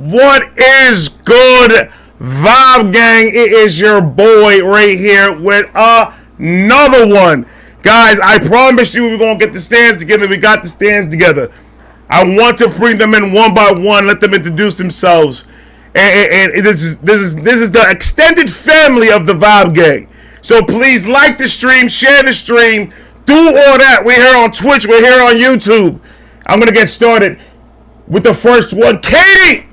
What is good, Vibe Gang? It is your boy right here with another one. Guys, I promise you we're going to get the stands together. We got the stands together. I want to bring them in one by one, let them introduce themselves. And this is the extended family of the Vibe Gang. So please like the stream, share the stream, do all that. We're here on Twitch, we're here on YouTube. I'm going to get started with the first one. Katie!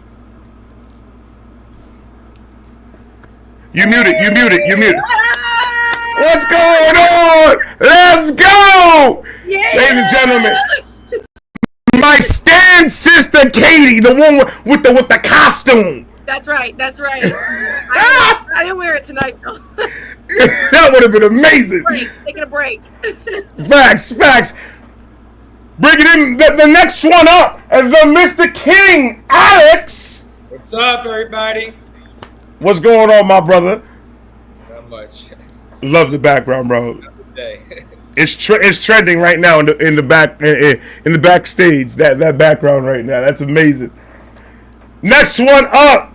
You muted. What's going on? Let's go! Yeah. Ladies and gentlemen, my stand sister Katie, the one with the costume. That's right. I didn't wear it tonight, though. That would have been amazing. Taking a break. Facts. Bringing in the next one up, and the Mr. King, Alex. What's up, everybody? What's going on, my brother? Not much. Love the background, bro. It's trending right now in the backstage. That background right now, that's amazing. Next one up.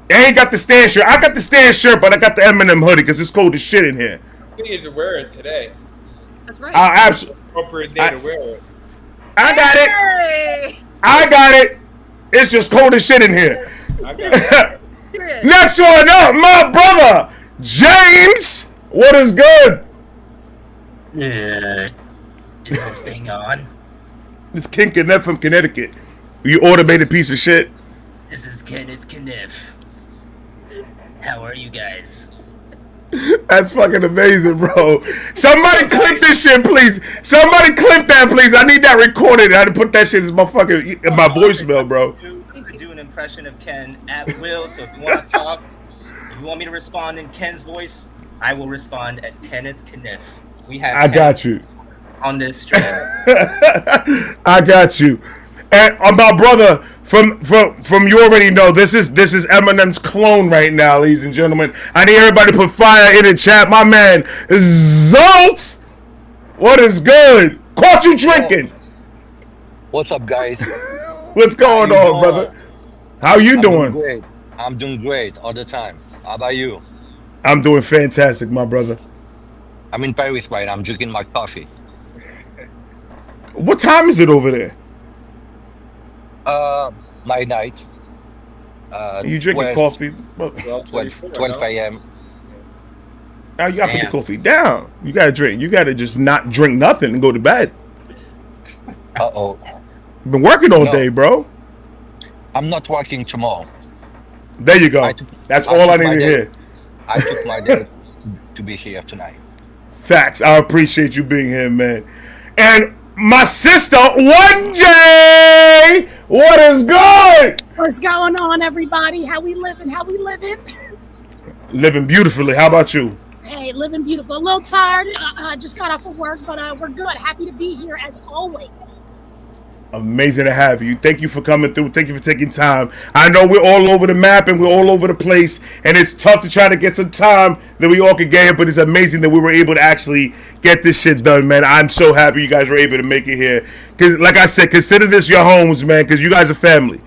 I ain't got the stand shirt. I got the stand shirt, but I got the Eminem hoodie because it's cold as shit in here. You need to wear it today. That's right. Appropriate day to wear it. I got it. It's just cold as shit in here. Next one up, my brother, James. What is good? Is this thing on? This King Kenneth from Connecticut. You automated piece of shit. This is Kenneth Kniff. How are you guys? That's fucking amazing, bro. Somebody clip this shit, please. Somebody clip that, please. I need that recorded. I had to put that shit in my voicemail, bro. I do an impression of Ken at will, so if you want to talk, if you want me to respond in Ken's voice, I will respond as Kenneth Kniff. I got you. On this stream. I got you. And my brother, from you already know, this is Eminem's clone right now, ladies and gentlemen. I need everybody to put fire in the chat. My man, Zult. What is good? Caught you drinking. What's up, guys? What's going on, brother? How you doing? Great. I'm doing great all the time. How about you? I'm doing fantastic, my brother. I'm in Paris right now. I'm drinking my coffee. What time is it over there? My night. You drinking coffee? 12 a.m. Now you gotta put the coffee down. You gotta drink. You gotta just not drink nothing and go to bed. Uh-oh. Been working all day, bro. I'm not working tomorrow. There you go. That's all I need to hear. I took my day to be here tonight. Facts. I appreciate you being here, man. And my sister, 1J! What is good? What's going on, everybody? How we living? Living beautifully. How about you? Hey, living beautiful. A little tired. I just got off of work, but we're good. Happy to be here as always. Amazing to have you. Thank you for coming through. Thank you for taking time. I know we're all over the map and we're all over the place, and it's tough to try to get some time that we all could get here, but it's amazing that we were able to actually get this shit done, man. I'm so happy you guys were able to make it here. Because, like I said, consider this your homes, man, because you guys are family.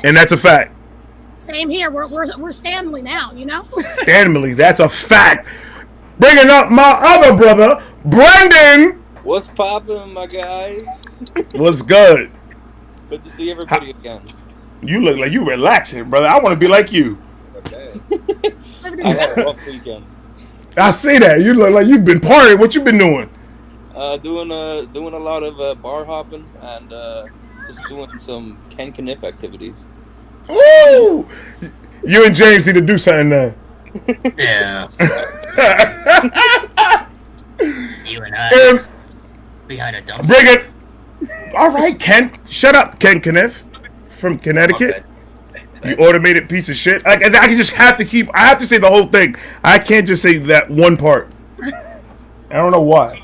And that's a fact. Same here. We're Stanley now, you know? Stanley, that's a fact. Bringing up my other brother, Brendan. What's poppin', my guys? What's good? Good to see everybody again. You look like you relaxing, brother. I want to be like you. Okay. I had a rough weekend. I see that. You look like you've been partying. What you been doing? Doing a lot of bar hopping and just doing some Ken Kniff activities. Ooh! You and James need to do something now. Yeah. You and I. Behind a dumpster. Bring it. All right, Ken. Shut up, Ken Kniff from Connecticut. Okay. You automated piece of shit. I can just have to keep. I have to say the whole thing. I can't just say that one part. I don't know why.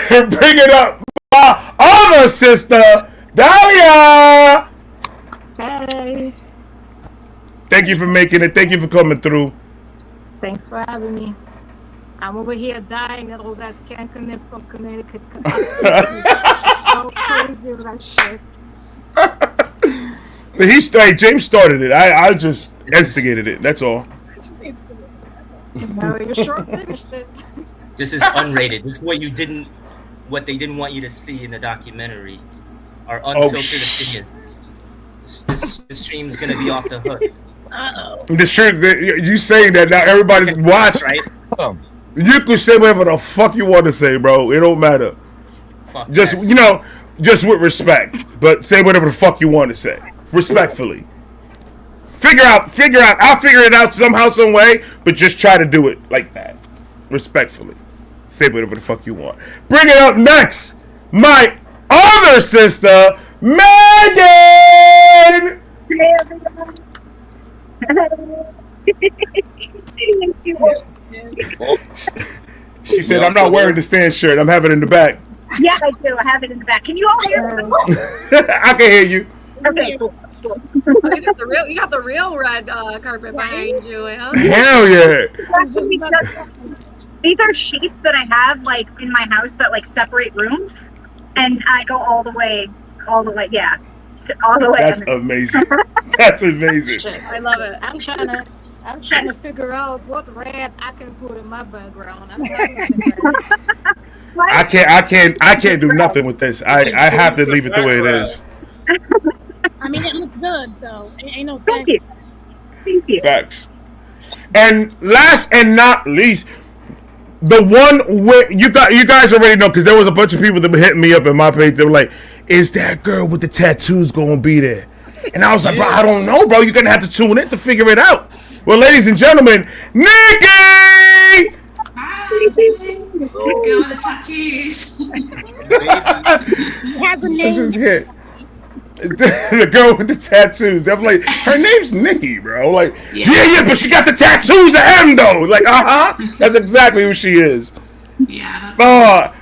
Bring it up, my other sister, Dahlia. Hey. Thank you for making it. Thank you for coming through. Thanks for having me. I'm over here dying at all that can't connect from Connecticut. So crazy with that shit. Hey, James started it. I just instigated it. That's all. Just instantly. That's all. No, you sure finished it. This is unrated. This is what they didn't want you to see in the documentary. Our unfiltered opinion. This stream's gonna be off the hook. Uh-oh. The shirt, you saying that now everybody's watching. Right? You can say whatever the fuck you want to say, bro. It don't matter. Fuck Just yes. just with respect. But say whatever the fuck you want to say, respectfully. Figure out. I'll figure it out somehow, some way. But just try to do it like that, respectfully. Say whatever the fuck you want. Bring it up next, my other sister, Megan. She said, "I'm not wearing the stand shirt. I'm having it in the back." Yeah, I do. I have it in the back. Can you all hear me? I can hear you. Okay, cool. You got the real red carpet behind you, huh? Hell yeah. These are sheets that I have like in my house that like separate rooms, and I go all the way, yeah, all the way. That's amazing. That's amazing. Shit. I love it. I'm trying to figure out what red I can put in my background. I'm trying to figure it out. I can't do nothing with this. I have to leave it the way it is. I mean, it looks good, so ain't no Thank you. Thank you. Facts. And last and not least, the one where you guys already know, because there was a bunch of people that were hitting me up in my page. They were like, "Is that girl with the tattoos gonna be there?" And I was like, "Bro, I don't know, bro. You're gonna have to tune in to figure it out." Well, ladies and gentlemen, Nikki. Hi. The girl with the tattoos. It has a This name. is it. The girl with the tattoos. I'm like, her name's Nikki, bro. Like, yeah, but she got the tattoos of M though. Like, that's exactly who she is. Yeah.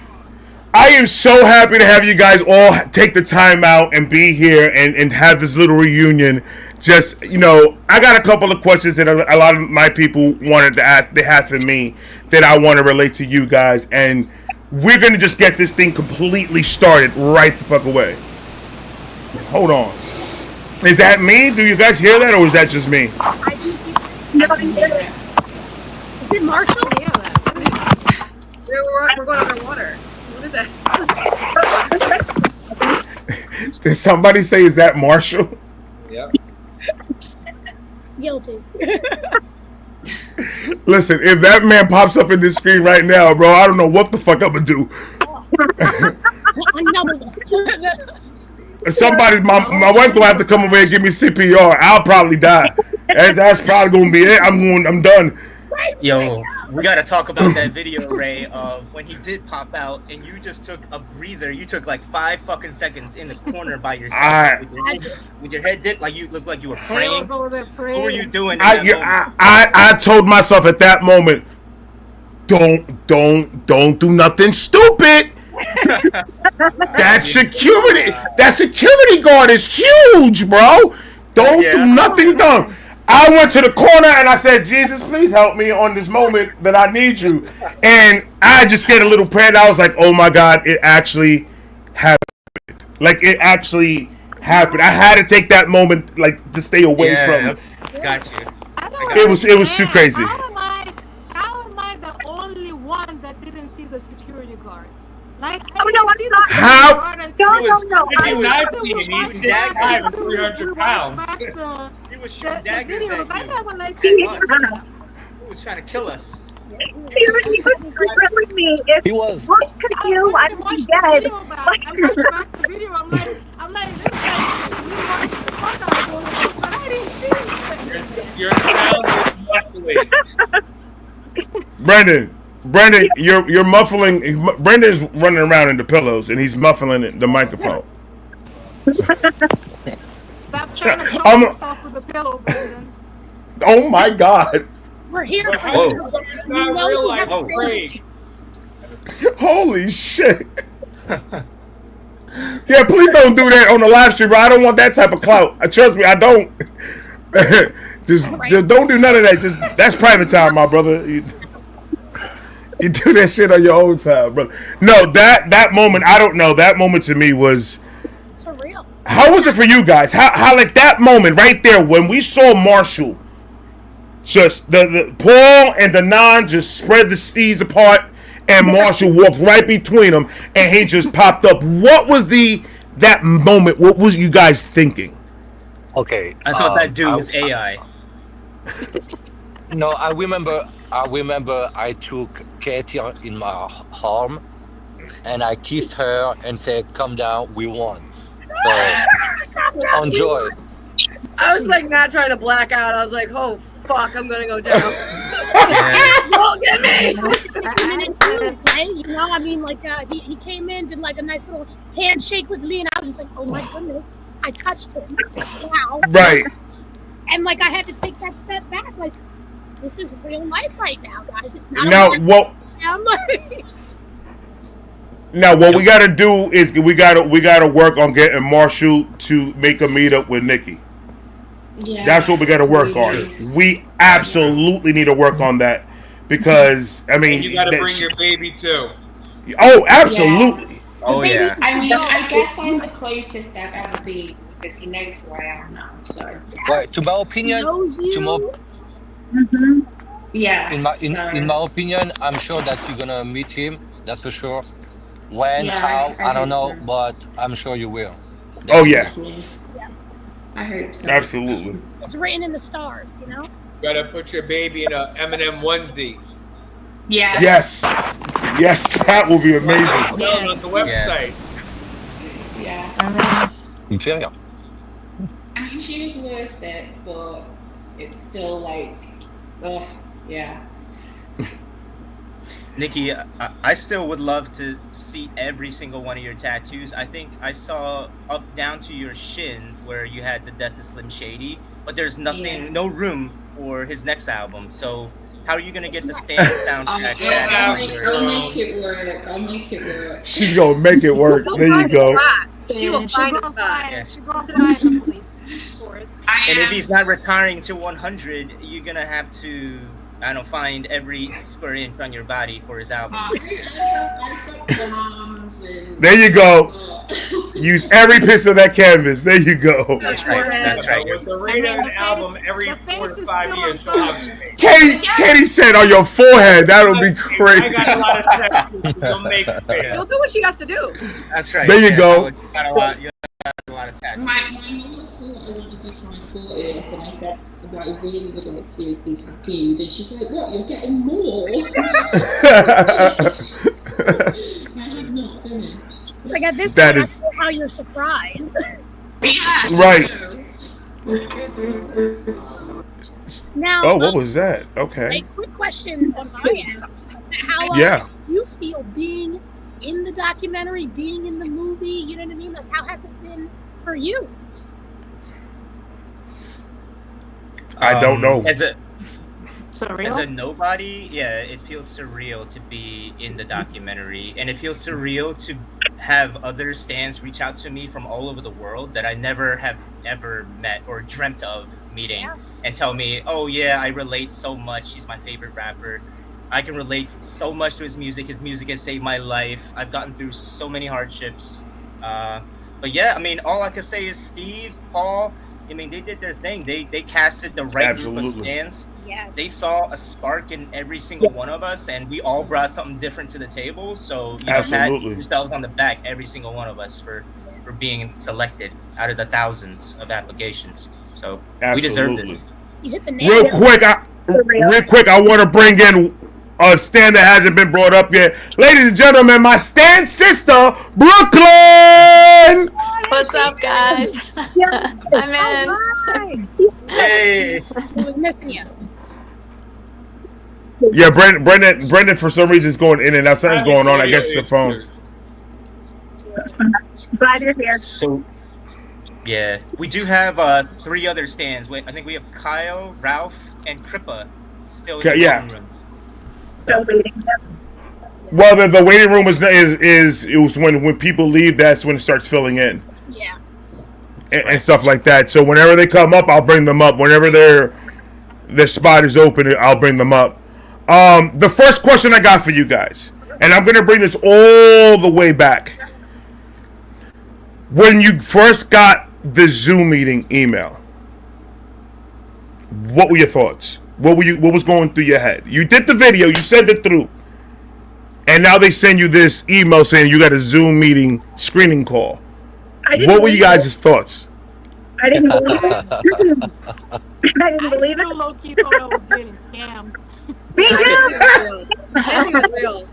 I am so happy to have you guys all take the time out and be here and have this little reunion. Just, I got a couple of questions that a lot of my people wanted to ask. They have for me that I want to relate to you guys, and we're gonna just get this thing completely started right the fuck away. Hold on. Is that me? Do you guys hear that, or is that just me? Is it Marshall? We're going underwater. What is that? Did somebody say, is that Marshall? Yep. Guilty. Listen, if that man pops up in this screen right now, bro, I don't know what the fuck I'm gonna do. Another one. My wife's gonna have to come over here and give me CPR. I'll probably die. And that's probably gonna be it. I'm done. Yo, we gotta talk about that video, Ray, of when he did pop out and you just took a breather. You took like 5 fucking seconds in the corner by yourself with your head dipped, like you looked like you were praying. What were you doing? I told myself at that moment, don't do nothing stupid. That security guard is huge, bro. Don't do nothing dumb. I went to the corner and I said, Jesus, please help me on this moment that I need you. And I just get a little prayer. And I was like, oh my God, it actually happened. Like, it actually happened. I had to take that moment, like, to stay away from. Got you. It was too crazy. How am I the only one that didn't see the security guard? Like, Oh, no, I'm see sorry. the How? security guard and No, see- no, no. He was I- Nazi, he's I- 6'5" and I- 300 pounds. He was The shooting daggers videos, I at you. never like He was trying to kill us. was grilling me. If He was. looks confused, I would be dead. I watched back the video. I'm like, this guy, I didn't see this. Your sound is muffling. Brendan, you're muffling. Brendan's running around in the pillows and he's muffling the microphone. Stop trying to I'm- cover yourself with a pillow, Brandon. Oh my God. We're here for Whoa. you. It's not real life, that's Craig. Holy shit. Yeah, please don't do that on the live stream, bro. I don't want that type of clout. Trust me, I don't. just don't do none of that. That's private time, my brother. You do that shit on your own time, brother. No, that moment, I don't know. That moment to me was surreal. How was it for you guys? How like that moment right there when we saw Marshall, just the Paul and the non just spread the steeds apart, and Marshall walked right between them, and he just popped up. What was that moment? What was you guys thinking? Okay. I thought that dude was AI. No, I remember I took Katie in my arm and I kissed her and said, "Come down, we won." So enjoy. I was like not trying to black out. I was like, oh fuck, I'm gonna go down. Look at me. Right? You know, I mean, like he came in, did like a nice little handshake with me, and I was just like, oh my goodness, I touched him. Wow. Right. And like I had to take that step back. Like this is real life right now, guys. It's not. Now what? Now what we gotta do is we gotta work on getting Marshall to make a meetup with Nikki. Yeah. That's what we gotta work on. We absolutely need to work on that because I mean And you gotta bring your baby too. Oh, absolutely. Yeah. Oh yeah. I mean, I guess I'm the closest I've ever been because he knows who I am now. So. Well, to my opinion, Yeah. in my opinion, I'm sure that you're gonna meet him. That's for sure. When, Yeah, how, I I don't know, hope so. but I'm sure you will. Oh yeah. I hope so. Absolutely. It's written in the stars, you know. You gotta put your baby in a Eminem onesie. Yeah. Yes. Yes, that will be amazing. Yeah. On the website. Yeah. Inferior. I mean, she was worth it, but it's still like, yeah. Nikki, I still would love to see every single one of your tattoos. I think I saw up down to your shin where you had the Death of Slim Shady, but there's nothing, no room for his next album. So how are you gonna get the stand soundtrack? I'll make it work. I'll make it work. She's gonna make it work. There you go. She will find a spot. Yeah. She gonna find a place for it. And if he's not retiring to 100, you're gonna have to, I don't know, find every square inch on your body for his album. There you go. Use every piece of that canvas. There you go. That's right. That's right. With the radioed album every 4 to 5 years, so I'm staying. Katie said on your forehead. That'll be crazy. I got a lot of tattoos. You'll make space. She'll do what she has to do. That's right. There you go. You got a lot. You got a lot of tattoos. My mum thought I wanted to try 40th, and I said that I really would like to do be tattooed, and she's like, "What? You're getting more?" I have not finished. Like at this That point, is- I feel how you're surprised. Yeah. Right. Now, Oh, what was that? Okay. a quick question on my end. How Yeah. you feel being in the documentary, being in the movie? You know what I mean? Like, how has it been for you? I don't know. As a Surreal. nobody, yeah, it feels surreal to be in the documentary, and it feels surreal to have other stans reach out to me from all over the world that I never have ever met or dreamt of meeting, and tell me, "Oh yeah, I relate so much. He's my favorite rapper. I can relate so much to his music. His music has saved my life. I've gotten through so many hardships." But yeah, I mean, all I can say is Steve, Paul, I mean, they did their thing. They casted the right group of Absolutely. stans. Yes. They saw a spark in every single one of us, and we all brought something different to the table. So you know, pat Absolutely. yourselves on the back, every single one of us, for being selected out of the thousands of applications. So we deserved Absolutely. it. You hit the nail. Real quick, I want to bring in a stand that hasn't been brought up yet. Ladies and gentlemen, my stand sister, Brooklyn! What's up, guys? I'm in. Hey. I was missing you. Yeah, Brendan, for some reason is going in and out. Something's going on. I guess the phone. Glad you're here. So, yeah, we do have 3 other stands. Wait, I think we have Kyle, Ralph, and Crippa still in the Yeah. waiting room. Still waiting. Well, the waiting room is it was when people leave. That's when it starts filling in. Yeah. And stuff like that. So whenever they come up, I'll bring them up. Whenever their spot is open, I'll bring them up. The first question I got for you guys, and I'm gonna bring this all the way back. When you first got the Zoom meeting email, what were your thoughts? What was going through your head? You did the video, you sent it through, and now they send you this email saying you got a Zoom meeting screening call. What were you guys' thoughts? I didn't believe it. I didn't believe it. I low-key thought I was getting scammed. Me too. I think it's real.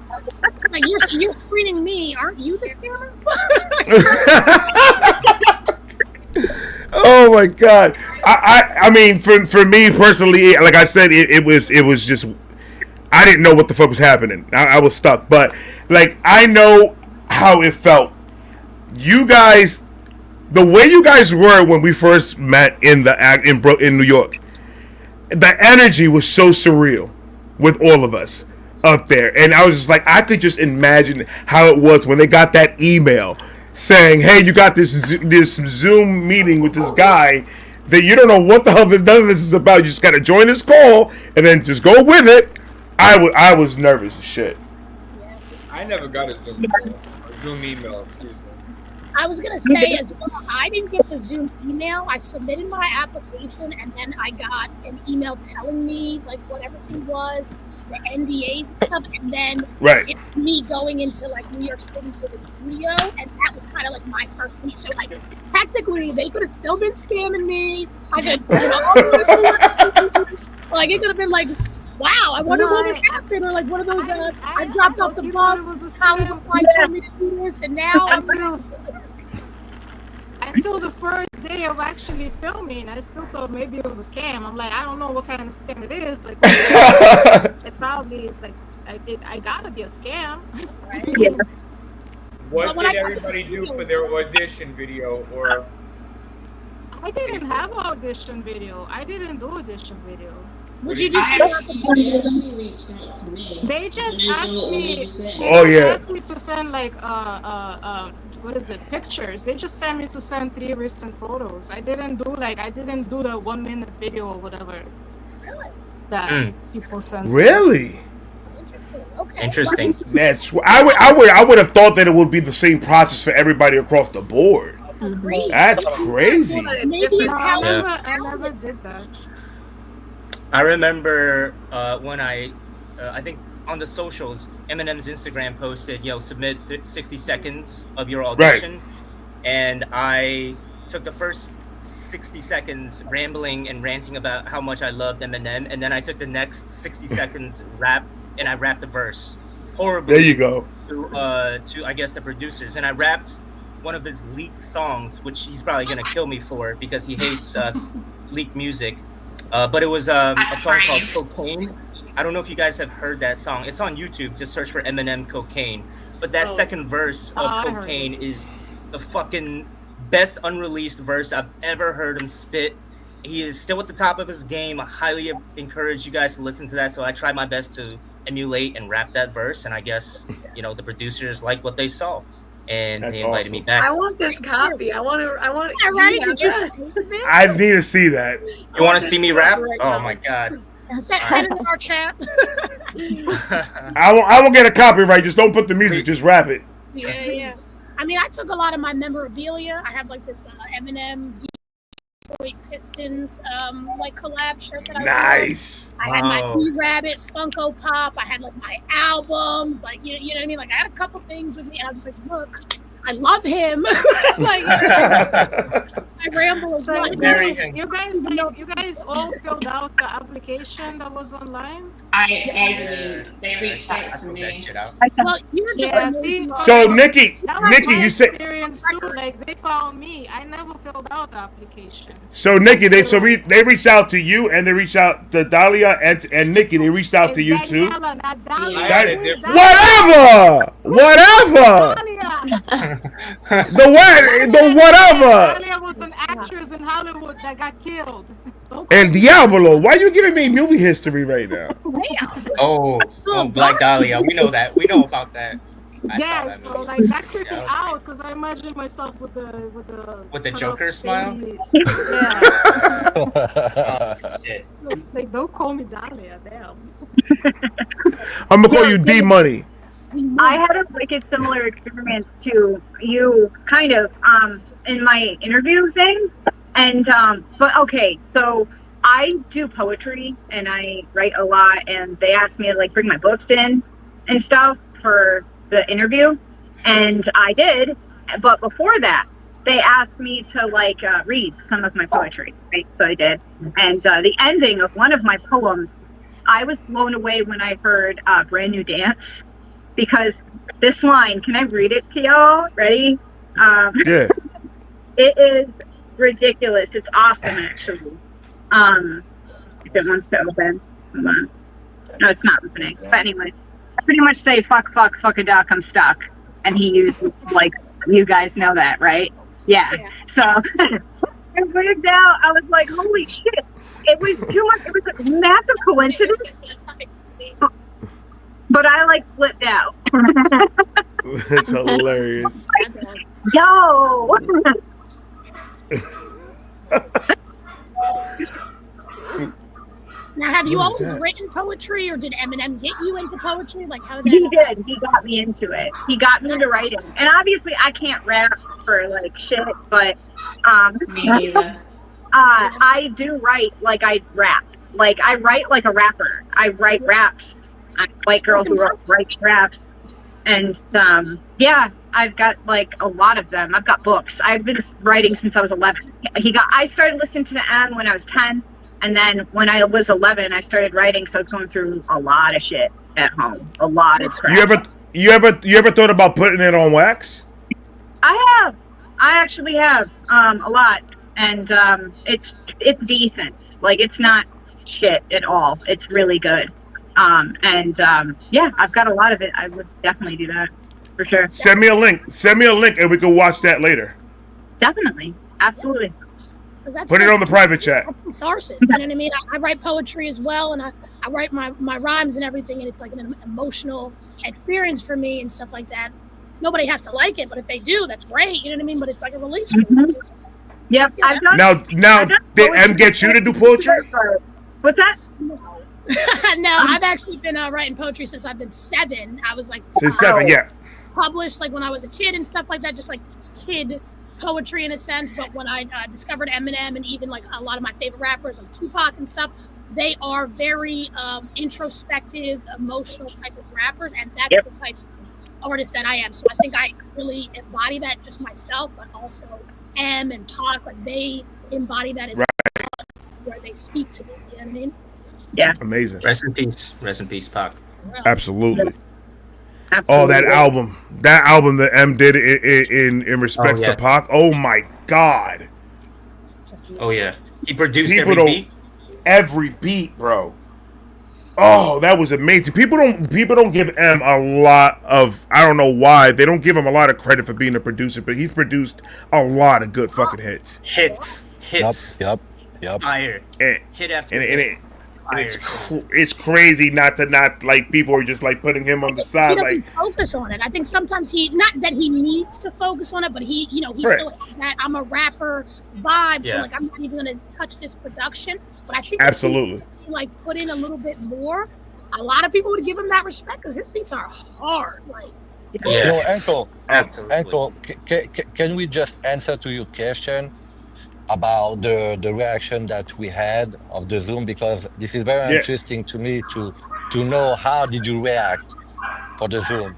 Like you're screening me, aren't you the scammer? Oh my God! I mean, for me personally, like I said, it was just I didn't know what the fuck was happening. I was stuck, but like I know how it felt. You guys, the way you guys were when we first met in New York, the energy was so surreal with all of us up there, and I was just like, I could just imagine how it was when they got that email saying, "Hey, you got this Zoom meeting with this guy that you don't know what the hell none of this is about. You just got to join this call and then just go with it." I was nervous as shit. I never got a Zoom email. Excuse me. I was gonna say as well, I didn't get the Zoom email. I submitted my application and then I got an email telling me like what everything was, the NDAs and stuff, and then it's me going into like New York City for the studio, and that was kind of like my first week. So like technically they could have still been scamming me. I could, like it could have been like, wow, I wonder what would happen, or like one of those. I dropped off the bus. Hollywood flight told me to do this, and now until the first day of actually filming, I still thought maybe it was a scam. I'm like, I don't know what kind of scam it is. Like, it probably is like, I gotta be a scam. Right? Yeah. What did everybody do for their audition video? Or I didn't have an audition video. I didn't do audition video. Would you do? They actually reached out to me. They just asked me. Asked me to send like what is it? Pictures. They just sent me to send 3 recent photos. I didn't do the 1 minute video or whatever. Really? That people sent. Really? Interesting. Okay. Interesting. That's I would have thought that it would be the same process for everybody across the board. That's crazy. Maybe it's how I never did that. I remember when I think on the socials, Eminem's Instagram posted, "Yo, submit 60 seconds of your audition," and I took the first 60 seconds rambling and ranting about how much I loved Eminem, and then I took the next 60 seconds and I rapped the verse horribly. There you go. To I guess the producers, and I rapped one of his leaked songs, which he's probably gonna kill me for because he hates leaked music. But it was a song called Cocaine. I don't know if you guys have heard that song. It's on YouTube. Just search for Eminem Cocaine. But that second verse of Cocaine is the fucking best unreleased verse I've ever heard him spit. He is still at the top of his game. I highly encourage you guys to listen to that. So I tried my best to emulate and rap that verse. And I guess, the producers liked what they saw. And they invited me back. I want this copy. I want. Yeah, right? Did you see this? I need to see that. You want to see me rap? Oh my God. Send it in our chat. I won't get a copyright. Just don't put the music. Just rap it. Yeah. I mean, I took a lot of my memorabilia. I have like this Eminem Detroit Pistons like collab shirt that I wore. Nice. I had my E-Rabbit Funko Pop. I had like my albums. Like you know what I mean? Like I had a couple things with me, and I was like, look, I love him. Like I ramble as well. You guys all filled out the application that was online? I didn't. They reached out to me. Well, you were just So Nikki, you said. Experience too. Like they found me. I never filled out the application. So Nikki, they reached out to you, and they reached out to Dahlia and Nikki. They reached out to you too. Whatever. The whatever. Dahlia was an actress in Hollywood that got killed. And Diablo, why are you giving me movie history right now? Oh, Black Dahlia. We know that. We know about that. Yeah, so like that creeped me out because I imagined myself with the Joker smile. Yeah. Oh, shit. Like don't call me Dahlia, damn. I'm gonna call you D Money. I had a wicked similar experience to you, kind of, in my interview thing. And, but okay, so I do poetry and I write a lot, and they asked me to like bring my books in and stuff for the interview. And I did, but before that, they asked me to like read some of my poetry, right? So I did. And the ending of one of my poems, I was blown away when I heard Brand New Dance, because this line, can I read it to y'all? Ready? Yeah. It is ridiculous. It's awesome, actually. If it wants to open. Hold on. No, it's not opening. But anyways, I pretty much say, fuck a duck, I'm stuck. And he used, like, you guys know that, right? Yeah. So I wigged out. I was like, holy shit. It was too much. It was a massive coincidence. But I, like, flipped out. That's hilarious. Yo! Now, have you always written poetry, or did Eminem get you into poetry? Like, how did that? He did. He got me into it. He got me into writing. And obviously, I can't rap for like shit, but I do write like I rap. Like I write like a rapper. I write raps. I'm a white girl who writes raps. And yeah, I've got like a lot of them. I've got books. I've been writing since I was 11. I started listening to the M when I was 10. And then when I was 11, I started writing, so I was going through a lot of shit at home. A lot of crap. You ever thought about putting it on wax? I have. I actually have a lot, and it's decent. Like it's not shit at all. It's really good. Yeah, I've got a lot of it. I would definitely do that for sure. Send me a link, and we can watch that later. Definitely, absolutely. Put it on the private chat. Catharsis, you know what I mean? I write poetry as well, and I write my rhymes and everything, and it's like an emotional experience for me and stuff like that. Nobody has to like it, but if they do, that's great. You know what I mean? But it's like a release. Yep. Now, did M get you to do poetry? What's that? No, I've actually been writing poetry since I've been 7. I was like since 7, yeah. Published like when I was a kid and stuff like that, just like kid poetry in a sense. But when I discovered Eminem and even like a lot of my favorite rappers like Tupac and stuff, they are very introspective, emotional type of rappers, and that's the type of artist that I am. So I think I really embody that just myself, but also M and Pac, like they embody that as well, where they speak to me. You know what I mean? Yeah. Amazing. Rest in peace, Pac. Absolutely. Oh, that album that M did in respects to Pac. Oh my God. Oh yeah, he produced every beat, bro. Oh, that was amazing. People don't give M a lot of, I don't know why they don't give him a lot of credit for being a producer, but he's produced a lot of good fucking hits. Hits. Yep. Fire. Hit after hit. It's crazy not like people are just like putting him on the side. He like focus on it. I think sometimes not that he needs to focus on it, but he still has that I'm a rapper vibe. So like I'm not even gonna touch this production. But I think absolutely if he, like put in a little bit more, a lot of people would give him that respect because his beats are hard. Like Uncle, can we just answer to your question about the reaction that we had of the Zoom, because this is very interesting to me to know how did you react for the Zoom.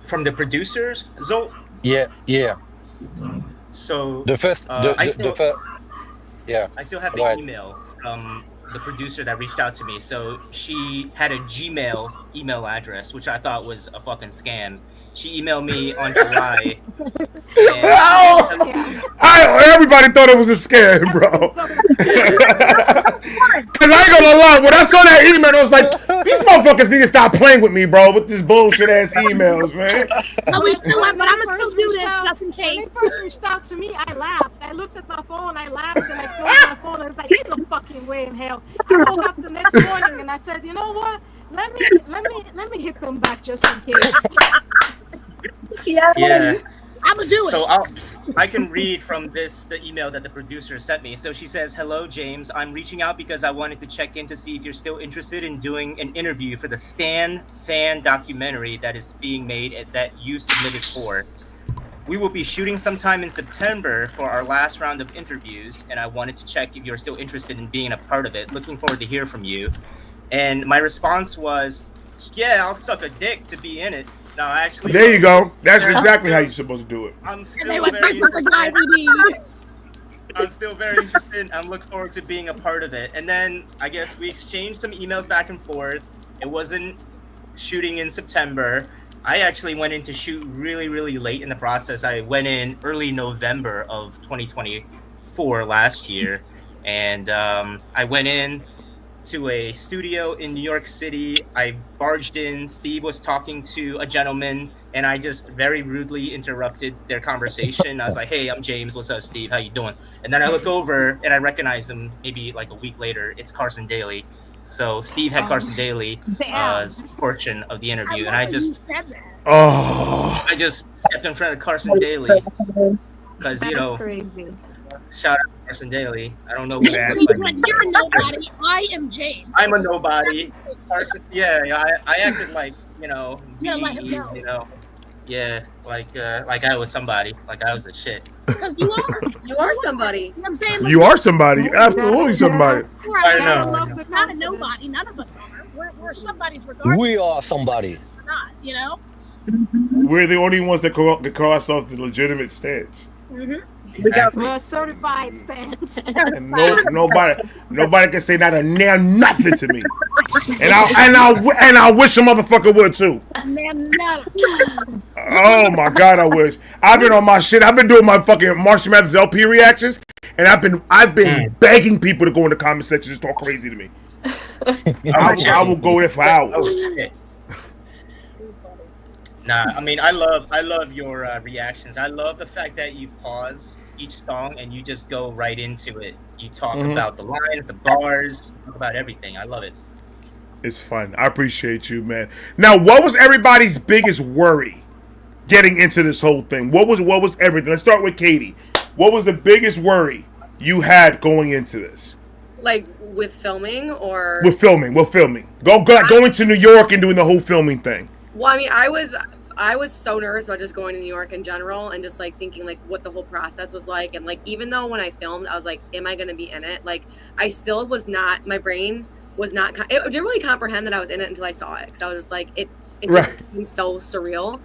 From the producers, Zult? Yeah. So I still have the email from the producer that reached out to me. So she had a Gmail email address, which I thought was a fucking scam. She emailed me on July. Everybody thought it was a scam, bro. Cause I ain't gonna lie, when I saw that email, I was like, these motherfuckers need to stop playing with me, bro, with this bullshit ass emails, man. No, we still have, but I'm gonna still do this just in case. When they first reached out to me, I laughed. I looked at my phone, I laughed, and I closed my phone, and I was like, ain't no fucking way in hell. I woke up the next morning and I said, you know what? Let me hit them back just in case. Yeah. I'm gonna do it. So I can read from the email that the producer sent me. So she says, "Hello, James. I'm reaching out because I wanted to check in to see if you're still interested in doing an interview for the Stan fan documentary that is being made that you submitted for. We will be shooting sometime in September for our last round of interviews, and I wanted to check if you're still interested in being a part of it. Looking forward to hear from you." And my response was, "Yeah, I'll suck a dick to be in it." No, actually. There you go. That's exactly how you're supposed to do it. I'm still very interested. I look forward to being a part of it. And then I guess we exchanged some emails back and forth. It wasn't shooting in September. I actually went in to shoot really, really late in the process. I went in early November of 2024 last year. And I went in to a studio in New York City. I barged in. Steve was talking to a gentleman, and I just very rudely interrupted their conversation. I was like, "Hey, I'm James. What's up, Steve? How you doing?" And then I look over and I recognize him. Maybe like a week later, it's Carson Daly. So Steve had Carson Daly as portion of the interview, and I just stepped in front of Carson Daly because crazy. Shout out Carson Daly. I don't know what that's like. You're a nobody. I am James. I'm a nobody. Carson, I acted like, let him know. Like I was somebody, like I was the shit. Because you are. You are somebody. You know what I'm saying? You are somebody. Absolutely somebody. I know. We're not a nobody. None of us are. We're somebody's regardless. We are somebody. We're not, you know? We're the only ones that call ourselves the legitimate stance. Mm-hmm. We're certified stance. And nobody can say nothing to me. And I wish a motherfucker would too. Oh my God, I wish. I've been on my shit. I've been doing my fucking Marshall Mathers LP reactions, and I've been begging people to go in the comment section and talk crazy to me. I will go there for hours. Nah, I mean, I love your reactions. I love the fact that you pause each song and you just go right into it. You talk about the lines, the bars, talk about everything. I love it. It's fun. I appreciate you, man. Now, what was everybody's biggest worry getting into this whole thing? What was everything? Let's start with Katie. What was the biggest worry you had going into this? Like with filming or with filming? Going to New York and doing the whole filming thing. Well, I mean, I was so nervous about just going to New York in general and just like thinking like what the whole process was like. And like, even though when I filmed, I was like, am I going to be in it? Like, I still was not, my brain was not, it didn't really comprehend that I was in it until I saw it. Cause I was just like, it just seemed so surreal.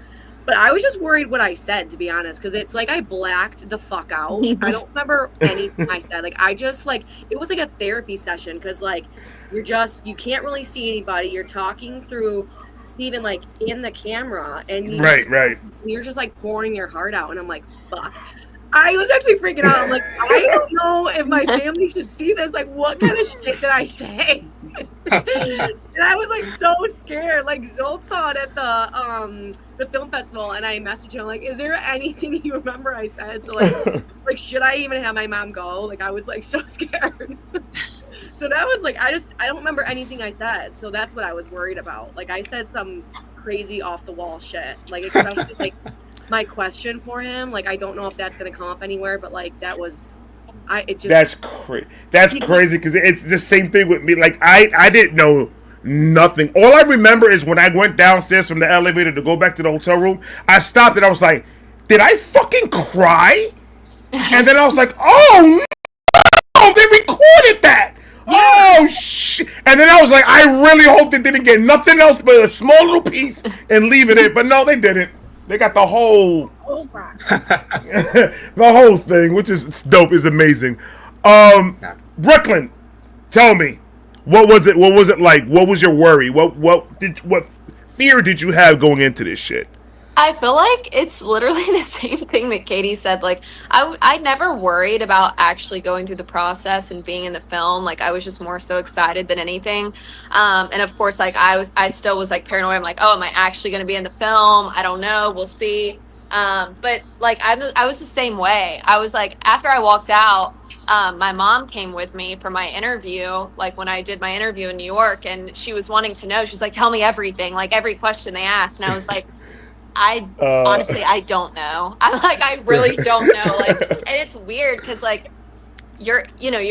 But I was just worried what I said, to be honest. Cause it's like, I blacked the fuck out. I don't remember anything I said. Like, I just like, it was like a therapy session. Cause like, you can't really see anybody. You're talking through Steven like in the camera and you're just like pouring your heart out, and I'm like, fuck. I was actually freaking out. I'm like, I don't know if my family should see this. Like, what kind of shit did I say? And I was like so scared. Like, Zult saw it at the film festival, and I messaged him like, is there anything you remember I said? So like should I even have my mom go? Like, I was like so scared. So that was like, I don't remember anything I said. So that's what I was worried about. Like, I said some crazy off the wall shit. Like, especially like my question for him. Like, I don't know if that's gonna come up anywhere, but like that was, That's crazy because it's the same thing with me. Like, I didn't know nothing. All I remember is when I went downstairs from the elevator to go back to the hotel room, I stopped and I was like, did I fucking cry? And then I was like, oh no, they recorded that. Oh shit! And then I was like, I really hope they didn't get nothing else but a small little piece and leave it in. But no, they didn't. They got the whole the whole thing, which is dope. Is amazing. Brooklyn, tell me, what was it? What was it like? What was your worry? What fear did you have going into this shit? I feel like it's literally the same thing that Katie said. Like, I never worried about actually going through the process and being in the film. Like, I was just more so excited than anything. And of course, like, I still was like paranoid. I'm like, oh, am I actually going to be in the film? I don't know. We'll see. But like, I was the same way. I was like, after I walked out, my mom came with me for my interview, like when I did my interview in New York, and she was wanting to know. She's like, tell me everything, like every question they asked. And I was like, Honestly, I don't know. I really don't know. And it's weird because you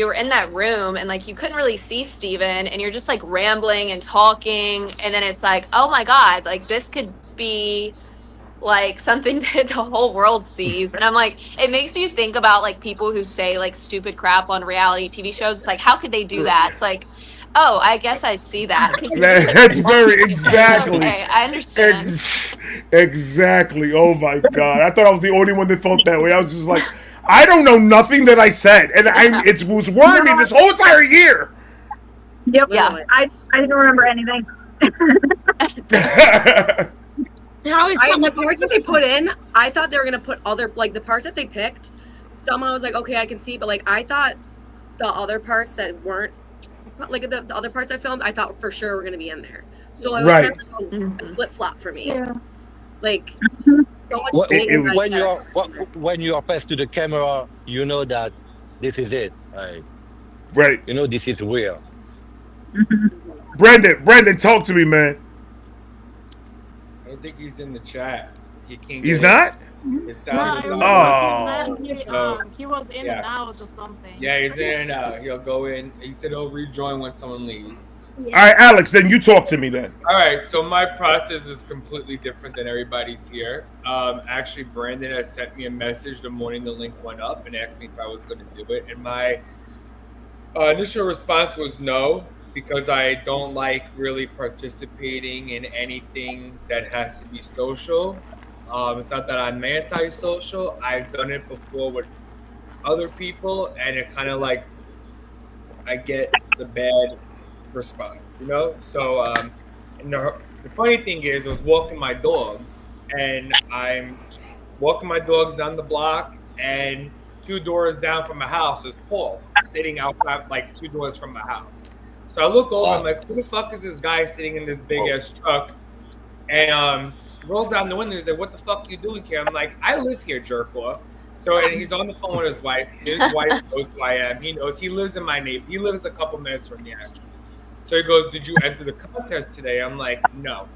were in that room and you couldn't really see Steven and you're just rambling and talking. And then it's oh my God, this could be something that the whole world sees. And I'm it makes you think about people who say stupid crap on reality TV shows. It's how could they do that? It's oh, I guess I see that. That's very exactly. Okay, I understand. Exactly. Oh my God. I thought I was the only one that felt that way. I was just I don't know nothing that I said. And it was worrying me this whole entire year. Yep. Yeah. I didn't remember anything. The parts that they put in, I thought they were gonna put other the parts that they picked. Somehow I was okay, I can see, but I thought the other parts that weren't the other parts I filmed, I thought for sure were gonna be in there. So it was kind of a flip flop for me. Yeah. So much when you are passed to the camera, you know that this is it. Right. You know this is real. Brendan, talk to me, man. I don't think he's in the chat. He can't. He's not? His sound is he was in and out or something. Yeah, he's in and out. He'll go in. He said he'll rejoin when someone leaves. All right, Alex, then you talk to me then. All right, so my process was completely different than everybody's here. Actually, Brandon had sent me a message the morning the link went up and asked me if I was going to do it. And my initial response was no, because I don't like really participating in anything that has to be social. It's not that I'm anti-social. I've done it before with other people, and it kind of I get the bad response, So, and the funny thing is, I was walking my dogs, and I'm walking my dogs down the block, and 2 doors down from my house is Paul sitting outside, 2 doors from my house. So I look over, I'm who the fuck is this guy sitting in this big ass truck? And he rolls down the window and says, "What the fuck you doing here?" I'm I live here, jerk off. So, and he's on the phone with his wife. His wife knows who I am. He knows. He lives in my neighborhood. He lives a couple minutes from me, actually. So he goes, "Did you enter the contest today?" I'm no.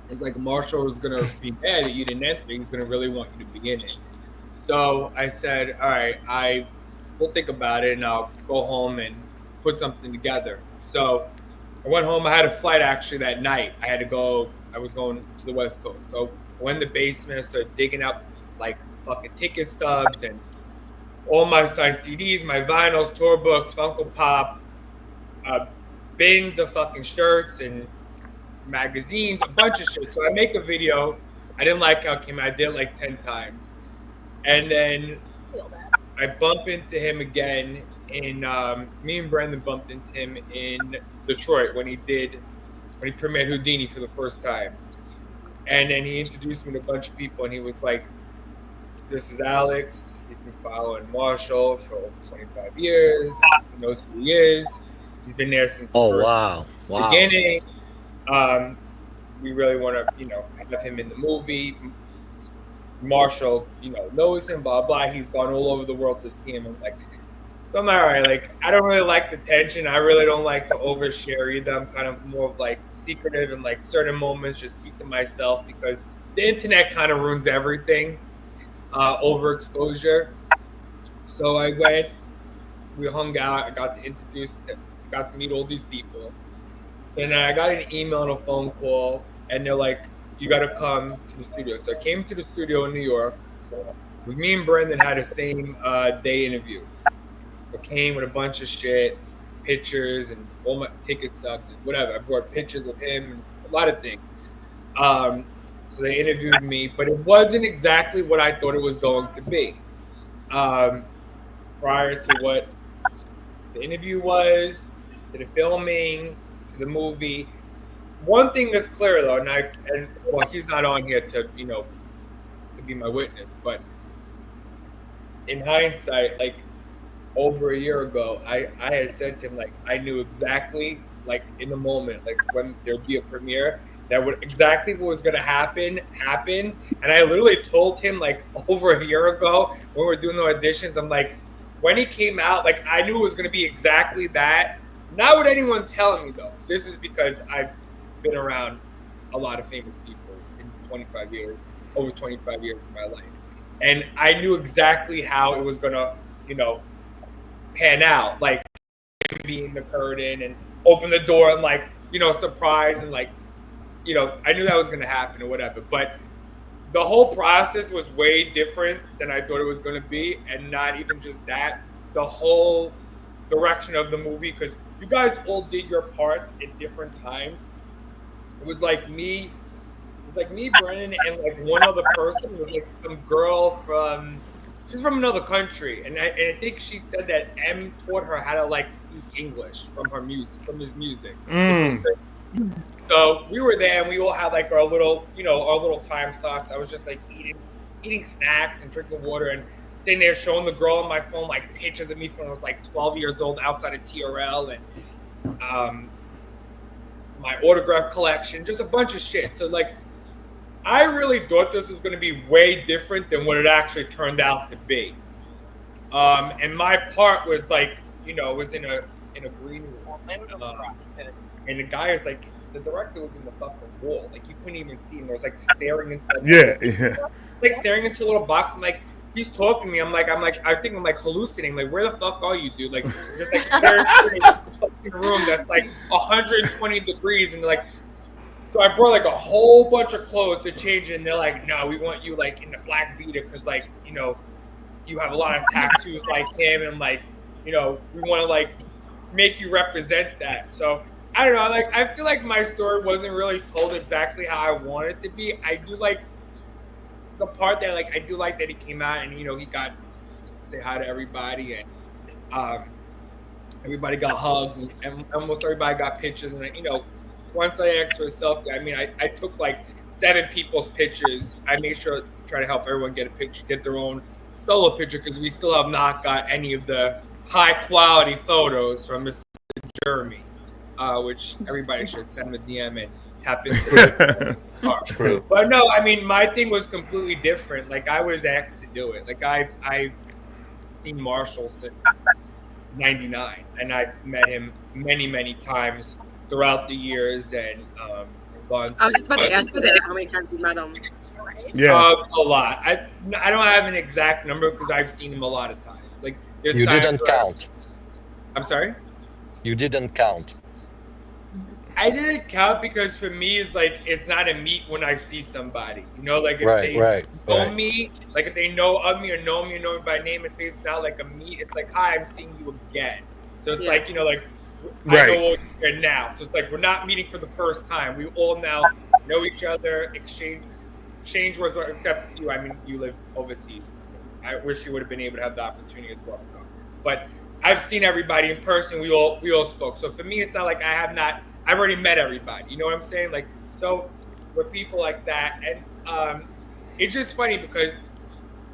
He's Marshall was going to be mad that you didn't enter. He's going to really want you to be in it. So I said, all right, I will think about it, and I'll go home and put something together. So I went home. I had a flight actually that night. I was going to the West Coast. So I went in the basement and started digging up fucking ticket stubs and all my signed CDs, my vinyls, tour books, Funko Pop, bins of fucking shirts and magazines, a bunch of shit. So I make a video. I didn't like how it came out. I did it 10 times. And then I bump into him again me and Brandon bumped into him in Detroit when he premiered Houdini for the first time. And then he introduced me to a bunch of people, and he was "This is Alex. He's been following Marshall for over 25 years. He knows who he is. He's been there since the beginning. We really want to, have him in the movie. Marshall, knows him, blah, blah. He's gone all over the world to see him." I'm so I'm all right. I don't really like the tension. I really don't like to overshare either. I'm kind of more of secretive and certain moments just keep to myself because the internet kind of ruins everything. Overexposure. So I went, we hung out, I got to meet all these people. So then I got an email and a phone call, and they're you got to come to the studio. So I came to the studio in New York. Me and Brendan had the same day interview. I came with a bunch of shit, pictures, and all my ticket stubs and whatever. I brought pictures of him and a lot of things. So they interviewed me, but it wasn't exactly what I thought it was going to be. Prior to what the interview was, to the filming, to the movie. One thing that's clear though, and he's not on here to be my witness, but in hindsight, over a year ago, I had said to him I knew exactly in the moment when there'd be a premiere that exactly what was going to happen, and I literally told him over a year ago when we were doing the auditions. I'm when he came out, I knew it was going to be exactly that. Not with anyone telling me though. This is because I've been around a lot of famous people in 25 years of my life. And I knew exactly how it was gonna, pan out. Like being the curtain and open the door and like, surprise and like, I knew that was gonna happen or whatever. But the whole process was way different than I thought it was gonna be, and not even just that, the whole direction of the movie, because you guys all did your parts at different times. It was like me, Brennan, and like one other person. It was like some girl she's from another country, and I think she said that M taught her how to like speak English from his music. So we were there, and we all had like our little time slots. I was just like eating snacks and drinking water, and sitting there showing the girl on my phone like pictures of me when I was like 12 years old outside of TRL, and my autograph collection, just a bunch of shit. So like, I really thought this was going to be way different than what it actually turned out to be. And my part was like, was in a green room, and the guy is like, the director was in the fucking wall, like you couldn't even see him. There was like staring into like staring into a little box. I'm like, he's talking to me. I think I'm like hallucinating. Like, where the fuck are you, dude? Like, just like staring in a room that's like 120 degrees, and like, so I brought like a whole bunch of clothes to change it, and they're like, no, we want you like in the black beater because like, you have a lot of tattoos like him, and like, we want to like make you represent that. So I don't know, like I feel like my story wasn't really told exactly how I wanted it to be. I do like the part that like I do like that he came out and he got to say hi to everybody, and everybody got hugs, and almost everybody got pictures, and once I asked for a selfie, I mean I took like 7 people's pictures. I made sure to try to help everyone get a picture, get their own solo picture, because we still have not got any of the high quality photos from Mr. Jeremy, which everybody should send a DM and tap into. True. But no, I mean my thing was completely different. Like I was asked to do it. Like I've seen Marshall since '99, and I've met him many times throughout the years, and gone. I was just about to ask you that, how many times you met him. Yeah, a lot. I don't have an exact number because I've seen him a lot of times. Like there's You times didn't where count. I'm sorry. You didn't count. I didn't count because for me it's like it's not a meet when I see somebody. Like if Right, they right, know right. me, like if they know of me or know me by name and face, not like a meet. It's like, hi, I'm seeing you again. So it's like like I know all here now. So it's like we're not meeting for the first time. We all now know each other, exchange words, except you. I mean, you live overseas. I wish you would have been able to have the opportunity as well. But I've seen everybody in person. We all spoke. So for me, it's not like I've already met everybody. You know what I'm saying? Like, so with people like that, and it's just funny because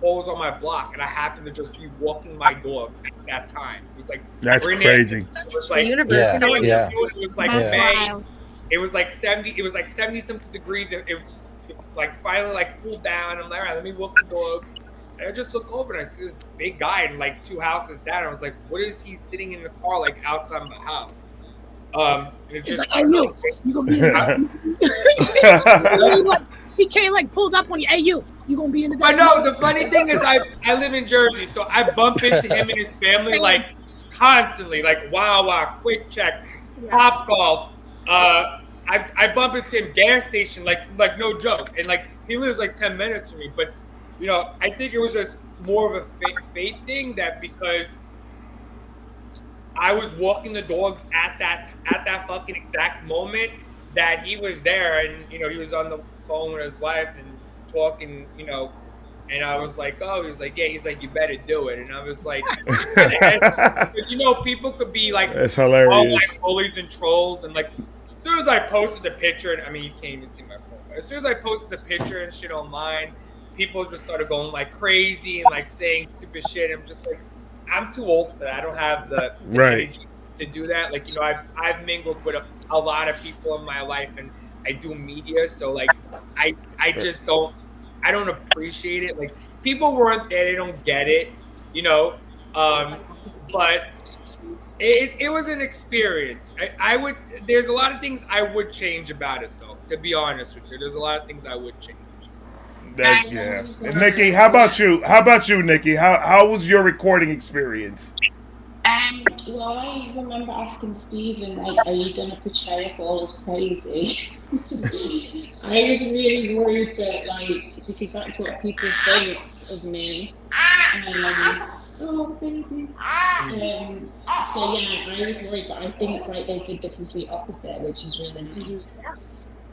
Paul was on my block, and I happened to just be walking my dogs at that time. It was like that's crazy. It was like The universe. Yeah. It was like That's May. wild. It was like 70. It was like 70-something degrees. It like finally like cooled down. I'm like, all right, let me walk the dogs. And I just look over and I see this big guy and like 2 houses down. I was like, what is he sitting in the car like outside my house? And it just It's like, hey, you gonna be in the he came like pulled up on you. Hey, you gonna be in the. I know. The funny thing is, I live in Jersey, so I bump into him and his family like constantly, like wow, quick check, pop call. I bump into him gas station, like no joke, and like he lives like 10 minutes from me. But I think it was just more of a fate thing, that because I was walking the dogs at that fucking exact moment that he was there, and he was on the phone with his wife and talking, and I was like, oh, he was like, yeah, he's like, you better do it, and I was like, people could be like, that's hilarious, all like bullies and trolls, and like as soon as I posted the picture, and I mean you can't even see my phone, but as soon as I posted the picture and shit online, people just started going like crazy and like saying stupid shit. I'm just like, I'm too old for that. I don't have the energy to do that. Like, I've mingled with a lot of people in my life, and I do media, so like I just don't appreciate it. Like, people weren't there, they don't get it, but it was an experience. There's a lot of things I would change about it, though, to be honest with you. There's a lot of things I would change. That's yeah. And Nikki, how about you? How about you, Nikki? How was your recording experience? Well, I remember asking Stephen, like, are you going to portray us all as crazy? I was really worried that, like, because that's what people think of me. Oh, baby. So, yeah, I was worried, but I think, like, they did the complete opposite, which is really nice.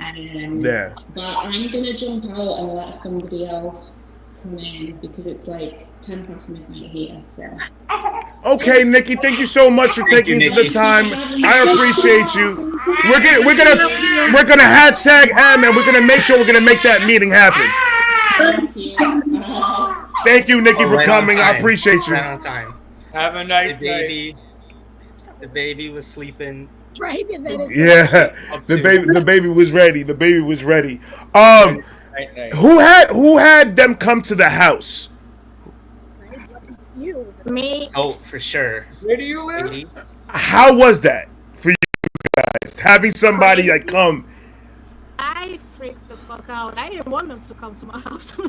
Yeah. But I'm going to jump out and let somebody else come in because it's like 10 past midnight here, so... Okay, Nikki, thank you so much for taking the time. I appreciate you. We're gonna hashtag M, and we're gonna make sure we're gonna make that meeting happen. Thank you, Nikki, for coming. I appreciate you. Right on time. Have a nice night. The baby was sleeping. Right, and then it's Yeah, the baby was ready. The baby was ready. Who had them come to the house? you. Me. Oh, for sure. Where do you live? How was that for you guys? Having somebody like come. I freaked the fuck out. I didn't want them to come to my house. I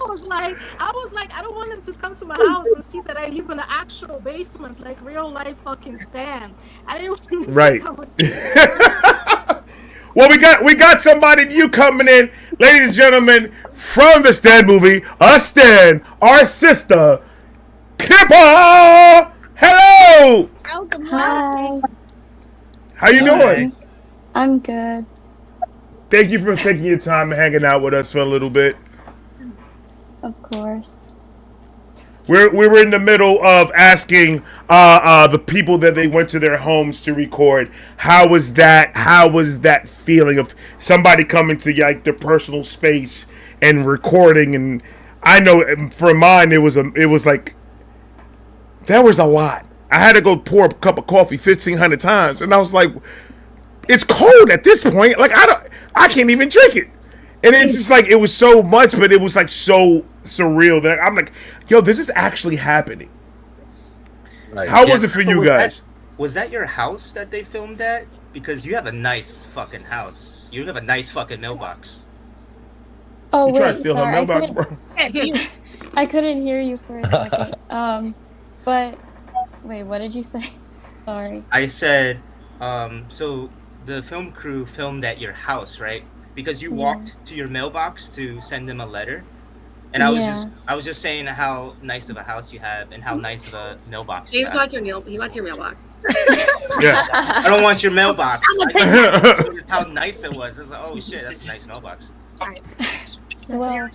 was like, I don't want them to come to my house and see that I live in the actual basement, like real life fucking Stan. I didn't want them Right. to come and see that. Well, we got somebody new coming in, ladies and gentlemen, from the Stan movie, a Stan, our sister, Kippa. Hello. Hi. How you doing? I'm good. Thank you for taking your time and hanging out with us for a little bit. Of course. We were in the middle of asking the people that they went to their homes to record. How was that? How was that feeling of somebody coming to like their personal space and recording? And I know for mine, it was like there was a lot. I had to go pour a cup of coffee 1,500 times, and I was like, it's cold at this point. Like I can't even drink it. And it's just like, it was so much, but it was like so surreal that I'm like, yo, this is actually happening. Right. How was it for you guys? Was that your house that they filmed at? Because you have a nice fucking house. You have a nice fucking mailbox. Oh, you wait, trying to steal sorry. her mailbox, bro? I couldn't hear you for a second. But, wait, what did you say? Sorry. I said, so the film crew filmed at your house, right? Because you walked to your mailbox to send them a letter, and I was just saying how nice of a house you have and how nice of a mailbox. James wants he wants your mailbox. Yeah. I don't want your mailbox. I just how nice it was. I was like, oh shit, that's a nice mailbox. Well,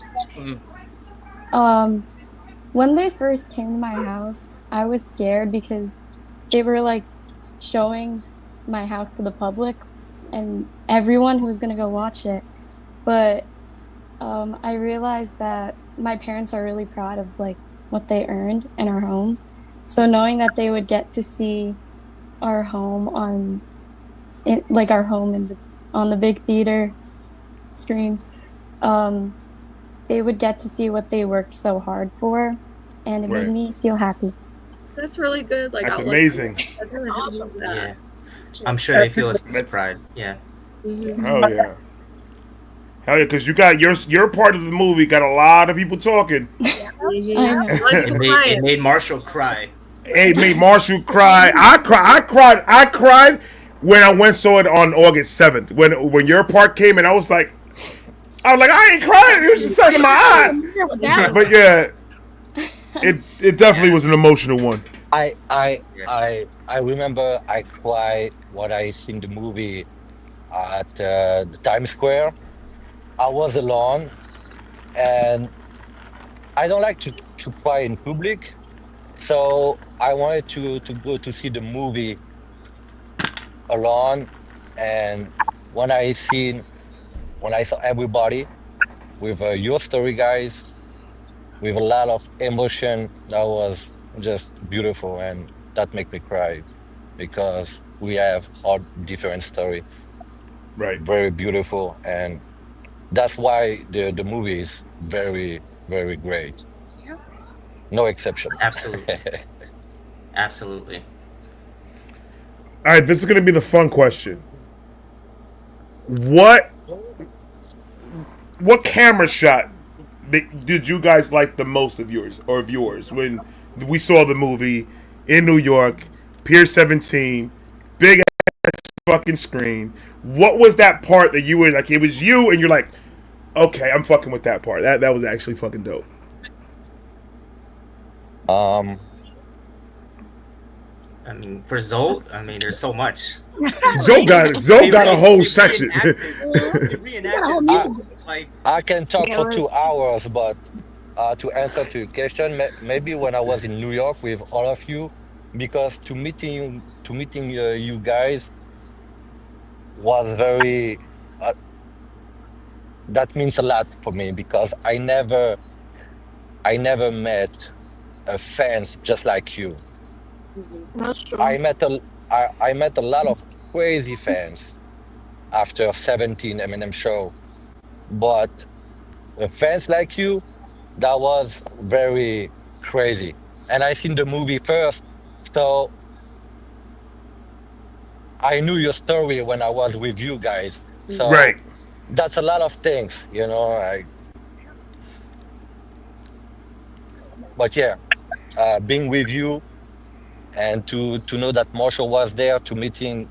when they first came to my house, I was scared because they were like showing my house to the public and everyone who was gonna go watch it. But I realized that my parents are really proud of like what they earned in our home. So knowing that they would get to see our home on the big theater screens, they would get to see what they worked so hard for, and it made me feel happy. That's really good. Like that's amazing. That's really awesome. Yeah. I'm sure they feel a sense of pride. Yeah. Mm-hmm. Oh yeah. Hell yeah, because you got your part of the movie got a lot of people talking. Yeah. It made Marshall cry. It made Marshall cry. I cried when I went saw it on August 7th. When your part came in, I was like, I ain't crying. It was just something in my eye. But yeah, it definitely was an emotional one. I remember I cried when I seen the movie at the Times Square. I was alone, and I don't like to cry in public, so I wanted to go to see the movie alone. And when I saw everybody with your story, guys, with a lot of emotion, that was just beautiful, and that made me cry because we have all different story. Right. Very beautiful, and that's why the movie is very, very great. Yeah. No exception. Absolutely. Absolutely. All right, this is going to be the fun question. What what camera shot did you guys like the most of yours when we saw the movie in New York, Pier 17, big ass fucking screen? What was that part that you were like? It was you, and you're like, okay, I'm fucking with that part. That was actually fucking dope. I mean, for Zult, I mean, there's so much. Zult got a whole section. I can talk for 2 hours, but to answer to your question, maybe when I was in New York with all of you, because to meeting you guys was very. That means a lot for me because I never met fans just like you. That's true. I met a lot of crazy fans after 17 Eminem Show, but fans like you, that was very crazy. And I seen the movie first, so I knew your story when I was with you guys. So right. That's a lot of things, you know. But yeah, being with you and to know that Marshall was there, to meeting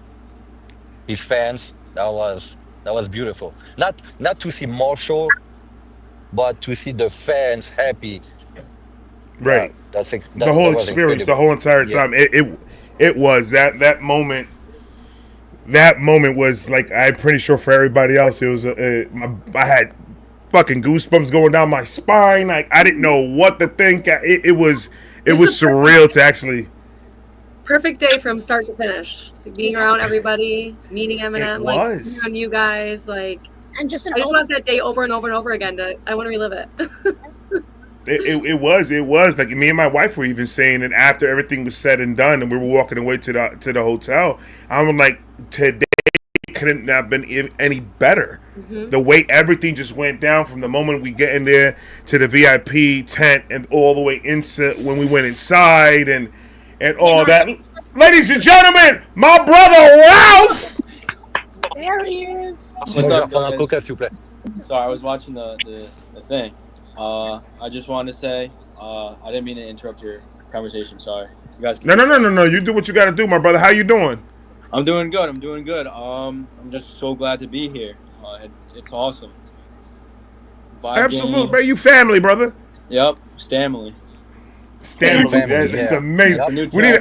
his fans, that was beautiful. Not to see Marshall, but to see the fans happy. Right. The whole experience, the whole entire time. It was that moment. That moment was like, I'm pretty sure for everybody else, it was I had fucking goosebumps going down my spine. Like I didn't know what to think. It was surreal to actually. Perfect day from start to finish. Like being around everybody, meeting Eminem, like around you guys, like, and just I want that day over and over and over again. I want to relive it. It was like me and my wife were even saying it after everything was said and done, and we were walking away to the hotel. I'm like, today couldn't have been any better. Mm-hmm. The way everything just went down from the moment we get in there to the VIP tent and all the way into when we went inside and all that. Ladies and gentlemen, my brother Ralph. There he is. What's up, guys? Sorry, I was watching the thing. I just wanted to say, I didn't mean to interrupt your conversation. Sorry. You guys. No. You do what you got to do, my brother. How you doing? I'm doing good. I'm just so glad to be here. It's awesome. Absolutely, bro. You family, brother. Yep, Stanley. It's amazing. Yep. We need.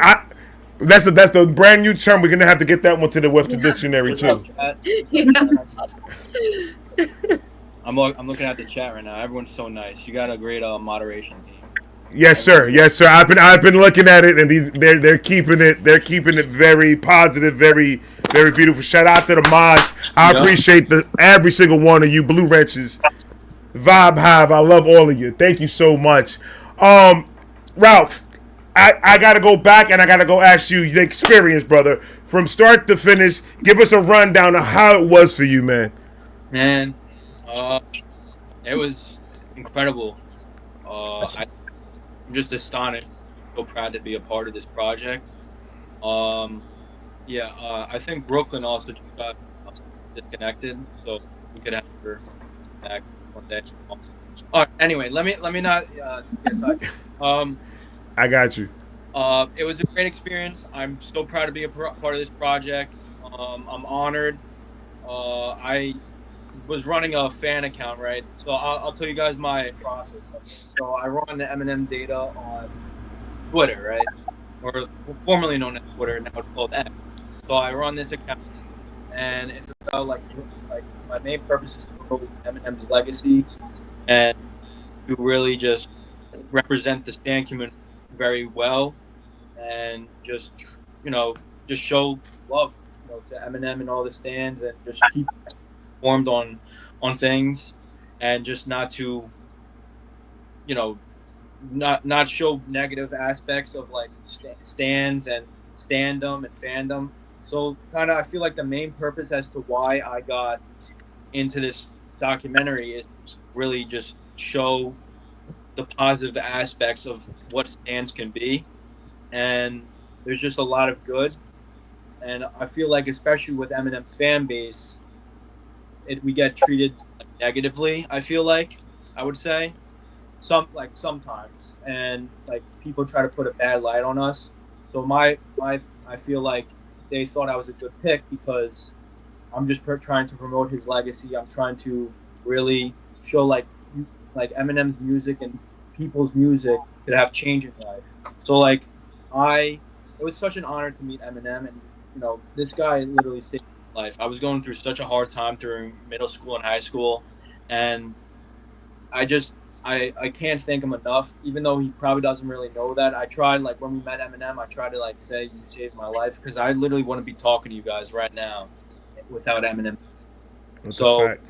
That's the brand new term. We're gonna have to get that one to the Webster dictionary too. I'm looking at the chat right now. Everyone's so nice. You got a great moderation team. Yes, sir. I've been looking at it, and they're keeping it very positive, very very beautiful. Shout out to the mods. I appreciate every single one of you. Blue Wrenches, Vibe Hive. I love all of you. Thank you so much. Ralph, I gotta go back and I gotta go ask you the experience, brother, from start to finish. Give us a rundown of how it was for you, man. Man, it was incredible. I'm just astonished. So proud to be a part of this project. I think Brooklyn also just got disconnected, so we could have her back one day. Anyway, let me not get sidetracked. I got you. It was a great experience. I'm so proud to be a part of this project. I'm honored. I was running a fan account, right? So I'll tell you guys my process. So I run the Eminem data on Twitter, right? Or formerly known as Twitter, now it's called X. So I run this account, and it's about like my main purpose is to grow Eminem's legacy and to really just represent the stan community very well, and just show love, to Eminem and all the stans, and just keep informed on things, and just not to not show negative aspects of like stans and standum and fandom. So kind of I feel like the main purpose as to why I got into this documentary is really just show the positive aspects of what stans can be, and there's just a lot of good. And I feel like, especially with Eminem's fan base, we get treated like negatively. I feel like I would say sometimes, and like people try to put a bad light on us. So I feel like they thought I was a good pick because I'm just trying to promote his legacy. I'm trying to really show like Eminem's music and people's music could have change in life. So like it was such an honor to meet Eminem, and this guy literally saved my life. I was going through such a hard time during middle school and high school, and I can't thank him enough. Even though he probably doesn't really know that, I tried, like when we met Eminem, I tried to like say you saved my life, because I literally want to be talking to you guys right now without Eminem. That's so a fact.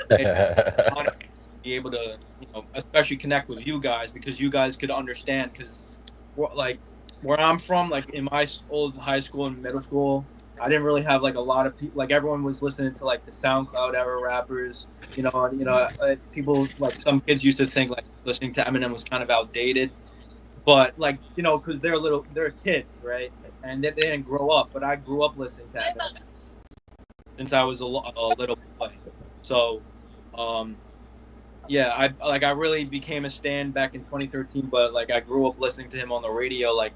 It's an honor to be able to especially connect with you guys, because you guys could understand, because like where I'm from, like in my old high school and middle school, I didn't really have like a lot of people. Like everyone was listening to like the SoundCloud era rappers. People, like some kids used to think like listening to Eminem was kind of outdated, but like because they're kids, right? And they didn't grow up. But I grew up listening to Eminem since I was a little boy. So, yeah, I really became a stan back in 2013. But like I grew up listening to him on the radio, like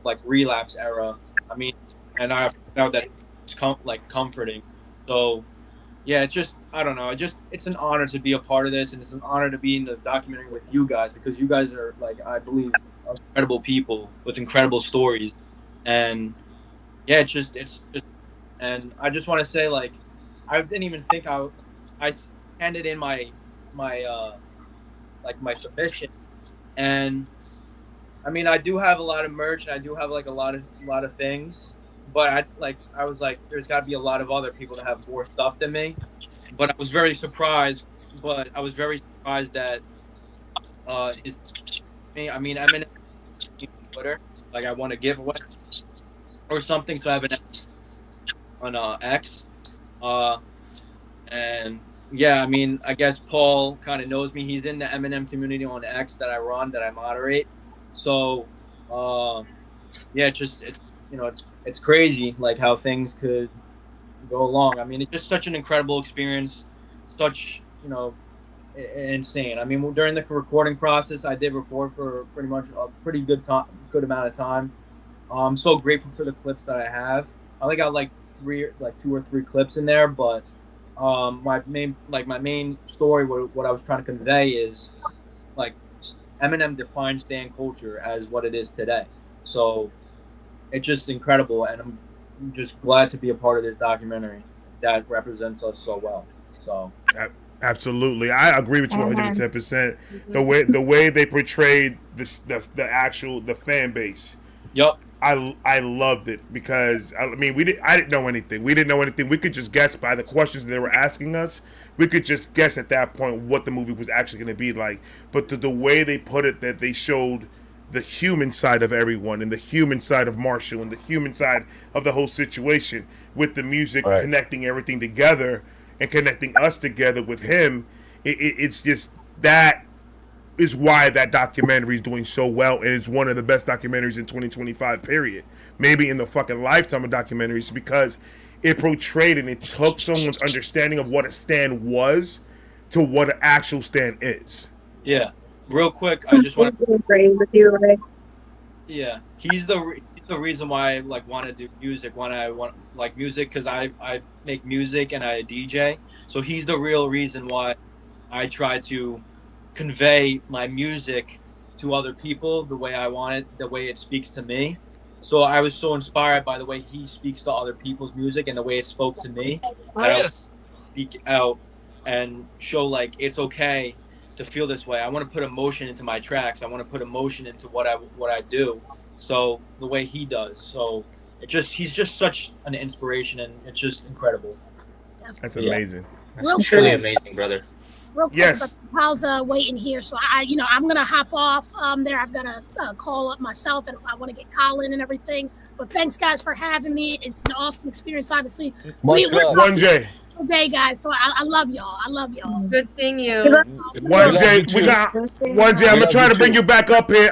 like Relapse era. I mean, and I found that it's comforting. So, yeah, it's just I don't know. It's an honor to be a part of this, and it's an honor to be in the documentary with you guys, because you guys are like, I believe, incredible people with incredible stories, and yeah, it's just and I just want to say, like, I didn't even think I handed in my submission, and I mean, I do have a lot of merch, and I do have like a lot of things, but I was like, there's got to be a lot of other people that have more stuff than me. But I was very surprised. But I was very surprised that Eminem on Twitter, like I want to give away or something. So I have an on X, and yeah, I mean, I guess Paul kind of knows me. He's in the Eminem community on X that I run, that I moderate. So, yeah, it's crazy, like how things could go along. I mean, it's just such an incredible experience, such insane. I mean, during the recording process, I did record for pretty much a pretty good amount of time. I'm so grateful for the clips that I have. I only got like 2 or 3 clips in there, but my main story, what I was trying to convey is like Eminem defined stan culture as what it is today. So it's just incredible, and I'm just glad to be a part of this documentary that represents us so well. So absolutely, I agree with you 110%. The way they portrayed the fan base. Yep. I loved it, because I mean I didn't know anything. We didn't know anything. We could just guess by the questions they were asking us. We could just guess at that point what the movie was actually going to be like. But the way they put it, that they showed the human side of everyone, and the human side of Marshall, and the human side of the whole situation, with the music connecting everything together and connecting us together with him. It's just, that is why that documentary is doing so well, and it's one of the best documentaries in 2025, period. Maybe in the fucking lifetime of documentaries, because it portrayed and it took someone's understanding of what a stan was to what an actual stan is. Yeah. Real quick, I just want to agree with you, Ray. Yeah, he's the reason why I want to do music. When I want music, because I make music and I DJ. So he's the real reason why I try to convey my music to other people the way I want it, the way it speaks to me. So I was so inspired by the way he speaks to other people's music and the way it spoke to me. I speak out and show like it's okay to feel this way. I want to put emotion into my tracks. I want to put emotion into what I do. So the way he does. So he's just such an inspiration, and it's just incredible. That's amazing. That's truly amazing, brother. Real quick, yes. But Paul's waiting here, so I'm gonna hop off there. I've got to call up myself, and I want to get Colin and everything. But thanks, guys, for having me. It's an awesome experience, obviously. 1J. special day, guys. So I love y'all. I love y'all. Good seeing you. 1J, we got 1J. I'm gonna try to bring you back up here.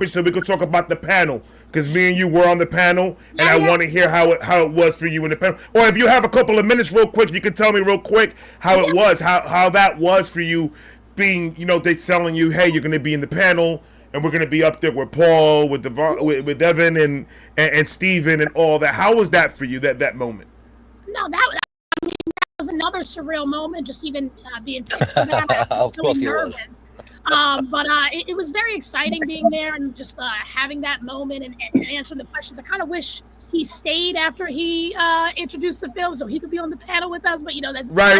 So we can talk about the panel, because me and you were on the panel, and I want to hear how it was for you in the panel. Or if you have a couple of minutes, real quick, you can tell me real quick how it was, how that was for you, being, you know, they telling you, hey, you're gonna be in the panel, and we're gonna be up there with Paul, with Devin, and Steven and all that. How was that for you? That moment? No, that was another surreal moment. Just even being picked for that, I was really nervous. But it was very exciting being there and just having that moment and answering the questions. I kind of wish he stayed after he introduced the film so he could be on the panel with us. But you know, that's right.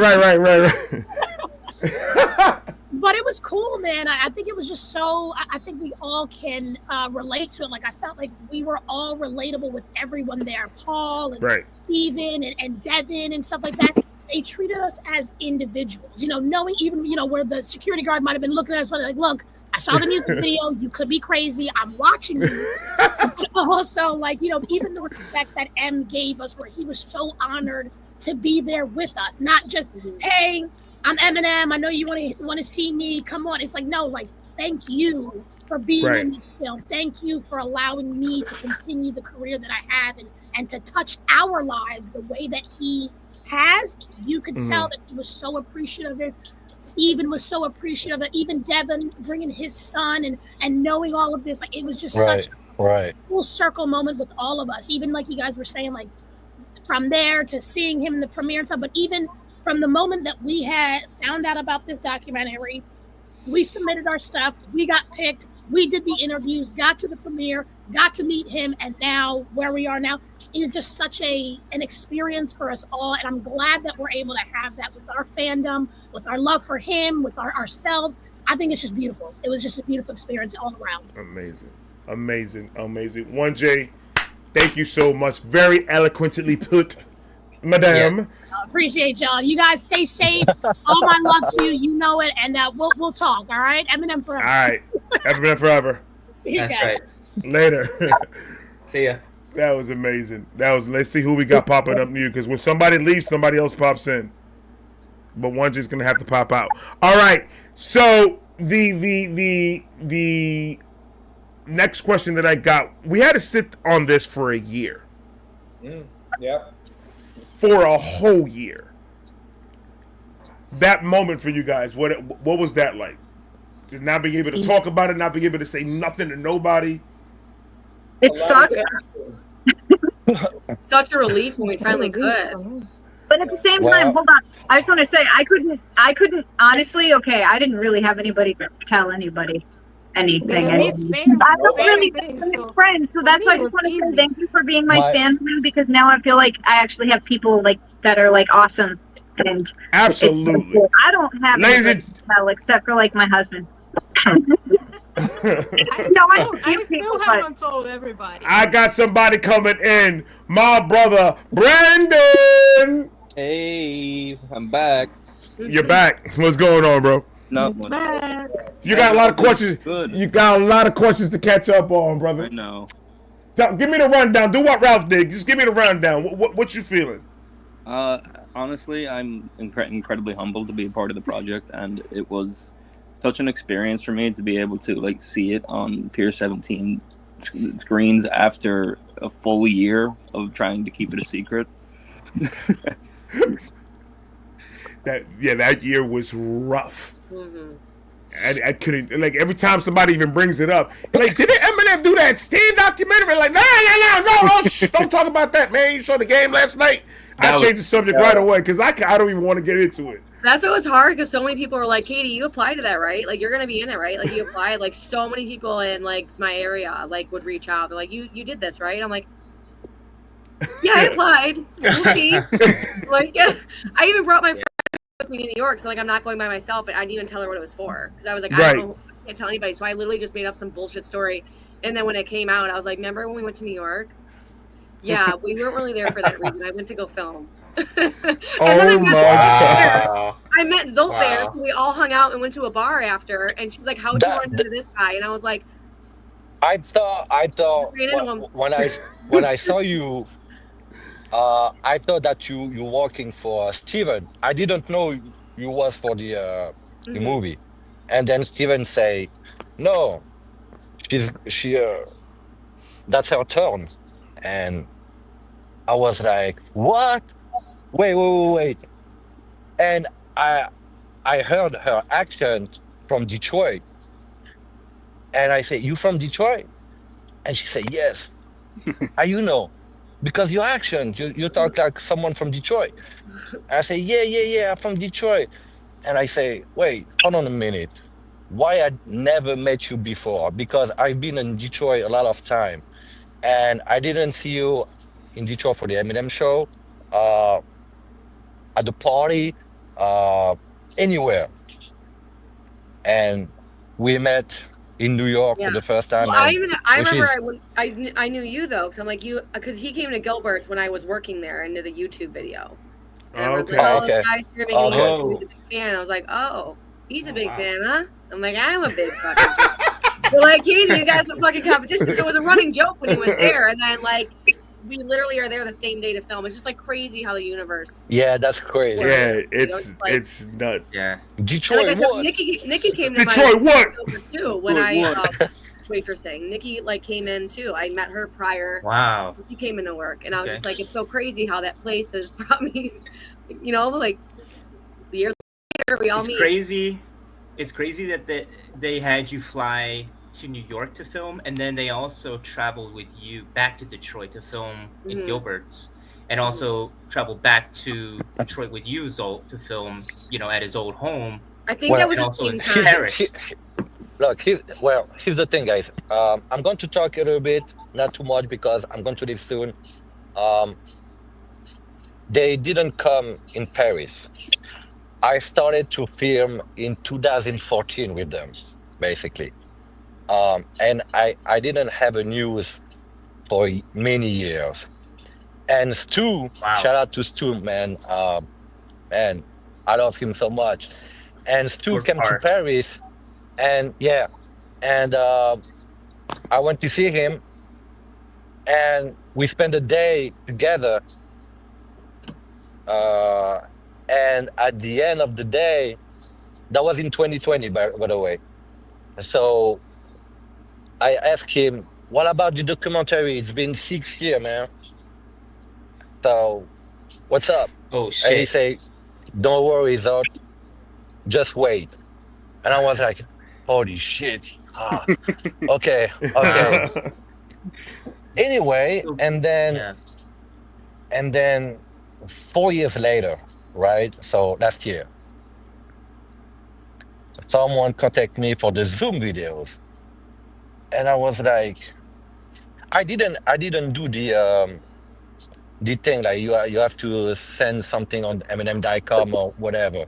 But it was cool, man. I think it was just so. I think we all can relate to it. Like I felt like we were all relatable with everyone there, Paul and Steven and Devin and stuff like that. They treated us as individuals, you know, knowing even, you know, where the security guard might have been looking at us like, look, I saw the music video. You could be crazy. I'm watching you. Also, like, you know, even the respect that M gave us, where he was so honored to be there with us, not just, hey, I'm Eminem. I know you want to see me. Come on. It's like, no, like, thank you for being in this film. Thank you for allowing me to continue the career that I have and to touch our lives the way that he has. You could tell that he was so appreciative of this. Steven was so appreciative of it. Even Devin bringing his son and knowing all of this. Like, it was just such a full circle moment with all of us. Even like you guys were saying, like from there to seeing him in the premiere and stuff, but even from the moment that we had found out about this documentary, we submitted our stuff, we got picked, we did the interviews, got to the premiere, got to meet him, and now where we are now, it's just such an experience for us all. And I'm glad that we're able to have that with our fandom, with our love for him, with ourselves. I think it's just beautiful. It was just a beautiful experience all around. Amazing. 1J, thank you so much. Very eloquently put, madame. Yeah. Appreciate y'all. You guys stay safe. All my love to you. You know it. And we'll talk. All right. Eminem forever. All right. Eminem forever. See you That's guys. right. Later. See ya. That was amazing. Let's see who we got popping up new, because when somebody leaves, somebody else pops in. But one's just gonna have to pop out. All right. So the next question that I got, we had to sit on this for a year. Yep. For a whole year. That moment for you guys, what was that like? To not being able to talk about it, not being able to say nothing to nobody. It sucks. Such a relief when we finally could. But at the same time, hold on. I just want to say I couldn't honestly. Okay, I didn't really have anybody to tell anybody anything. I don't really have friends, so that's why I just want to say thank you for being my stand-in, because now I feel like I actually have people like that are like awesome. And absolutely, I don't have anybody to tell except for like my husband. I still haven't told everybody. I got somebody coming in. My brother, Brandon. Hey, I'm back. You're back. What's going on, bro? No, you got a lot of questions. You got a lot of questions to catch up on, brother. I know. Give me the rundown. Do what Ralph did. Just give me the rundown. What you feeling? Honestly, I'm incredibly humbled to be a part of the project, and it was such an experience for me to be able to like see it on Pier 17 screens after a full year of trying to keep it a secret. That year was rough. I couldn't, like, every time somebody even brings it up, like, didn't Eminem do that Stan documentary? Like, no, don't talk about that, man. You saw the game last night. I changed the subject right away because I don't even want to get into it. That's what was hard, because so many people were like, Katie, you applied to that, right? Like, you're going to be in it, right? Like, you applied. Like, so many people in, like, my area, like, would reach out. They're like, you did this, right? I'm like, yeah, I applied. We'll see. Like, yeah. I even brought my friend with me to New York, so, like, I'm not going by myself, and I didn't even tell her what it was for. Because I was like, I don't know, I can't tell anybody. So I literally just made up some bullshit story. And then when it came out, I was like, remember when we went to New York? Yeah, we weren't really there for that reason. I went to go film. And then I met Zult there, so we all hung out and went to a bar after, and she was like, how'd you run into this guy? And I was like, I thought when I saw you I thought that you working for Steven. I didn't know you was for the movie. And then Steven say, no, she that's her turn. And I was like, what? Wait. And I heard her accent from Detroit. And I say, you from Detroit? And she said, yes. How you know? Because your accent, you talk like someone from Detroit. And I say, yeah, I'm from Detroit. And I say, wait, hold on a minute. Why I never met you before? Because I've been in Detroit a lot of time. And I didn't see you in Detroit for the Eminem Show, at the party, anywhere. And we met in New York for the first time. Well, I remember I knew you though, because I'm like because he came to Gilbert's when I was working there and did a YouTube video. And Okay. This guy screaming, he was a big fan. I was like, oh, he's a big fan, huh? I'm like, I'm a big fucking fan. We're like, Katie, you guys are fucking competition. So it was a running joke when he was there, and then like we literally are there the same day to film. It's just like crazy how the universe. Yeah, that's crazy. Yeah, it's nuts. Yeah. Detroit what? Nikki came to Detroit what? too when I waitressing. Nikki like came in too. I met her prior. Wow. She came into work, and I was just like, it's so crazy how that place has brought me. Like years later, we all meet. Crazy. It's crazy that they had you fly to New York to film, and then they also traveled with you back to Detroit to film in Gilbert's, and also traveled back to Detroit with you, Zult, to film, at his old home. I think that was also in time. Paris. Look, here's the thing, guys. I'm going to talk a little bit, not too much, because I'm going to leave soon. They didn't come in Paris. I started to film in 2014 with them, basically. And I didn't have a news for many years. And Stu, shout out to Stu, man. Man, I love him so much. And Stu came to Paris, and I went to see him, and we spent a day together. And at the end of the day, that was in 2020, by the way. So I asked him, what about the documentary? It's been 6 years, man. So what's up? Oh, shit. And he said, don't worry, Zult. Just wait. And I was like, holy shit. Okay. Anyway, and then 4 years later, right? So last year, someone contacted me for the Zoom videos. And I was like, I didn't do the thing like you have to send something on Eminem.com or whatever.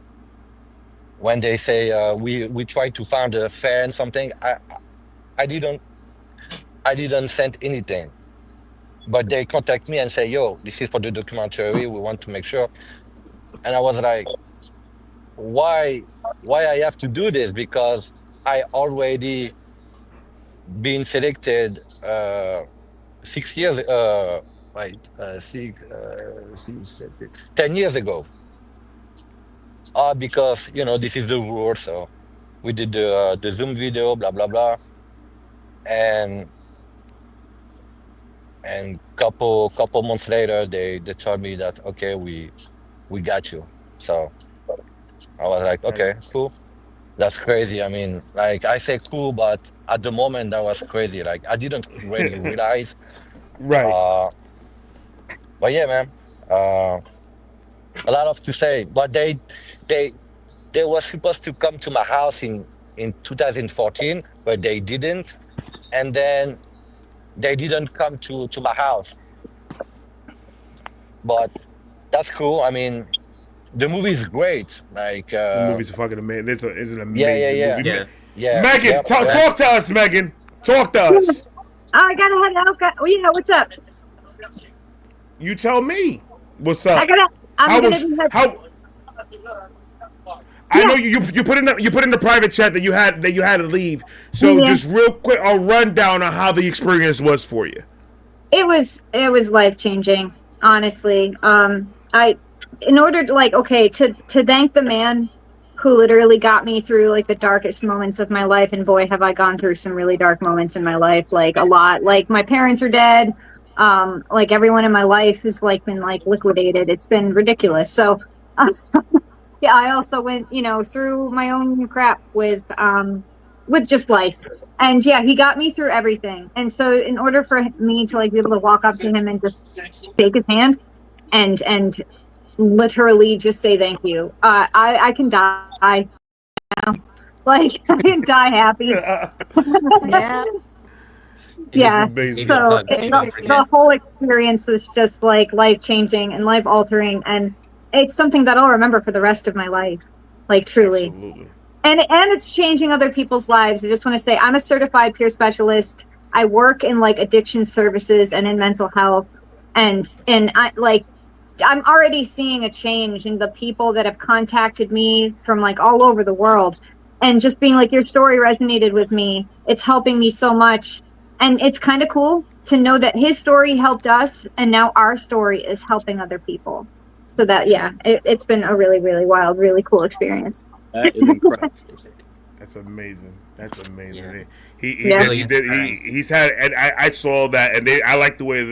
When they say we try to find a fan something, I didn't send anything. But they contact me and say, yo, this is for the documentary, we want to make sure. And I was like, why I have to do this? Because I already been selected 6 years 10 years ago. Because this is the rule. So we did the Zoom video, blah blah blah, and couple months later they told me that okay, we got you. So I was like, okay, cool. That's crazy. I mean, like I say cool, but at the moment that was crazy. Like I didn't really realize. Right. But yeah, man. A lot of to say. But they were supposed to come to my house in 2014, but they didn't. And then they didn't come to my house. But that's cool. I mean, the movie is great. Like the movie's fucking amazing. It's an amazing movie. Yeah. Megan, talk to us, Megan. Talk to us. I gotta head out. What's up? You tell me. What's up? I know you put in the private chat that you had to leave. So just real quick, a rundown on how the experience was for you. It was life changing. honestly. In order to like, okay, to thank the man who literally got me through like the darkest moments of my life, and boy, have I gone through some really dark moments in my life, like a lot. Like my parents are dead. Like everyone in my life has like been like liquidated. It's been ridiculous. So, yeah, I also went, through my own crap with just life. And yeah, he got me through everything. And so in order for me to like be able to walk up to him and just shake his hand and literally just say thank you, I can die now. Like I can die happy. Yeah. So the whole experience was just like life changing and life altering, and it's something that I'll remember for the rest of my life, like truly. Absolutely. And it's changing other people's lives. I just want to say I'm a certified peer specialist. I work in like addiction services and in mental health, and I'm already seeing a change in the people that have contacted me from like all over the world, and just being like, your story resonated with me. It's helping me so much. And it's kind of cool to know that his story helped us, and now our story is helping other people. So that, yeah, it's been a really, really wild, really cool experience. That is incredible. That's amazing. That's amazing. Yeah. He's had, and I saw that, and I like the way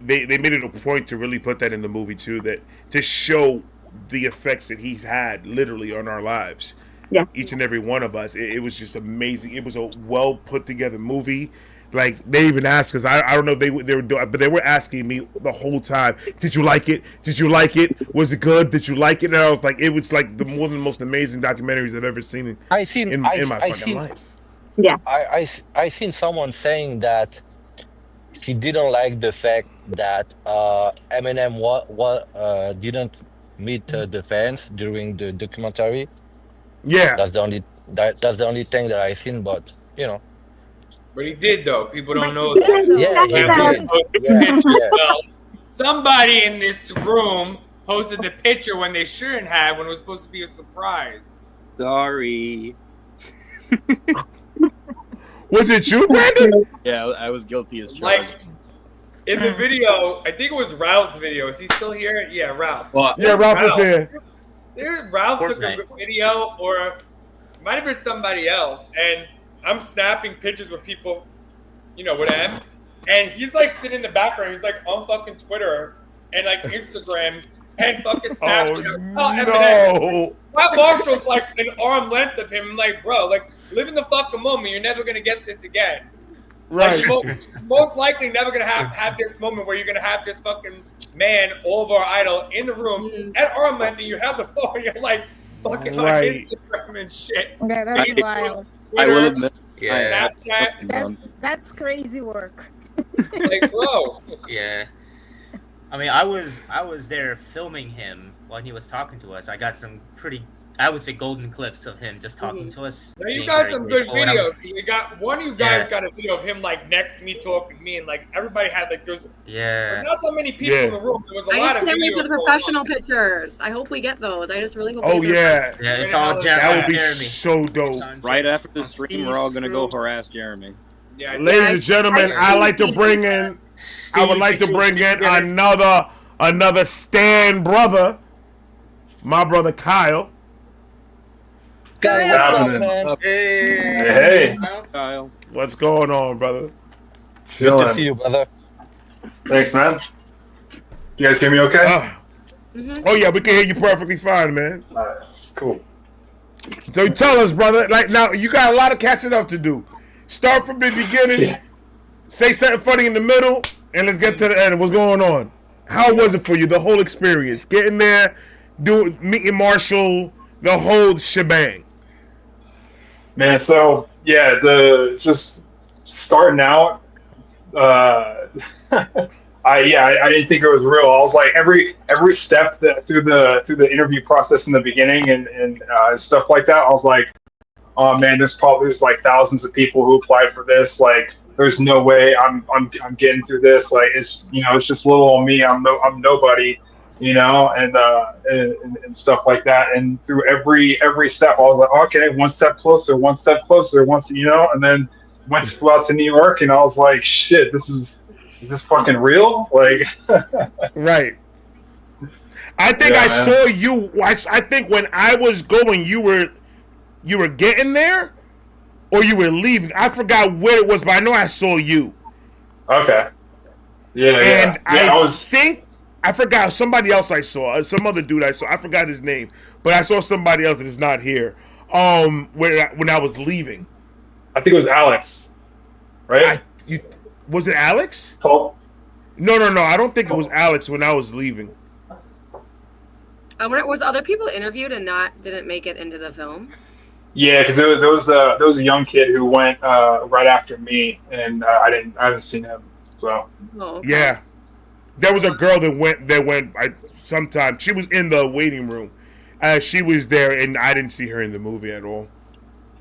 they made it a point to really put that in the movie too, that to show the effects that he's had literally on our lives. Yeah. Each and every one of us. It was just amazing. It was a well put together movie. Like they even asked us, I don't know if they were doing, but they were asking me the whole time, did you like it? Did you like it? Was it good? Did you like it? And I was like, it was like one of the most amazing documentaries I've ever seen in my fucking life. Yeah. I seen someone saying that he didn't like the fact that Eminem didn't meet the fans during the documentary. Yeah, that's the only thing that I seen, but But he did though. People don't know Yeah, that. he did. Well, somebody in this room posted the picture when they shouldn't have, when it was supposed to be a surprise. Sorry. Was it you, Brandon? Yeah, I was guilty as charged. Like in the video, I think it was Ralph's video. Is he still here? Yeah, Ralph. Yeah, Ralph is here. Ralph took a video, or it might have been somebody else, and I'm snapping pictures with people, with M, and he's like sitting in the background. He's like on fucking Twitter and like Instagram and fucking Snapchat. No. Matt Marshall's like an arm length of him. I'm like, bro, like live in the fucking moment. You're never gonna get this again. Right. Like, you're most likely never gonna have this moment where you're gonna have this fucking man, all of our idol, in the room at arm length, and you have the phone. You're like fucking on Instagram and shit. Yeah, that's wild. I will admit. Yeah. Snapchat. That's crazy work. Like, bro. Yeah. I mean, I was there filming him when he was talking to us. I got some pretty, I would say, golden clips of him just talking to us. Now you got some good videos. You got one of you guys got a video of him like next to me talking to me, and like everybody had like there's not that many people in the room. There was a lot of I just can't wait videos for the professional pictures. I hope we get those. I just really hope. Oh yeah, it's all Jeremy. That would be so dope. Right after the stream, we're all gonna go harass Jeremy. Yeah, ladies and gentlemen, I like to bring in. I would like to bring in another Stan brother, my brother Kyle. Guys, what's up, man? Hey, Kyle. What's going on, brother? Good to see you, brother. Thanks, man. You guys hear me okay? Oh yeah, we can hear you perfectly fine, man. Alright, cool. So tell us, brother. Like now, you got a lot of catching up to do. Start from the beginning. Say something funny in the middle, and let's get to the end. What's going on? How was it for you? The whole experience, getting there, meeting Marshall, the whole shebang. Man, so yeah, just starting out. I didn't think it was real. I was like every step through the interview process in the beginning and stuff like that. I was like, oh man, there's like thousands of people who applied for this. Like, there's no way I'm getting through this. Like, it's it's just little on me. I'm nobody, and stuff like that. And through every step, I was like, okay, one step closer, and then flew out to New York, and I was like, shit, this is is this fucking real? Like, right. I think I saw you. I think when I was going, you were getting there, or you were leaving. I forgot where it was, but I know I saw you. Okay. Yeah, and I think I forgot somebody else I saw. Some other dude I saw. I forgot his name, but I saw somebody else that is not here. When I was leaving, I think it was Alex. Right? Was it Alex? Oh. No. I don't think it was Alex when I was leaving. Was other people interviewed and didn't make it into the film? Yeah, because there was a young kid who went right after me, and I haven't seen him. So yeah, there was a girl that went sometime. She was in the waiting room. She was there, and I didn't see her in the movie at all.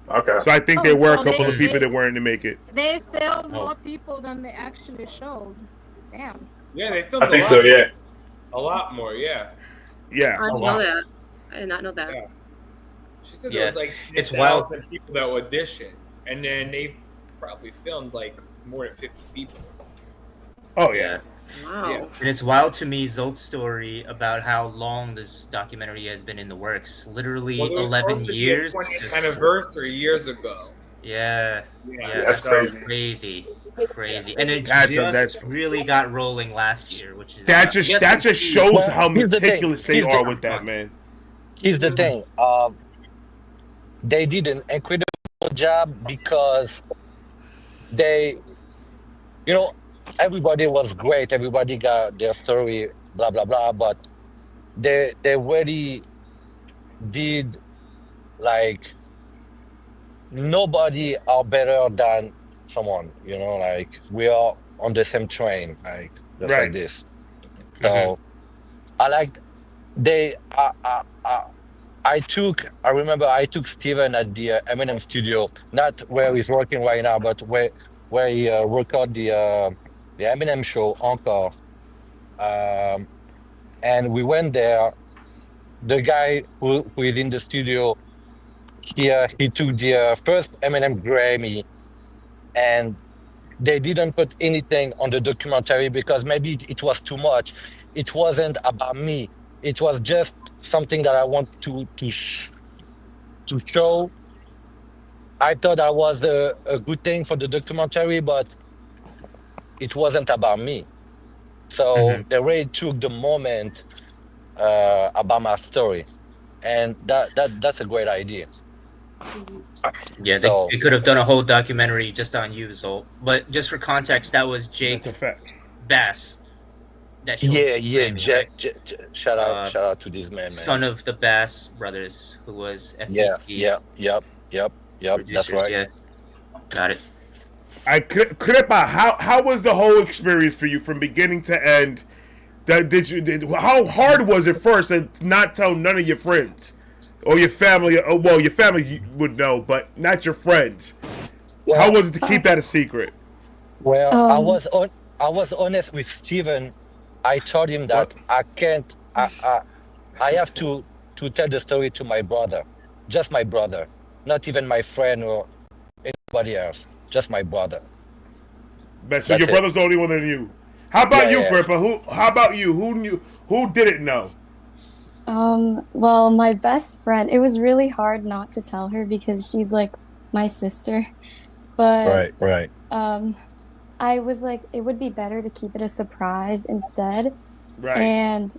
Okay. So I think there were a couple of people that weren't to make it. They filmed more people than they actually showed. Damn. Yeah, they filmed. I think so. Yeah. A lot more. Yeah. Yeah. I didn't know that. I did not know that. Yeah. She said there was like it's wild. people that auditioned, and then they probably filmed like more than 50 people. Oh yeah. Wow. Yeah. And it's wild to me, Zult's story about how long this documentary has been in the works. Literally 11 years. 20th anniversary years ago. Yeah. That's crazy. And it just really got rolling last year, which is that just shows how meticulous they are with that, man. Here's the thing. They did an incredible job because they, everybody was great. Everybody got their story, blah, blah, blah. But they really did, like, nobody are better than someone, like, we are on the same train, like, just like this. So, I remember I took Steven at the Eminem studio, not where he's working right now, but where he recorded the Eminem Show encore. And we went there. The guy who is in the studio, he took the first Eminem Grammy, and they didn't put anything on the documentary because maybe it was too much. It wasn't about me. It was just something that I want to show. I thought that was a good thing for the documentary, but it wasn't about me. So they really took the moment about my story, and that's a great idea. Yeah, they could have done a whole documentary just on you, Zult. But just for context, that was Jake Bass. Shout out to this man. Son of the Bass brothers, who was FDT. Yep. That's right. Yeah, got it. Kripa, how was the whole experience for you from beginning to end? How hard was it first to not tell none of your friends or your family? Well, your family would know, but not your friends. Well, how was it to keep that a secret? Well, I was honest with Steven. I told him that I can't. I have to tell the story to my brother, just my brother, not even my friend or anybody else, just my brother. So your brother's the only one that knew. How about you, Kripa? How about you? Who knew? Who didn't know? Well, my best friend. It was really hard not to tell her because she's like my sister. But right. I was like, it would be better to keep it a surprise instead. Right. And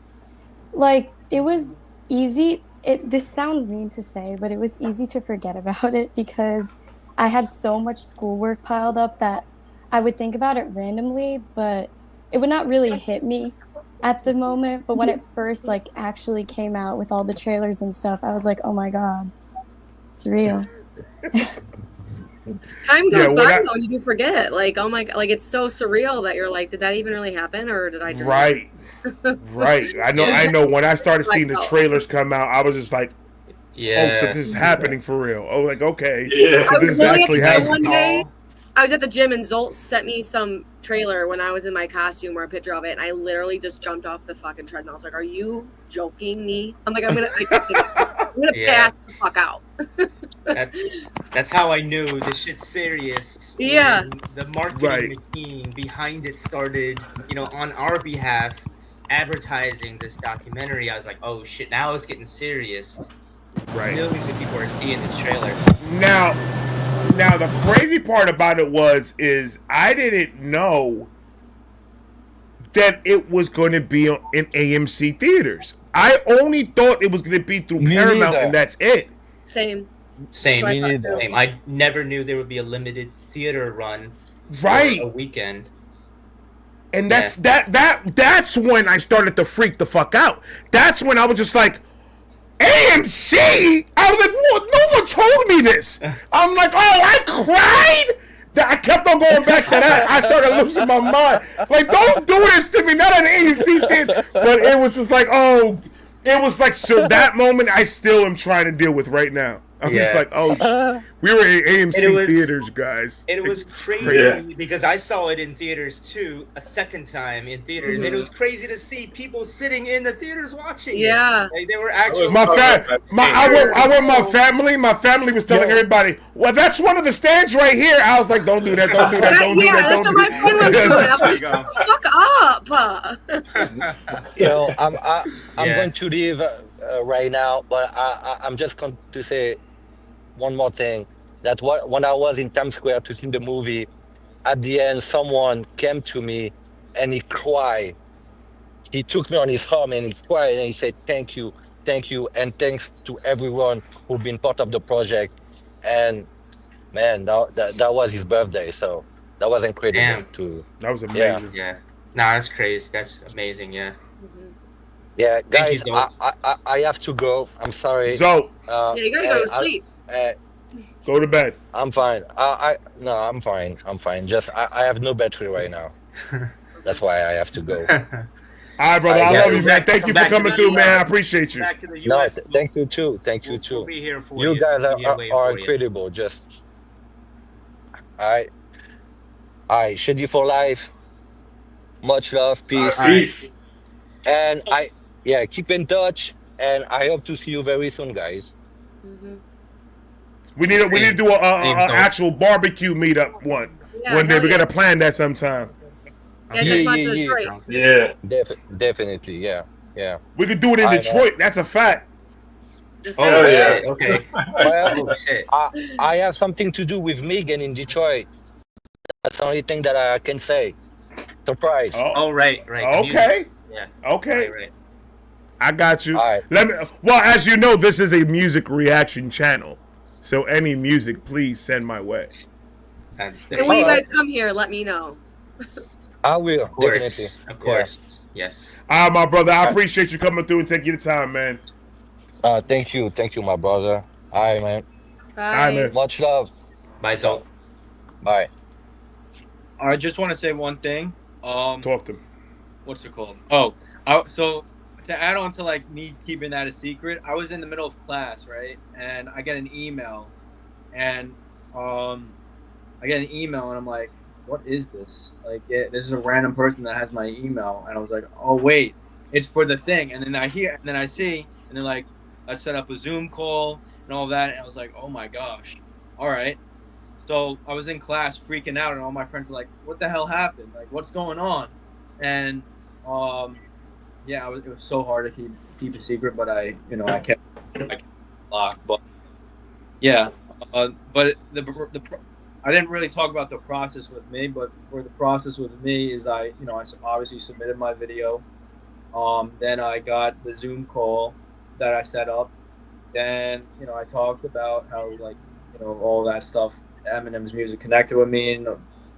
like, it was easy. This sounds mean to say, but it was easy to forget about it because I had so much schoolwork piled up that I would think about it randomly, but it would not really hit me at the moment. But when it first like actually came out with all the trailers and stuff, I was like, oh my God, it's real. Time goes by though, you do forget. Like, oh my God, like it's so surreal that you're like, did that even really happen, or did I dream? Right. I know. When I started seeing the trailers come out, I was just like, oh, so this is happening for real. Oh, like okay, so this is actually happening. One day, I was at the gym and Zult sent me some trailer when I was in my costume or a picture of it, and I literally just jumped off the fucking treadmill. I was like, "Are you joking me?" I'm like, I'm gonna pass the fuck out. That's how I knew this shit's serious. Yeah. When the marketing machine behind it started, on our behalf, advertising this documentary. I was like, oh shit, now it's getting serious. Right. Millions of people are seeing this trailer. Now the crazy part about it is I didn't know that it was going to be in AMC theaters. I only thought it was going to be through Paramount, and that's it. Same. I never knew there would be a limited theater run for a weekend. And that's when I started to freak the fuck out. That's when I was just like, AMC? I was like, what? No one told me this. I'm like, oh, I cried? I kept on going back to that. I started losing my mind. Like, don't do this to me. Not an AMC thing. But it was just like, oh, it was like, so that moment I still am trying to deal with right now. I'm just like, oh, we were in AMC theaters, guys. And it was crazy because I saw it in theaters too, a second time in theaters, and it was crazy to see people sitting in the theaters watching. Yeah, like, they were actually. I went my family. My family was telling everybody, "Well, that's one of the stands right here." I was like, "Don't do that! Don't do that! Don't do that! Don't do that!" Fuck up. I'm going to leave right now, but I'm just going to say one more thing, that when I was in Times Square to see the movie, at the end, someone came to me and he cried. He took me on his arm and he cried and he said, thank you, and thanks to everyone who've been part of the project. And man, that was his birthday, so that was incredible too. That was amazing. Yeah. Nah, that's crazy. That's amazing, yeah. Yeah, guys, I have to go. I'm sorry. So, you gotta go to sleep. Go to bed. I'm fine. I'm fine. I'm fine. Just I have no battery right now. That's why I have to go. All right, brother. I love you, man. Thank you for coming through, man. I appreciate you. Back to the US. No, thank you too. Thank you too. We'll be here for you. You guys are incredible. Just, all right. Shady for life. Much love, peace. Peace. And keep in touch. And I hope to see you very soon, guys. We need to do a actual barbecue meetup one day. We gotta plan that sometime. Yeah. Definitely. Yeah. We could do it in Detroit. That's a fact. Okay. Well, I have something to do with Megan in Detroit. That's the only thing that I can say. Surprise. Oh, right. Okay. Yeah. Okay. Right. I got you. All right. Well, as you know, this is a music reaction channel. So any music, please send my way. And when you guys come here, let me know. I will, definitely. Of course. Yes. All right, my brother. I appreciate you coming through and taking your time, man. Thank you, my brother. All right, man. Bye. All right, man. Much love. Bye, Zult. Bye. I just want to say one thing. Talk to me. What's it called? So to add on to like me keeping that a secret, I was in the middle of class, right? And I get an email, and I'm like, what is this? Like, this is a random person that has my email, and I was like, oh wait, it's for the thing. And then I see, and then like I set up a Zoom call and all that, and I was like, oh my gosh, all right. So I was in class freaking out, and all my friends were like, what the hell happened? Like, what's going on? And it was so hard to keep a secret, but I kept locked. But yeah, but I didn't really talk about the process with me, but for the process with me is I obviously submitted my video. Then I got the Zoom call that I set up. Then I talked about how all that stuff, Eminem's music connected with me, and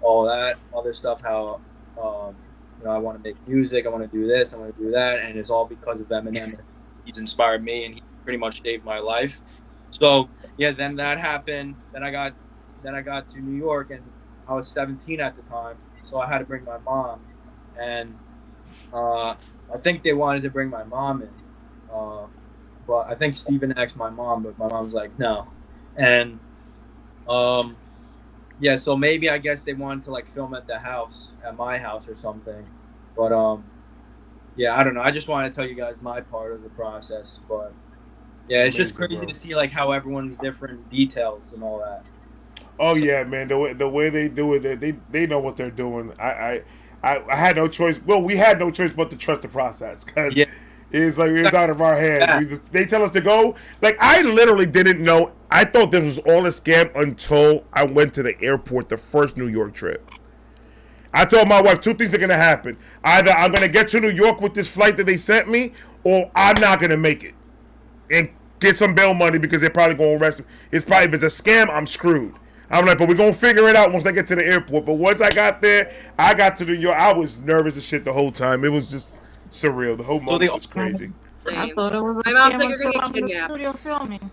all that other stuff. How I want to make music, I want to do this, I want to do that, and it's all because of Eminem. He's inspired me, and he pretty much saved my life. So yeah, then that happened. Then I got to New York, and I was 17 at the time, so I had to bring my mom, and I think they wanted to bring my mom in, but I think Steven asked my mom, but my mom's like no, and so maybe I guess they wanted to like film at my house or something, but I don't know. I just wanted to tell you guys my part of the process, but Yeah, it's just Amazing, crazy bro. to see like how everyone's different details and all that. Oh yeah, man. The way they do it, they know what they're doing. I had no choice. Well, we had no choice but to trust the process because Yeah. it's out of our hands. They tell us to go. Like I literally didn't know. I thought this was all a scam until I went to the airport the first New York trip. I told my wife two things are gonna happen. Either I'm gonna get to New York with this flight that they sent me, or I'm not gonna make it and get some bail money because they're probably gonna arrest me. If it's a scam, I'm screwed. I'm like, but we're gonna figure it out once I get to the airport. But once I got there, I got to New York. I was nervous as shit the whole time. It was just surreal. The whole moment was crazy. I thought it was a My mom's scam like, you're until gonna I'm get in the kidnapped. studio filming.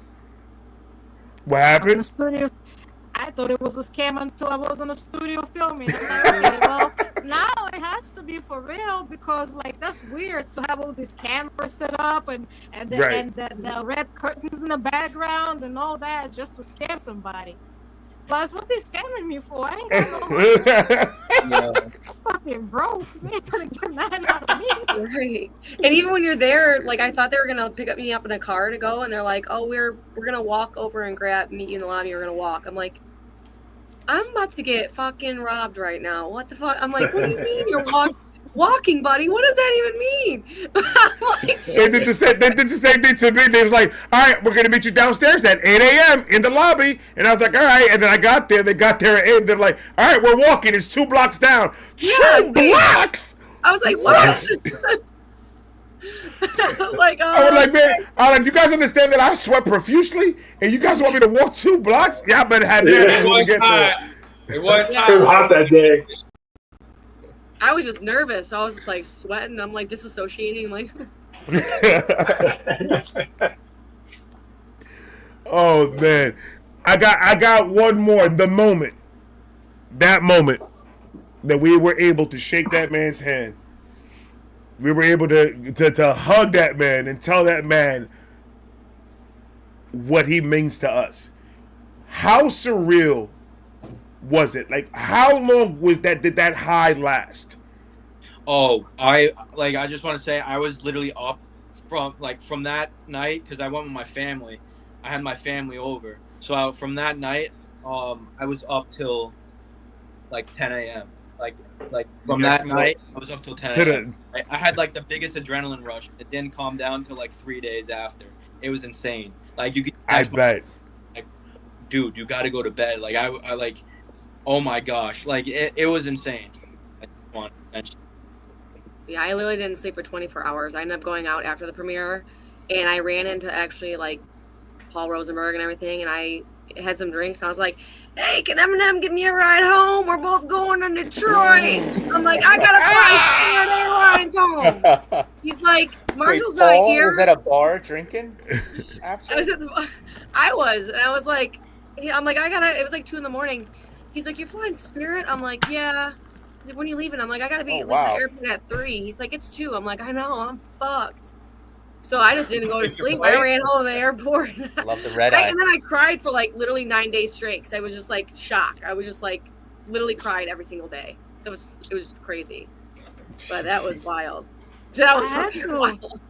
What I'm in the happened? studio. I thought it was a scam until I was in the studio filming. I'm like, okay, well, now it has to be for real because, like, that's weird to have all these cameras set up and the red curtains in the background and all that just to scare somebody. Plus, what they scamming me for? I ain't got no money. Fucking broke. They ain't gonna get nothing out of me. Right. And even when you're there, like I thought they were gonna pick me up in a car to go, and they're like, "Oh, we're gonna walk over and meet you in the lobby. We're gonna walk." I'm like, I'm about to get fucking robbed right now. What the fuck? I'm like, what do you mean you're walking, buddy? What does that even mean? I'm like, They did the same thing to me. They was like, all right, we're going to meet you downstairs at 8 a.m. in the lobby. And I was like, all right. And then I got there. They got there at 8. They're like, all right, we're walking. It's 2 blocks down. Yeah, 2 blocks? I was like, what? I was like, oh. I was like, man, do you guys understand that I sweat profusely? And you guys want me to walk 2 blocks? Yeah, I better have that when we get there. It was It was hot that day. I was just nervous. So I was just like sweating. I'm like disassociating. Like, oh man, I got one more. That moment that we were able to shake that man's hand, we were able to hug that man and tell that man what he means to us. How surreal was it? Like, how long did that high last? Oh, I just want to say I was literally up from that night because I went with my family. I had my family over, so from that night, I was up till like 10 a.m. Like from that night, I was up till 10 a.m. I had like the biggest adrenaline rush. It didn't calm down till like 3 days after. It was insane. Like I bet. Like, dude, you got to go to bed. Like I like. Oh my gosh! Like it was insane. yeah, I literally didn't sleep for 24 hours. I ended up going out after the premiere, and I ran into actually like Paul Rosenberg and everything, and I had some drinks. And I was like, "Hey, can Eminem give me a ride home? We're both going to Detroit." I'm like, "I gotta fly Spirit Airlines home." He's like, "Marshall's Wait, not Paul here." was at a bar drinking. After? I was, and I was like, I'm like, it was like 2 a.m. He's like, "You're flying Spirit?" I'm like, "Yeah." He's like, "When are you leaving?" I'm like, "I gotta be at the airport at 3. He's like, "It's 2. I'm like, "I know, I'm fucked." So I just didn't go to sleep. I ran home to the airport. Love the red eye. And then I cried for like literally 9 days straight because I was just like shocked. I was just like literally cried every single day. It was just crazy. But that was wild. That was wild.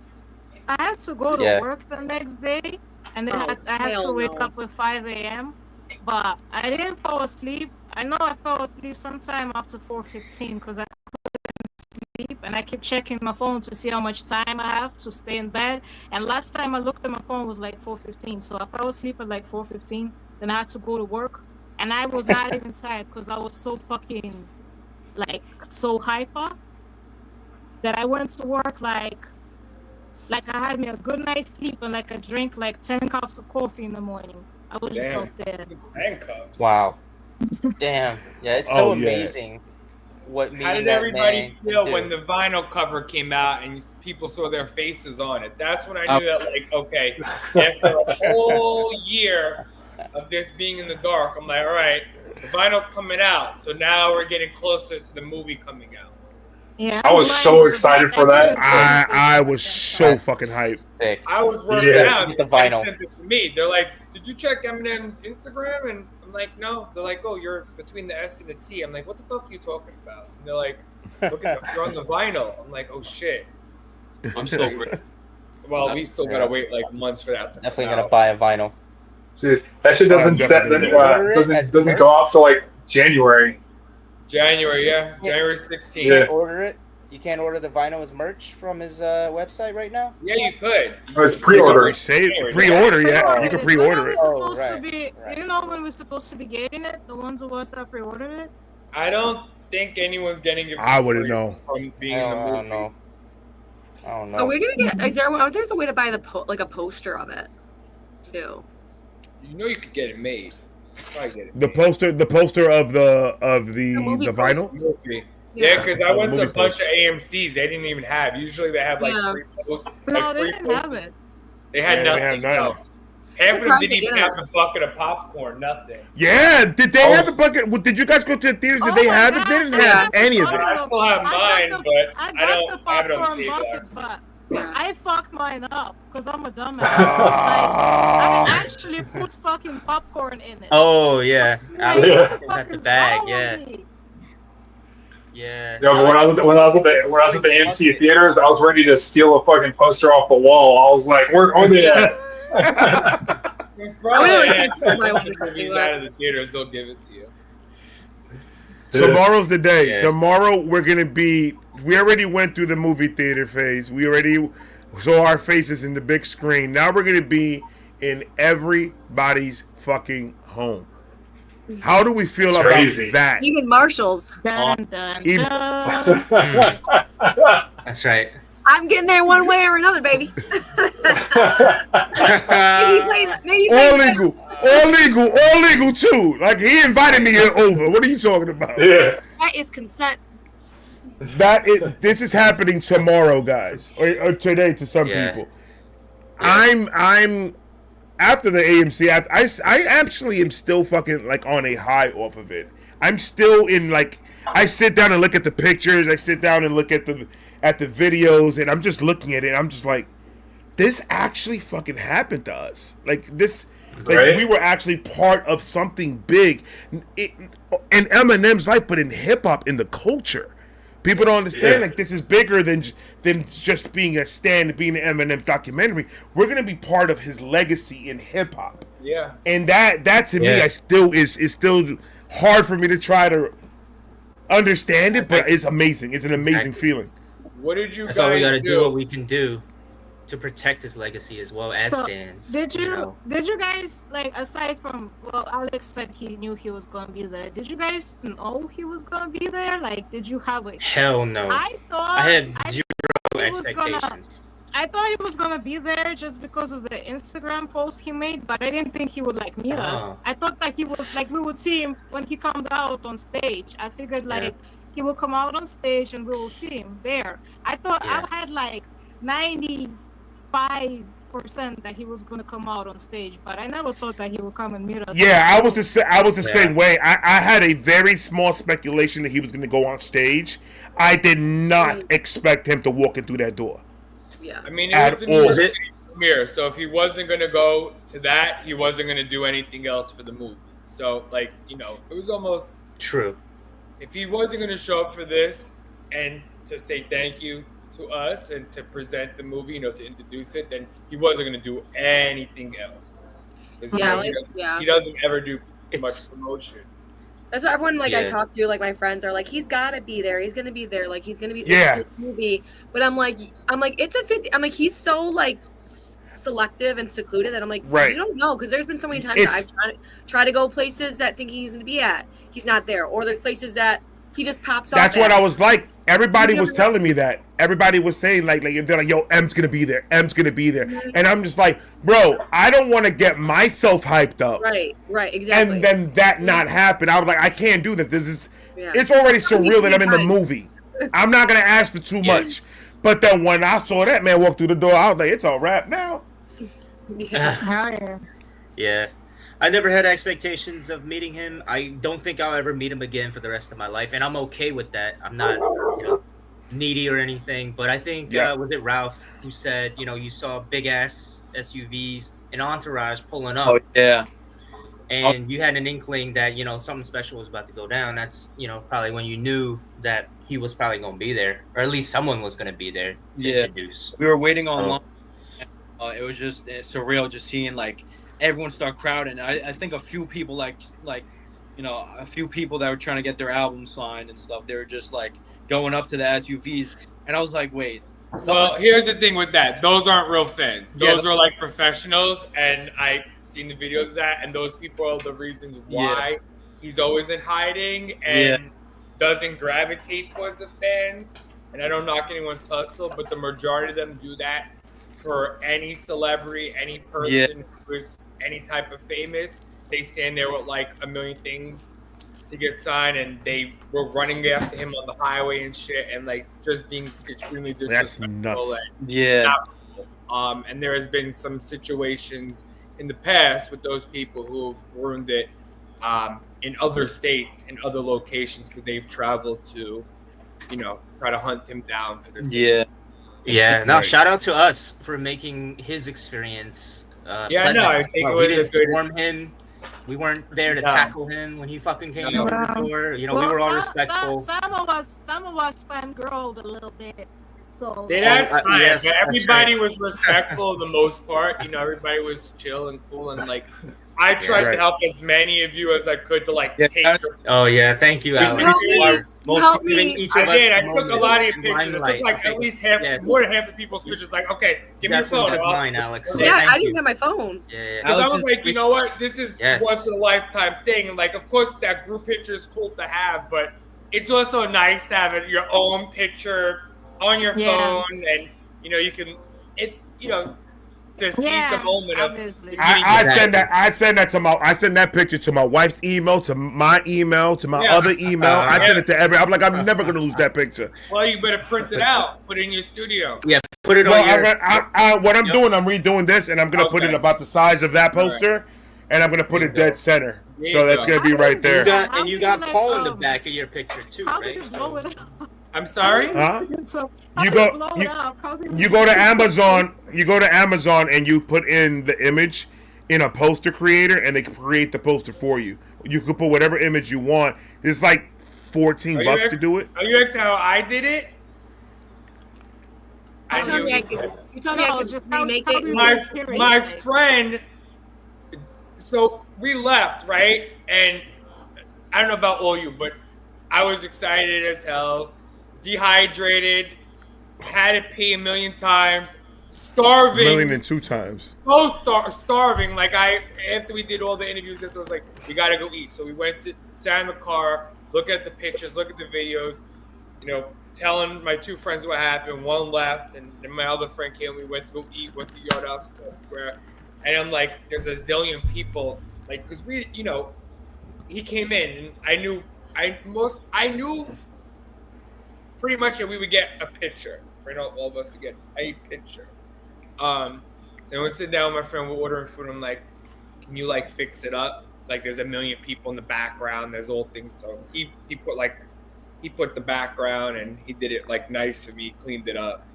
I had to go to work the next day, and then I had to wake up at 5 a.m. But I didn't fall asleep. I know I fell asleep sometime after 4:15 because I couldn't sleep, and I kept checking my phone to see how much time I have to stay in bed. And last time I looked at my phone was like 4:15. So I fell asleep at like 4:15. Then I had to go to work, and I was not even tired because I was so fucking so hyper that I went to work like I had me a good night's sleep and like I drank like 10 cups of coffee in the morning. I was just out there. 10 cups. Wow. Damn. Yeah, it's so amazing. How did everybody feel when the vinyl cover came out and people saw their faces on it? That's when I knew that, like, okay, after a whole year of this being in the dark, I'm like, all right, the vinyl's coming out. So now we're getting closer to the movie coming out. Yeah, I was so excited for that. I was so fucking hyped. I was working out. The vinyl. Sent it to me. They're like, "Did you check Eminem's Instagram?" And I'm like, "No." They're like, "Oh, you're between the S and the T." I'm like, "What the fuck are you talking about?" And they're like, "Look at you're on the vinyl." I'm like, "Oh shit." I'm so great. Well, we still gotta wait like months for that. Definitely gonna buy a vinyl. Dude, that shit doesn't doesn't go out till like January. January 16th. You can't order it. You can't order the vinyl as merch from his website right now. Yeah, you could. Oh, it's pre-order. Pre-order, yeah. You can pre-order it. Supposed to be, do you know when we're supposed to be getting it? The ones of us that pre-ordered it? I don't think anyone's getting it. I wouldn't know. From being in the movie. I don't know. Are we gonna get? Is there? There's a way to buy like a poster of it, too. You know, you could get it made. Probably get it. The poster of the vinyl. Movie. Yeah, because I went to a bunch of AMC's. They didn't even have. Usually they have like free posters. No, they didn't have it. They had nothing. No. Half of them didn't even have a bucket of popcorn. Nothing. Yeah, did they have a bucket? Did you guys go to the theaters? Did they have it? They didn't have any of it. I still have mine, but I don't have it on bucket, but I fucked mine up because I'm a dumbass. I actually put fucking popcorn in it. Oh yeah, at the bag, yeah. Yeah. Yeah, but when I was at the AMC theaters, I was ready to steal a fucking poster off the wall. I was like, "Where are they at?" Movies out of the theaters, they'll give it to you. Tomorrow's the day. Yeah. Tomorrow we're gonna be. We already went through the movie theater phase. We already saw our faces in the big screen. Now we're gonna be in everybody's fucking home. How do we feel about that? Even Marshall's. That's right. I'm getting there one way or another, baby. All legal too. Like he invited me over. What are you talking about? Yeah. That is consent. This is happening tomorrow, guys, or today to some people. Yeah. I'm after the AMC. I actually am still fucking like on a high off of it. I'm still in like I sit down and look at the pictures. I sit down and look at the videos, and I'm just looking at it. I'm just like, this actually fucking happened to us. Like this, like we were actually part of something big in Eminem's life, but in hip hop, in the culture. People don't understand like this is bigger than just being a stand, being an Eminem documentary. We're gonna be part of his legacy in hip hop. Yeah, and that to me, I still is still hard for me to try to understand it, but it's amazing. It's an amazing feeling. What did you That's guys all we gotta do? do what we can do to protect his legacy as well as stands. Did you guys, like, aside from, well, Alex said he knew he was gonna be there. Did you guys know he was gonna be there? Like, did you have like? Hell no. I had zero expectations. I thought he was gonna be there just because of the Instagram post he made, but I didn't think he would like meet us. I thought that he was like we would see him when he comes out on stage. I figured like he will come out on stage and we will see him there. I thought I had like 95% that he was gonna come out on stage, but I never thought that he would come and meet us. Yeah, I was the same way. I had a very small speculation that he was gonna go on stage. I did not expect him to walk in through that door. Yeah, I mean, it was the New York City premiere, so if he wasn't gonna go to that, he wasn't gonna do anything else for the movie. So, like, you know, it was almost true. If he wasn't gonna show up for this and to say thank you to us and to present the movie, you know, to introduce it, then he wasn't gonna do anything else. He doesn't ever do much promotion. That's what everyone I talk to, like my friends are like, he's gotta be there. He's gonna be there. Like he's gonna be in this movie. But I'm like, it's a 50. I'm like, he's so like selective and secluded that I'm like, you don't know, because there's been so many times that I've tried to go places that thinking he's gonna be at, he's not there, or there's places that he just pops up. That's what I was like. Everybody was telling me that. Everybody was saying like they're like, yo, M's gonna be there. M's gonna be there. And I'm just like, bro, I don't want to get myself hyped up. Right, exactly. And then that not happen. I was like, I can't do this. This is it's already surreal that I'm in the movie. I'm not gonna ask for too much. But then when I saw that man walk through the door, I was like, it's a wrap now. Yeah. I never had expectations of meeting him. I don't think I'll ever meet him again for the rest of my life, and I'm okay with that. I'm not, needy or anything. But I think was it Ralph who said, you saw big ass SUVs and Entourage pulling up. Oh yeah. And you had an inkling that something special was about to go down. That's probably when you knew that he was probably going to be there, or at least someone was going to be there to introduce. We were waiting online, It was just surreal just seeing like everyone start crowding. I think a few people like a few people that were trying to get their album signed and stuff. They were just like going up to the SUVs, and I was like, wait. Well, here's the thing with that. Those aren't real fans. Those are like professionals, and I've seen the videos of that, and those people are the reasons why he's always in hiding and doesn't gravitate towards the fans. And I don't knock anyone's hustle, but the majority of them do that for any celebrity, any person who is any type of famous. They stand there with like a million things to get signed, and they were running after him on the highway and shit, and like just being extremely disrespectful. That's nuts. And there has been some situations in the past with those people who have ruined it in other states, in other locations, because they've traveled to, try to hunt him down for this. Yeah. No, shout out to us for making his experience. Pleasant. No, I think it was we didn't storm him. We weren't there to tackle him when he fucking came over the door. We were all respectful. Some of us fangirled a little bit. So that's fine. Yes, everybody was respectful for the most part. Everybody was chill and cool, and like I tried to help as many of you as I could to like take your. Oh yeah, thank you, Alex. Help me. I did. I took a lot of your pictures. I took like at least more than half the people's pictures. Like, okay, give me your phone. Mine, Alex. Yeah, I didn't have my phone. Because I was like, you know what? This is once in a lifetime thing. And like, of course, that group picture is cool to have, but it's also nice to have your own picture on your phone, and you can to seize the moment of. I send that picture to my wife's email, to my email, to my other email. I send it to every. I'm like, I'm never gonna lose that picture. Well, you better print it out, put it in your studio. Yeah, put it on your. What I'm doing, I'm redoing this, and I'm gonna put it about the size of that poster, and I'm gonna put it dead center. So that's gonna be right there. You got Paul in the back of your picture too, right? I'm sorry? Huh? You go to Amazon. You go to Amazon and you put in the image in a poster creator, and they create the poster for you. You can put whatever image you want. It's like $14 to do it. Are you asking how I did it? You told me I could just remake it. My friend. So we left, right? And I don't know about all you, but I was excited as hell. Dehydrated, had to pee a million times, starving. 1,002 times. So starving. Like after we did all the interviews, it was like, we gotta go eat. So we sat in the car, look at the pictures, look at the videos, telling my two friends what happened. One left, and then my other friend came. We went to go eat, went to Yard House in Times Square, and I'm like, there's a zillion people, like, cause we, he came in, and I knew. Pretty much that we would get a picture. Right, all of us would get a picture. Then we sit down with my friend, we're ordering food. I'm like, can you like fix it up? Like there's a million people in the background, there's old things. So he put the background, and he did it like nice for me, cleaned it up.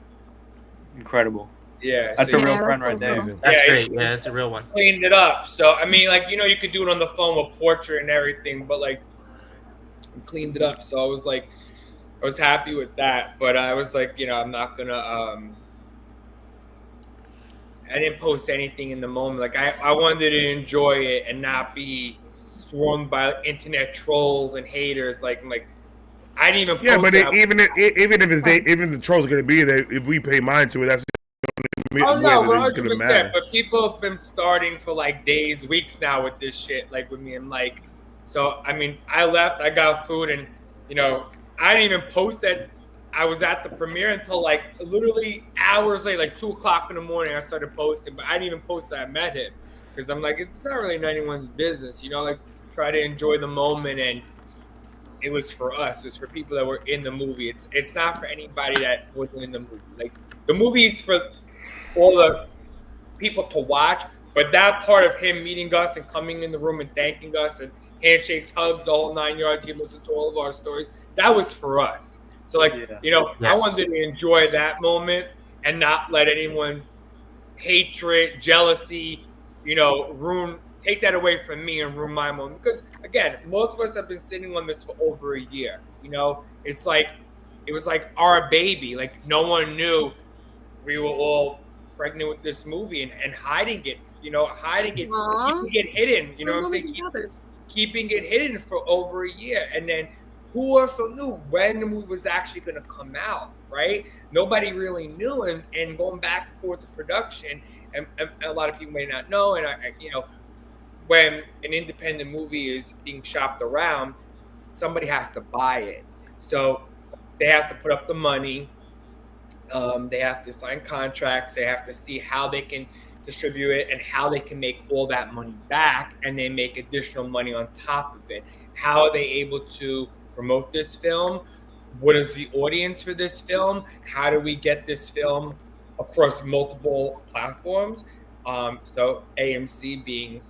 Incredible. Yeah. That's a real friend right there. That's great. Yeah, that's a real one. Cleaned it up. So I mean, like, you could do it on the phone with portrait and everything, but like cleaned it up. So I was like, I was happy with that, but I was like, I'm not gonna. I didn't post anything in the moment. Like I wanted to enjoy it and not be swarmed by internet trolls and haters. Like I didn't even. Post even if the trolls are gonna be there, if we pay mind to it, that's. Oh no, 100%. But people have been starting for like days, weeks now with this shit. Like with me, and like, so I mean, I left. I got food, and I didn't even post that I was at the premiere until like literally hours later, like 2:00 in the morning. I started posting, but I didn't even post that I met him, because I'm like, it's not really anyone's business, like try to enjoy the moment. And it was for us. It was for people that were in the movie. It's not for anybody that wasn't in the movie. Like the movie is for all the people to watch, but that part of him meeting us and coming in the room and thanking us and handshakes, hugs, the whole 9 yards. He listened to all of our stories. That was for us. So I wanted to enjoy that moment and not let anyone's hatred, jealousy, take that away from me and ruin my moment. Because again, most of us have been sitting on this for over a year. It was like our baby. Like no one knew we were all pregnant with this movie and hiding it, keeping it hidden, you know what I'm saying? Keeping it hidden for over a year. And then who also knew when the movie was actually going to come out, right? Nobody really knew. And going back and forth to production, and a lot of people may not know, and when an independent movie is being shopped around, somebody has to buy it. So they have to put up the money. They have to sign contracts. They have to see how they can distribute it and how they can make all that money back and then make additional money on top of it. How are they able to promote this film? What is the audience for this film? How do we get this film across multiple platforms? So AMC being,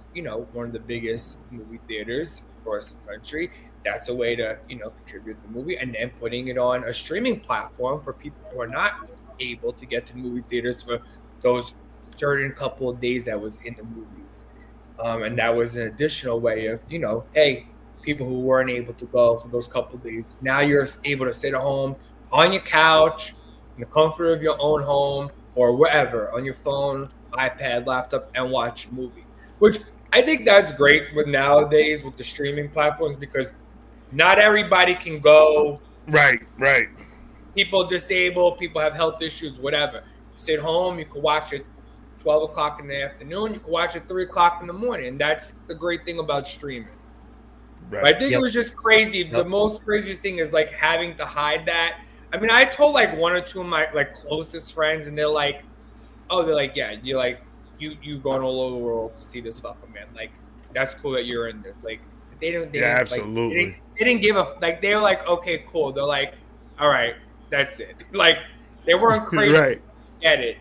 one of the biggest movie theaters across the country, that's a way to, contribute the movie, and then putting it on a streaming platform for people who are not able to get to movie theaters for those certain couple of days that was in the movies. And that was an additional way of, hey, people who weren't able to go for those couple of days, now you're able to sit at home on your couch, in the comfort of your own home, or wherever, on your phone, iPad, laptop, and watch a movie. Which I think that's great with nowadays with the streaming platforms, because not everybody can go. Right. People disabled, people have health issues, whatever. You sit home, you can watch it 12 o'clock in the afternoon, you can watch it 3 o'clock in the morning. And that's the great thing about streaming. Right. I think it was just crazy. The most craziest thing is like having to hide that. I mean, I told like one or two of my like closest friends, and they're like, yeah, you're like, you going all over the world to see this fucking man. Like, that's cool that you're in this. Like, they absolutely. Like, they didn't give a like. They're like, okay, cool. They're like, all right, that's it. Like, they weren't crazy. Right. Get it.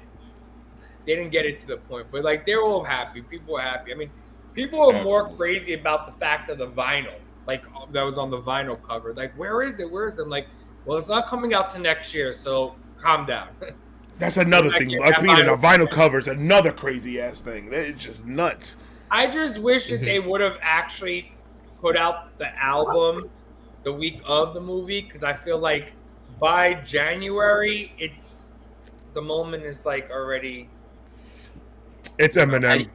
They didn't get it to the point, but like they're all happy. People are happy. I mean, people are more crazy about the fact of the vinyl, like that was on the vinyl cover. Like, where is it? I'm like, well, it's not coming out to next year, so calm down. That's another thing. Like being in a vinyl cover is another crazy ass thing. It's just nuts. I just wish that they would have actually put out the album the week of the movie, because I feel like by January, the moment is like already. It's Eminem.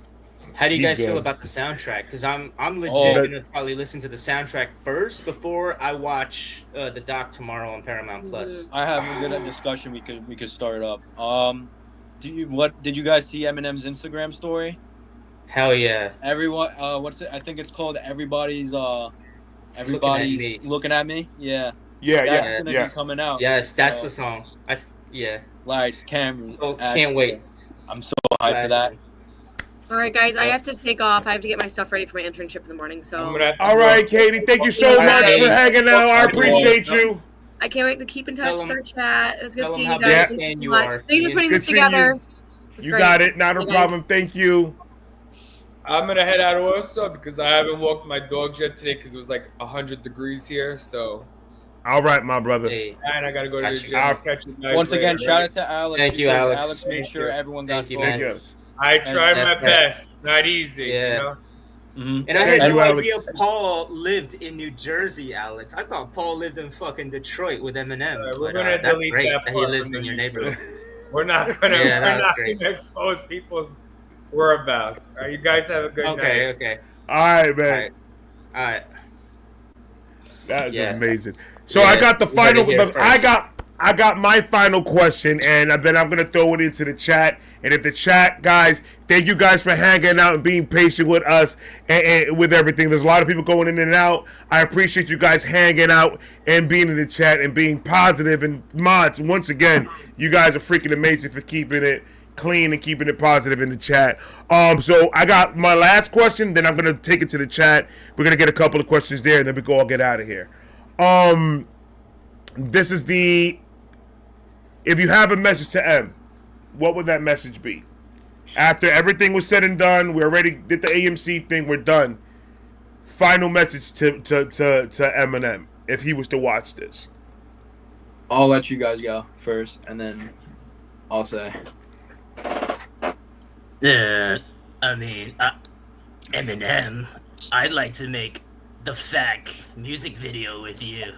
How do you guys feel about the soundtrack? Because I'm legit gonna probably listen to the soundtrack first before I watch the doc tomorrow on Paramount Plus. I have a good discussion. We could start up. Did you guys see Eminem's Instagram story? Hell yeah! Everyone, what's it? I think it's called Everybody's looking at me. Yeah. That's gonna be coming out. Yes, that's the song. Lights, camera. Oh, can't wait. I'm so hyped for that. All right, guys, I have to take off. I have to get my stuff ready for my internship in the morning. So. All right, Katie, thank you so much for hanging out. I appreciate you. I can't wait to keep in touch with our chat. It's good seeing you guys. Thank you so much. Thanks for putting this together. You got it. Not a problem. Thank you. I'm gonna head out also because I haven't walked my dogs yet today because it was like 100 degrees here. So. All right, my brother. And I gotta go to the gym. I'll catch you guys Once later, again, shout out to Alex. Thank you, Alex. Alex made sure everyone got you. I tried my best. Not easy. Yeah. You know? Mm-hmm. And I had no idea Paul lived in New Jersey, Alex. I thought Paul lived in fucking Detroit with Eminem. We're gonna delete great that that he lives in your neighborhood. We're not gonna expose people's whereabouts. All right, you guys have a good night. Okay. All right, man. All right. That is amazing. So I got the final. I got my final question, and then I'm gonna throw it into the chat. And if the chat guys, thank you guys for hanging out and being patient with us and with everything. There's a lot of people going in and out. I appreciate you guys hanging out and being in the chat and being positive. And mods, once again, you guys are freaking amazing for keeping it clean and keeping it positive in the chat. So I got my last question, then I'm gonna take it to the chat. We're gonna get a couple of questions there, and then we can all get out of here. This is if you have a message to M, what would that message be? After everything was said and done, we already did the AMC thing, we're done. Final message to Eminem, if he was to watch this. I'll let you guys go first, and then I'll say. Eminem, I'd like to make the FAC music video with you.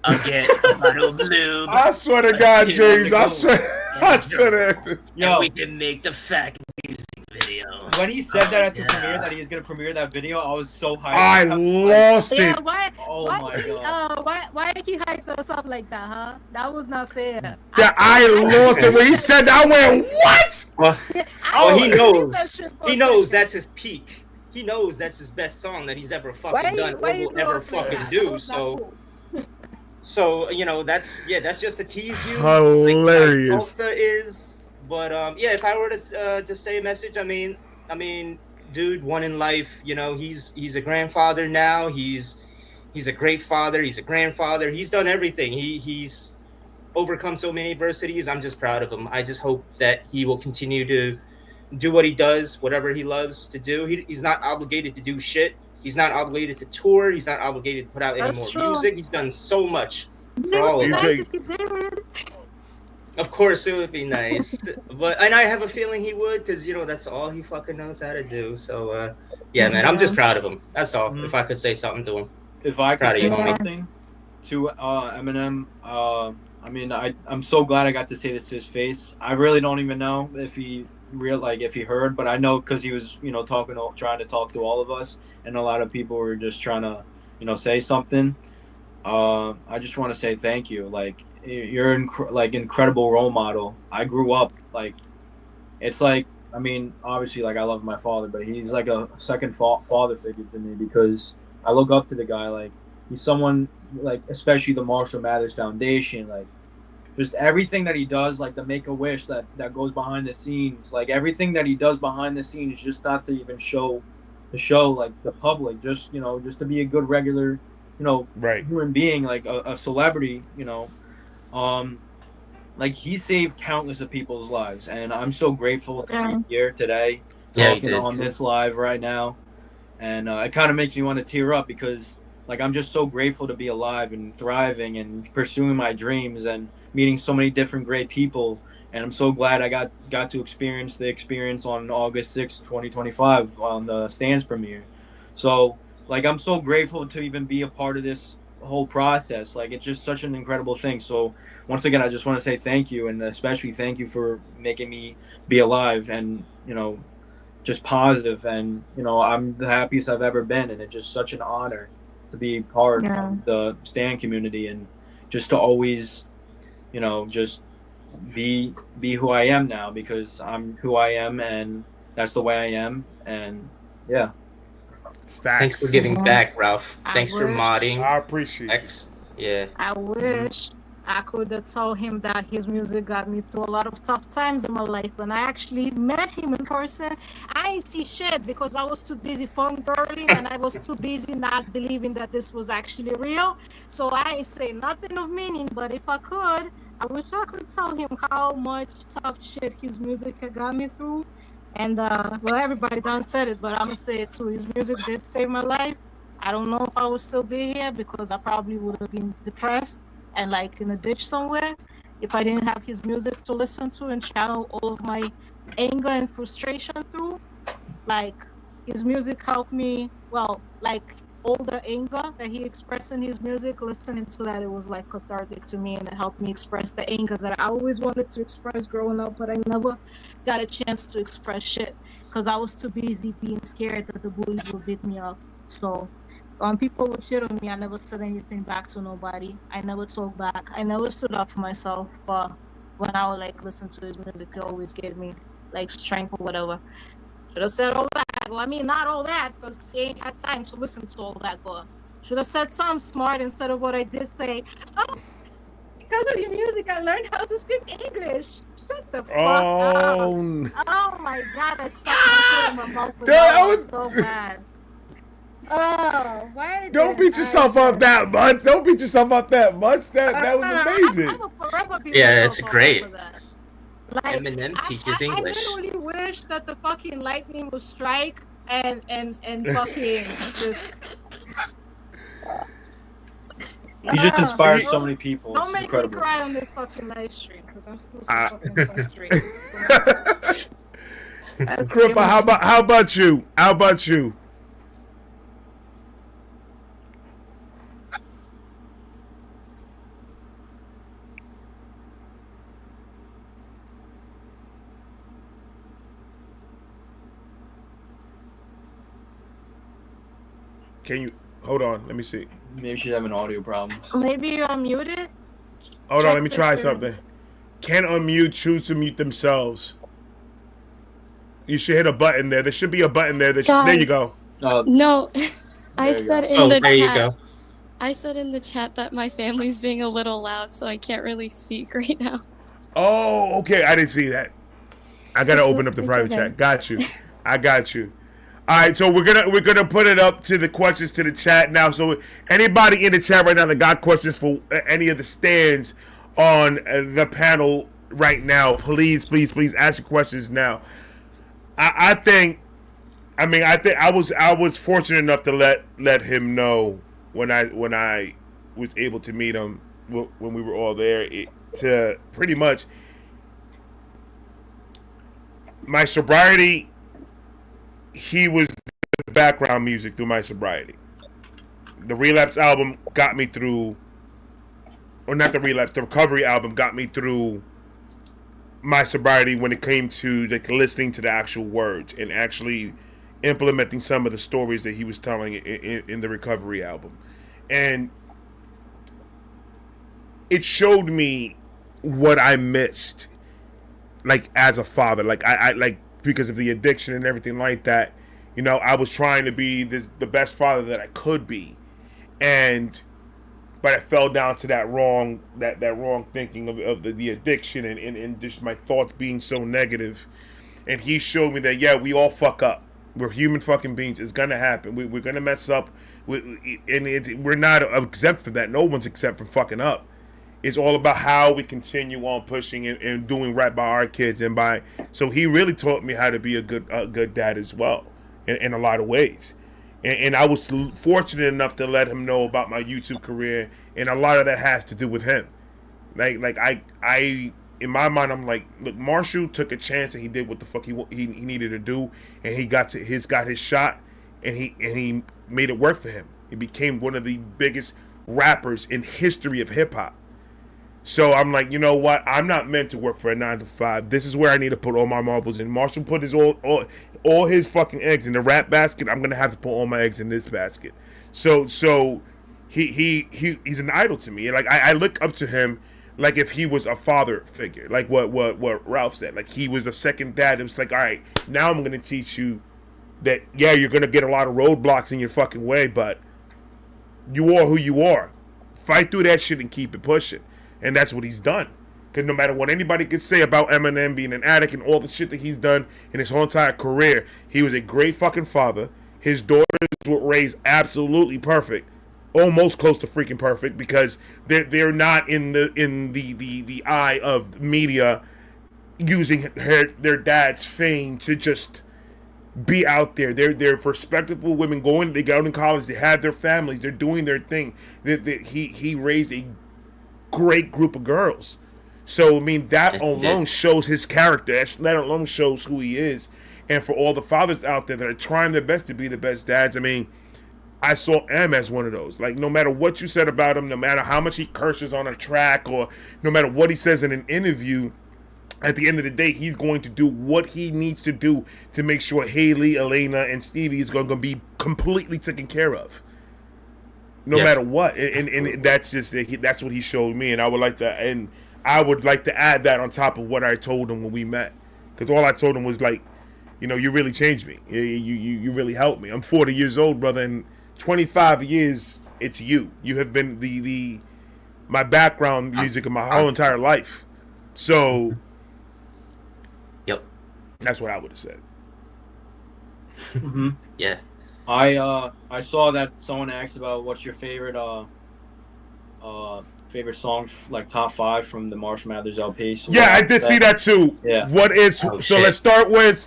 I'll get a bottle of blue. I swear to God, James, I swear. Censored. Yo, we can make the fact music video. When he said that at the premiere, that he was gonna premiere that video, I was so hyped. I lost it. Yeah, why? Oh why my he, god. why he hyped us up like that, huh? That was not fair. Yeah, I lost it when he said that. I went, what? Well, he knows. He knows that's his peak. He knows that's his best song that he's ever fucking done or will ever fucking do. So you know that's just to tease you. Hilarious. Like is, but yeah, if I were to just say a message, I mean, dude, one in life. You know, he's a grandfather now. He's a great father. He's a grandfather. He's done everything. He's overcome so many adversities. I'm just proud of him. I just hope that he will continue to do what he does, whatever he loves to do. He's not obligated to do shit. He's not obligated to tour. He's not obligated to put out any more music. He's done so much for all of us. Of course, it would be nice, and I have a feeling he would, because that's all he fucking knows how to do. So, yeah, man, I'm just proud of him. That's all. If I could say something to him, if I could say something to Eminem, I mean, I'm so glad I got to say this to his face. I really don't even know if he if he heard, but I know because he was trying to talk to all of us, and a lot of people were just trying to say something. I just want to say thank you. Like, you're incredible role model. I grew up it's I mean, obviously, I love my father, but he's like a second father figure to me, because I look up to the guy. He's someone especially the Marshall Mathers Foundation, just everything that he does, the Make-A-Wish that goes behind the scenes, everything that he does behind the scenes, just not to even show the public, just to be a good regular human being, a celebrity, he saved countless of people's lives, and I'm so grateful to be here today talking on this live right now, and it kind of makes me want to tear up, because I'm just so grateful to be alive and thriving and pursuing my dreams and meeting so many different great people. And I'm so glad I got to experience the experience on August 6th, 2025 on the Stands premiere. So I'm so grateful to even be a part of this whole process. It's just such an incredible thing. So once again, I just want to say thank you, and especially thank you for making me be alive and, just positive. And, I'm the happiest I've ever been. And it's just such an honor to be part of the Stan community, and just to always, just be who I am now, because I'm who I am, and that's the way I am. And yeah. Thanks for giving back, Ralph. Thanks for modding. I appreciate it. Yeah. I wish I could have told him that his music got me through a lot of tough times in my life. When I actually met him in person, I didn't see shit, because I was too busy fangirling, and I was too busy not believing that this was actually real. So I ain't say nothing of meaning, but if I could, I wish I could tell him how much tough shit his music had got me through. And well, everybody done said it, but I'm gonna say it too. His music did save my life. I don't know if I would still be here, because I probably would have been depressed and in a ditch somewhere if I didn't have his music to listen to and channel all of my anger and frustration through. His music helped me, all the anger that he expressed in his music, listening to that, it was cathartic to me, and it helped me express the anger that I always wanted to express growing up, but I never got a chance to express shit, because I was too busy being scared that the bullies would beat me up. So when people would shit on me, I never said anything back to nobody. I never talked back. I never stood up for myself. But when I would listen to his music, it always gave me strength or whatever. Should have said all that. Well, I mean, not all that, because he ain't had time to listen to all that. But should have said something smart instead of what I did say. Oh, because of your music, I learned how to speak English. Shut the fuck up. Oh my God, I stuck my foot in my mouth. That was so bad. Oh, why? Don't beat yourself up that much. Don't beat yourself up that much. That was amazing. Yeah, it's great. Eminem teaches English. I literally wish that the fucking lightning would strike and fucking just. You just inspired so many people. Don't it's make incredible. me cry on this fucking live stream, because I'm still so fucking frustrated. Crippa, how about you? How about you? Can you hold on? Let me see. Maybe she's having audio problems. Maybe you are muted. Hold on, let me the try third. something. Can unmute, choose to mute themselves. You should hit a button there. There should be a button there. There you go. No, I There you said go. in the there you chat. go. I said in the chat that my family's being a little loud, so I can't really speak right now. Oh, okay. I didn't see that. I gotta open up the it's private okay. chat. Got you. I got you. All right, so we're gonna put it up to the questions to the chat now. So anybody in the chat right now that got questions for any of the stands on the panel right now, please ask your questions now. I think I was fortunate enough to let him know when I was able to meet him when we were all there to pretty much my sobriety. He was the background music through my sobriety. The Relapse album got me through, or not the Relapse, the Recovery album got me through my sobriety when it came to listening to the actual words and actually implementing some of the stories that he was telling in the Recovery album. And it showed me what I missed, like as a father, like I like because of the addiction and everything like that. You know, I was trying to be the best father that I could be, but I fell down to that wrong thinking of the addiction and just my thoughts being so negative. And he showed me that we all fuck up. We're human fucking beings. It's gonna happen. We're gonna mess up, and we're not exempt from that. No one's exempt from fucking up. It's all about how we continue on pushing and doing right by our kids so he really taught me how to be a good dad as well in a lot of ways. And I was fortunate enough to let him know about my YouTube career, and a lot of that has to do with him. Like I in my mind, I'm like, look, Marshall took a chance and he did what the fuck he needed to do, and he got his shot, and he made it work for him. He became one of the biggest rappers in history of hip hop. So I'm like, you know what? I'm not meant to work for a 9 to 5. This is where I need to put all my marbles in. Marshall put his all his fucking eggs in the rap basket. I'm gonna have to put all my eggs in this basket. So he's an idol to me. Like I look up to him like if he was a father figure. Like what Ralph said. Like he was a second dad. It was like, all right, now I'm gonna teach you that you're gonna get a lot of roadblocks in your fucking way, but you are who you are. Fight through that shit and keep it pushing. And that's what he's done. Because no matter what anybody could say about Eminem being an addict and all the shit that he's done in his whole entire career, he was a great fucking father. His daughters were raised absolutely perfect, almost close to freaking perfect, because they're not in the eye of media using their dad's fame to just be out there. They're respectable women they go to college, they have their families, they're doing their thing. He raised a great group of girls. So I mean that alone shows his character. That alone shows who he is. And for all the fathers out there that are trying their best to be the best dads, I mean, I saw M as one of those. Like no matter what you said about him, no matter how much he curses on a track, or no matter what he says in an interview, at the end of the day, he's going to do what he needs to do to make sure Haley, Elena, and Stevie is going to be completely taken care of. No matter what, and that's what he showed me, and I would like to add that on top of what I told him when we met, because all I told him was like, you know, you really changed me, you really helped me. I'm 40 years old, brother, and 25 years it's you. You have been my background music of my whole entire life, so that's what I would have said. Mm-hmm. Yeah. I saw that someone asked about what's your favorite favorite song, like top 5 from the Marshall Mathers LP. So I did see that too. Yeah. What is so? Let's start with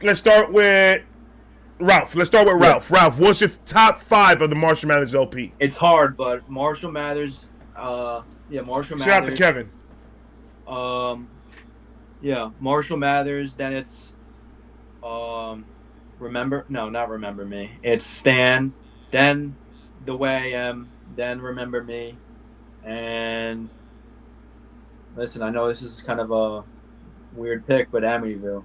Ralph. Let's start with Ralph. Ralph, what's your top 5 of the Marshall Mathers LP? It's hard, but Marshall Mathers. Marshall Mathers. Shout out to Kevin. Marshall Mathers. Then it's not Remember Me. It's Stan, then The Way I Am, then Remember Me, and listen, I know this is kind of a weird pick, but Amityville.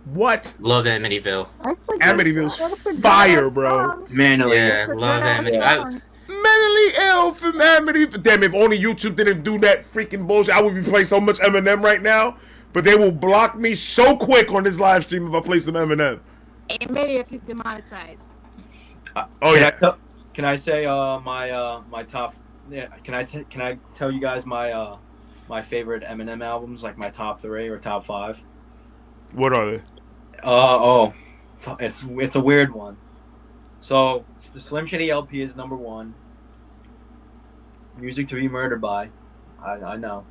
What? Love Amityville. Amityville's fire, bro. Mentally. Yeah, love Amityville. Mentally ill from Amityville. Damn, if only YouTube didn't do that freaking bullshit, I would be playing so much Eminem right now. But they will block me so quick on this live stream if I play some Eminem. Immediately demonetized. Can I say my top? Yeah, can I tell you guys my my favorite Eminem albums, like my top 3 or top 5? What are they? It's a weird one. So the Slim Shady LP is number 1. Music to Be Murdered By. I know.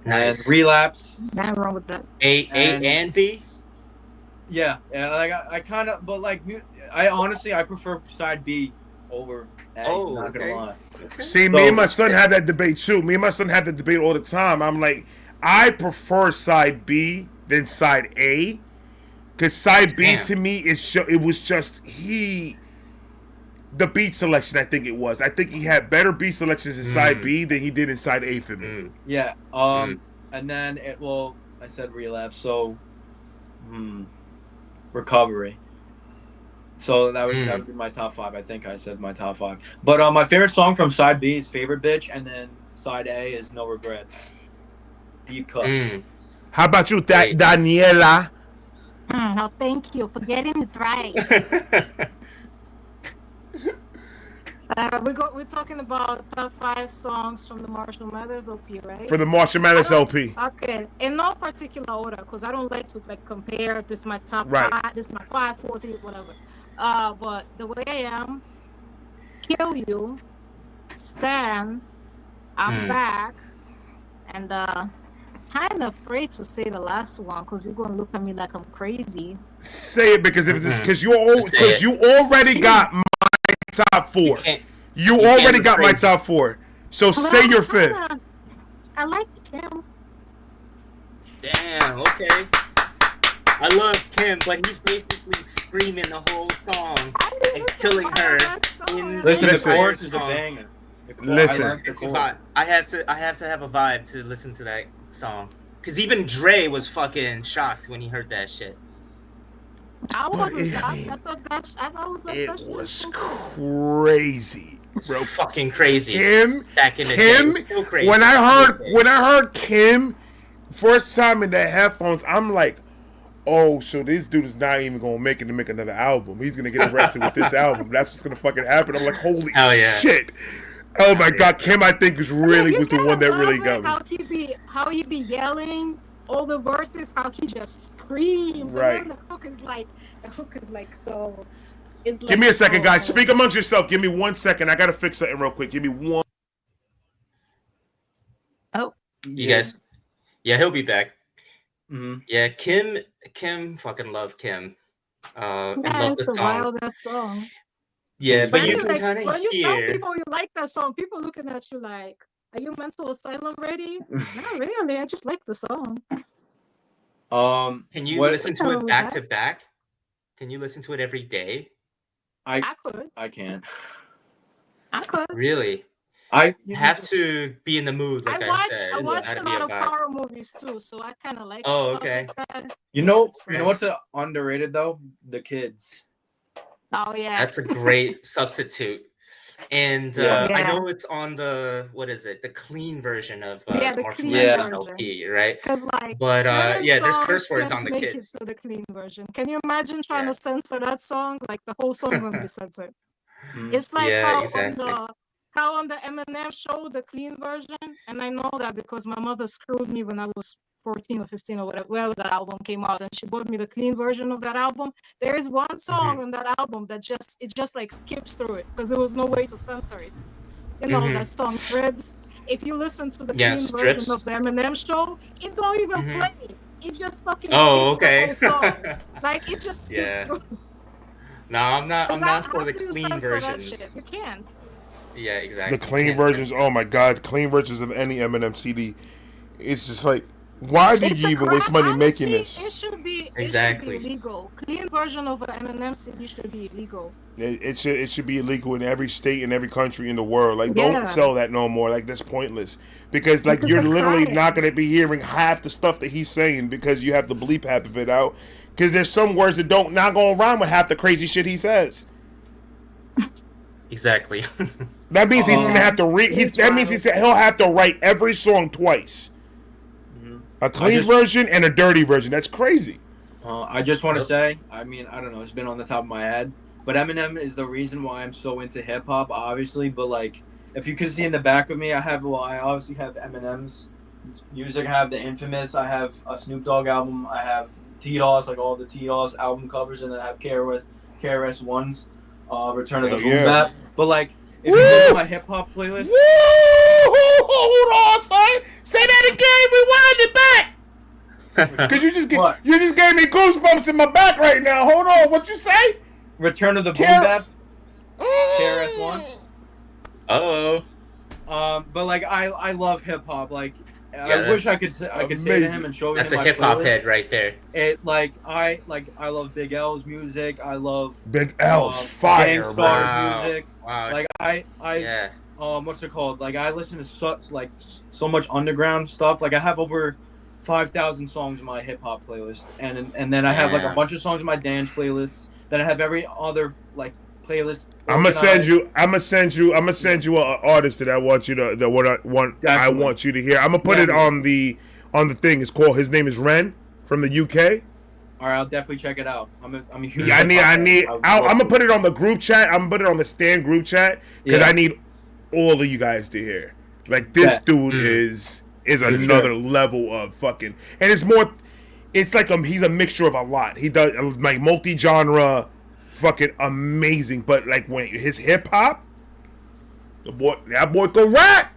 Nice. And Relapse. Nothing wrong with that. A and B. Yeah, like I kind of, but like I honestly prefer side B over A. Not gonna lie. Okay. See, me and my son have that debate too. Me and my son have that debate all the time. I'm like, I prefer side B than side A, because side B to me it was just the beat selection. I think he had better beat selections in side B than he did in side A for me. Yeah. And then I said Relapse. So, Recovery. So that would be my top 5. I think I said my top 5. But my favorite song from side B is Favorite Bitch, and then side A is No Regrets. Deep cuts. How about you, Daniela? No, thank you for getting it right. We're talking about top 5 songs from the Marshall Mathers LP, right? For the Marshall Mathers LP. Okay, in no particular order, because I don't like to compare. This is my top 5. This is my 5, 4, 3, whatever. But The Way I Am, Kill You, Stan, I'm Back, and kind of afraid to say the last one because you're gonna look at me like I'm crazy. Say it because you already got my top 4. You already got my top 4. So say your 5th. I like Kim. Damn. Okay. I love Kim, but he's basically screaming the whole song and killing her. Listen, the chorus is a banger. Listen, it's a vibe. I have to have a vibe to listen to that song. Cause even Dre was fucking shocked when he heard that shit. I wasn't shocked. I thought it was crazy, bro. Fucking crazy. Back in the day. So crazy. When I heard Kim first time in the headphones, I'm like, oh, so this dude is not even gonna make it to make another album. He's gonna get arrested with this album. That's what's gonna fucking happen. I'm like, holy shit. Oh my god, Kim, I think was the one that really got me. How he be yelling all the verses, how he just screams. Right. And then the hook is like so. Give me a second, guys. Speak amongst yourself. Give me 1 second. I gotta fix something real quick. Give me one. Oh. You guys. Yeah, he'll be back. Mm-hmm. Yeah, Kim fucking love Kim. And love it's the a song. wild song. Yeah, but you can like, kind of when you tell hear. people you like that song, people looking at you like, are you mental asylum ready? Not really. I just like the song. Can you listen to it back to back? Can you listen to it every day? I could. I can. I could. Really? I have to be in the mood, like I said. I watch It had a to be lot of vibe. horror movies too, so I kind of like. Oh, stuff okay. like that. You know what's underrated though? The Kids. Oh yeah. That's a great substitute. And I know it's on the the clean version of the Marshall clean Mathers version. LP, right? Like, But certain there's songs curse words can't on the make Kids. it to the clean version. Can you imagine trying to censor that song? Like the whole song will be censored. It's like how on the Eminem Show, the clean version, and I know that because my mother screwed me when I was 14 or 15 or whatever that album came out, and she bought me the clean version of that album. There is one song on that album that just like skips through it because there was no way to censor it. You know that song Cribs. If you listen to the clean version of the Eminem Show, it don't even play. It just fucking skips the whole song. Like it just skips through. No, I'm not for the How do you clean censor that versions. shit? You can't. Yeah, exactly. The clean versions, oh my god, clean versions of any Eminem CD. It's just like Why did It's you a even crime. waste money making Honestly, this? it should be Exactly. illegal. Clean version of an Eminem CD should be illegal. It should be illegal in every state and every country in the world. Like, Yeah. don't sell that no more. Like, that's pointless. Because like It's you're a literally crime. not gonna be hearing half the stuff that he's saying because you have to bleep half of it out. Because there's some words that don't not gonna rhyme with half the crazy shit he says. Exactly. That means he's gonna have to read. That means he'll have to write every song twice. A clean version and a dirty version. That's crazy. I just want to say, I mean, I don't know, it's been on the top of my head, but Eminem is the reason why I'm so into hip hop, obviously. But like, if you can see in the back of me, I obviously have Eminem's music. I have the Infamous. I have a Snoop Dogg album. I have T-Doss, like all the T-Doss album covers, and then I have KRS-One's Return of the Boom Bap. But like, if you look at my hip hop playlist, hold on, son. Say that again. Rewind it back. Cause you just gave me goosebumps in my back right now. Hold on. What you say? Return of the Boom Bap. KRS-One. Oh. But like, I love hip hop. Like, Yeah, I wish I could say to him and show him. That's my a hip hop playlist. head right there. I love Big L's music. I love Big L's fire, Gangstar's bro. music. Wow. Like what's it called? Like I listen to so much underground stuff. Like I have over 5,000 songs in my hip hop playlist, and then I have like a bunch of songs in my dance playlists. Then I have every other like playlist. I'm gonna send you an artist that I want you to I want you to hear. I'm gonna put it on the thing. It's called. His name is Ren from the UK. All right, I'll definitely check it out. I'm a huge. Yeah, I'm gonna put it on the group chat. I'm gonna put it on the Stan group chat because I need all of you guys to hear. Like this dude is another level of fucking, and it's more. It's like he's a mixture of a lot. He does like multi-genre, fucking amazing. But like when his hip hop, that boy can rap.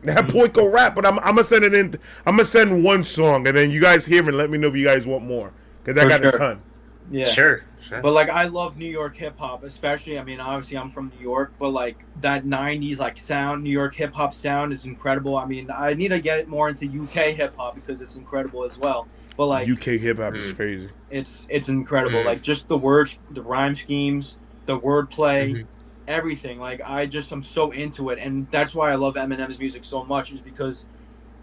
That boy can rap. But I'm gonna send it in. I'm gonna send one song, and then you guys hear it and let me know if you guys want more. Because I got a ton. Yeah. Sure. But like I love New York hip hop, especially. I mean, obviously I'm from New York, but like that '90s like sound, New York hip hop sound is incredible. I mean, I need to get more into UK hip hop because it's incredible as well. But like UK hip hop is crazy. It's incredible. Like just the words, the rhyme schemes, the wordplay, everything. Like I'm so into it, and that's why I love Eminem's music so much. Is because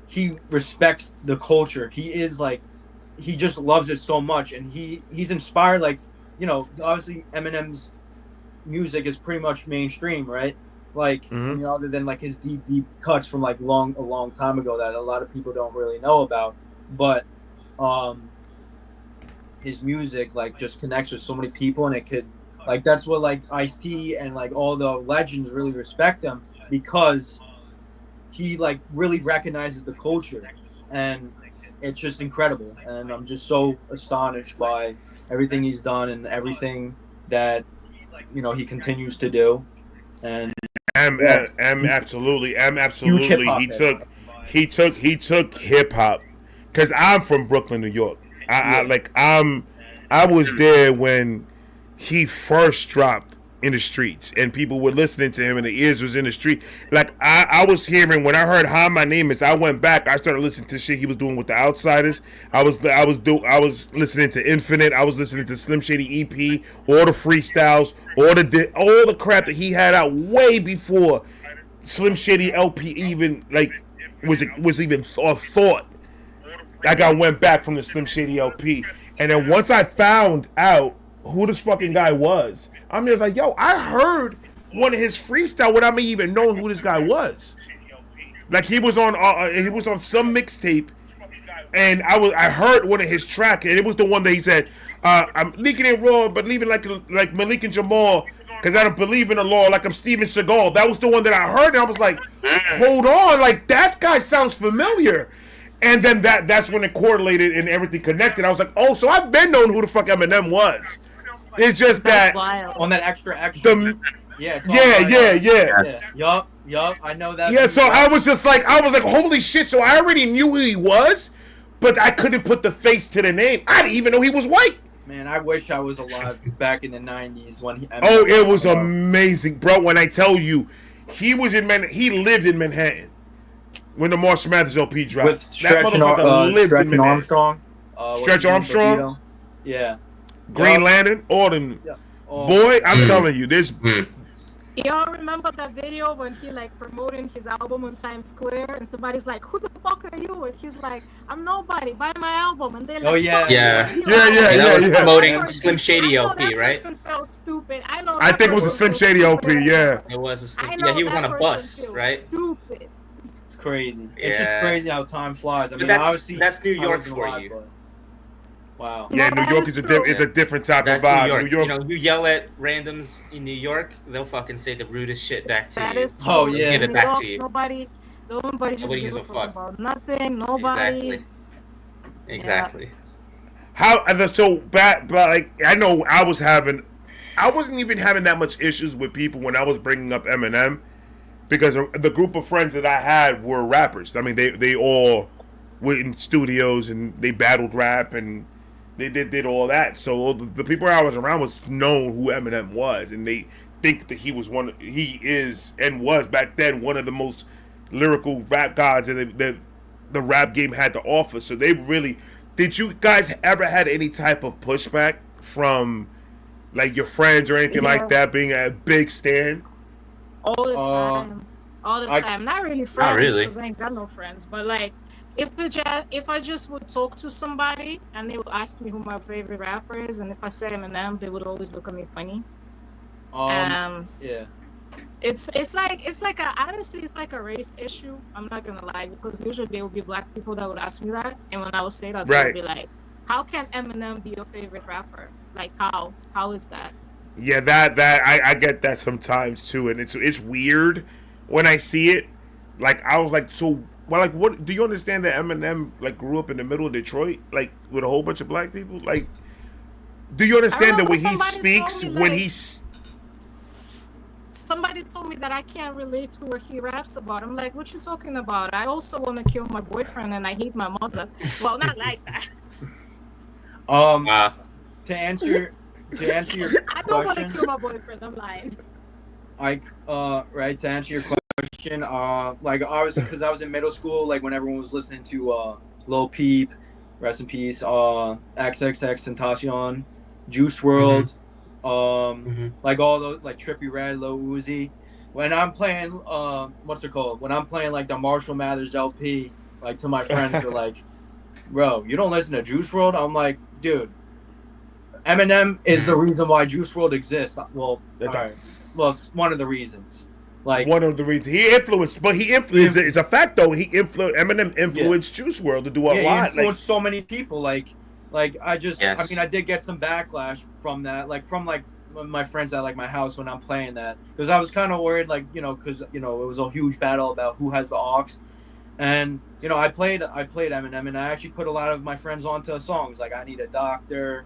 he respects the culture. He just loves it so much, and he's inspired. Like, you know, obviously Eminem's music is pretty much mainstream, right? Like, you know, other than like his deep cuts from like a long time ago that a lot of people don't really know about, but his music like just connects with so many people, and it could like that's what like Ice-T and like all the legends really respect him because he like really recognizes the culture, and it's just incredible. And I'm just so astonished by everything he's done and everything that he continues to do. And absolutely. He took hip hop because I'm from Brooklyn, New York. I was there when he first dropped in the streets, and people were listening to him, and the ears was in the street. Like I was hearing when I heard "Hi, My Name Is." I went back. I started listening to shit he was doing with the Outsiders. I was listening to Infinite. I was listening to Slim Shady EP, all the freestyles, all the crap that he had out way before Slim Shady LP even like was even a thought. Like I went back from the Slim Shady LP, and then once I found out who this fucking guy was, I'm just like, yo, I heard one of his freestyle without me even knowing who this guy was. Like he was on some mixtape, and I heard one of his tracks, and it was the one that he said, "I'm leaking it raw, but leaving like Malik and Jamal, because I don't believe in the law, like I'm Steven Seagal." That was the one that I heard, and I was like, hold on, like that guy sounds familiar. And then that's when it correlated and everything connected. I was like, oh, so I've been knowing who the fuck Eminem was. It's just That's that wild. On that extra. Yeah. Yup. I know that. Yeah, so I was like, holy shit. So I already knew who he was, but I couldn't put the face to the name. I didn't even know he was white. Man, I wish I was alive back in the '90s when he. It was amazing, bro. When I tell you, he lived in Manhattan. When the Marshall Mathers LP dropped. With That Stretch and, motherfucker lived Stretch in and there. Armstrong. Stretch Armstrong? Yeah. Green Lantern? All them. Yeah. Oh. Boy, I'm telling you, this... Y'all remember that video when he like promoting his album on Times Square and somebody's like, "Who the fuck are you?" And he's like, "I'm nobody. Buy my album." And they like, Oh yeah, yeah. That was promoting I know Slim Shady that LP, right? person felt stupid. I know. I think it was a Slim Shady LP, yeah. It was a Slim. I know Yeah, he was that on a person bus, feels right? Stupid. It's crazy. It's just Yeah. crazy how time flies. I But mean, that's- obviously, that's New I York wasn't for alive, you. but- Wow. Yeah, New York is it's a different type That's of vibe. New York. New York. You know, you yell at randoms in New York, they'll fucking say the rudest shit back to That you. is true. Oh, yeah. Give it New back York, to you. Nobody just Nobody gives gives a fuck. about nothing. Nobody. Exactly. How so bad? But like I know I wasn't even having that much issues with people when I was bringing up Eminem, because the group of friends that I had were rappers. I mean, they all were in studios and they battled rap and they did all that. So the people I was around was known who Eminem was, and they think that he is and was back then one of the most lyrical rap gods that the rap game had to offer. So they really. Did you guys ever had any type of pushback from like your friends or anything like that, being a big stan? All the time. All the time. Not really friends, really. because I ain't got no friends. But like, if I just would talk to somebody and they would ask me who my favorite rapper is, and if I say Eminem, they would always look at me funny. Yeah. It's like honestly it's like a race issue. I'm not gonna lie, because usually there would be black people that would ask me that, and when I would say that, they would be like, "How can Eminem be your favorite rapper? Like how is that?" Yeah, that I get that sometimes too, and it's weird when I see it. Like I was like, so well, like what? Do you understand that Eminem like grew up in the middle of Detroit, like with a whole bunch of black people? Like, do you understand that when he speaks, when he's somebody told me that I can't relate to what he raps about. I'm like, what you talking about? I also want to kill my boyfriend and I hate my mother. Well, not like that. To answer your I don't want to question, kill my boyfriend. I'm lying. right, to answer your question, like obviously because I was in middle school, like when everyone was listening to Lil Peep, rest in peace, XXX Tentacion, Juice WRLD, like all those, like Trippie Redd, Lil Uzi. When I'm playing, what's it called? When I'm playing like the Marshall Mathers LP, like to my friends, they're like, "Bro, you don't listen to Juice WRLD?" I'm like, "Dude, Eminem is the reason why Juice WRLD exists." Well, alright. Well, it's one of the reasons. Like one of the reasons he influenced, but he influenced. It's a fact though. Eminem influenced Juice WRLD to do a He lot. influenced so many people. Like I just, Yes. I mean, I did get some backlash from that, like from like my friends at like my house when I'm playing that, because I was kind of worried, like because it was a huge battle about who has the aux, and I played Eminem, and I actually put a lot of my friends onto songs like "I Need a Doctor,"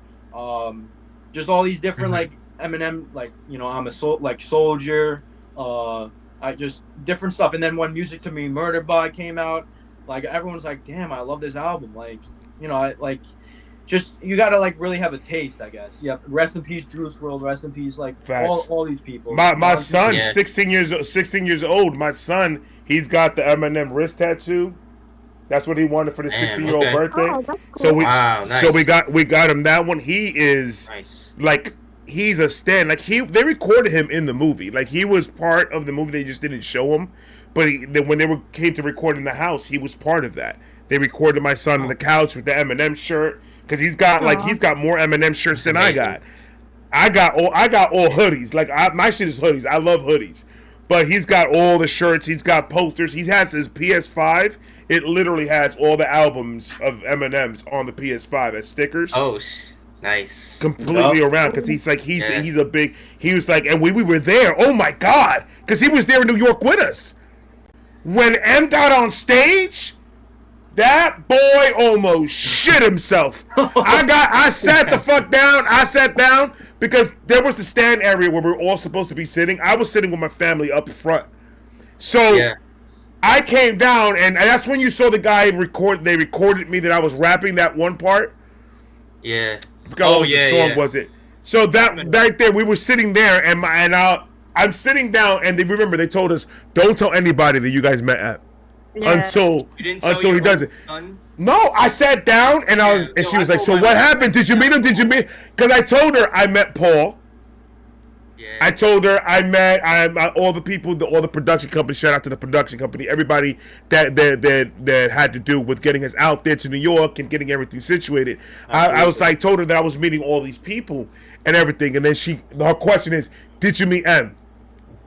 just all these different like Eminem, like I'm a soldier, I just different stuff. And then when Music to Me Murdered By came out, like everyone's like, damn, I love this album. Like I like. Just you gotta like really have a taste, I guess. Yeah. Rest in peace, Juice WRLD. Rest in peace, like all these people. My son, 16 years old. My son, he's got the Eminem wrist tattoo. That's what he wanted for the 16-year-old birthday. Oh, that's cool. So nice. we got him that one. He is like he's a stan. Like they recorded him in the movie. Like he was part of the movie. They just didn't show him. But when they came to record in the house, he was part of that. They recorded my son on the couch with the Eminem shirt. Because he's got more Eminem shirts than I got. I got all hoodies. Like my shit is hoodies. I love hoodies. But he's got all the shirts. He's got posters. He has his PS5. It literally has all the albums of Eminem's on the PS5 as stickers. Oh, nice. Completely around, because he's a big. He was like, and we were there. Oh my God, because he was there in New York with us when M got on stage. That boy almost shit himself. I sat the fuck down. I sat down because there was the stand area where we were all supposed to be sitting. I was sitting with my family up front. So I came down, and that's when you saw the guy They recorded me that I was rapping that one part. Yeah. I forgot what the song was it. So that right there, we were sitting there, and I'm sitting down, and they told us, don't tell anybody that you guys met at. until You didn't tell he your does it. son? No, I sat down and she was like, "So what happened? Did you meet him? Did you meet?" Because I told her I met Paul. Yeah. I told her I met all the people, all the production company. Shout out to the production company, everybody that had to do with getting us out there to New York and getting everything situated. I was like, told her that I was meeting all these people and everything, and then her question is, "Did you meet M?"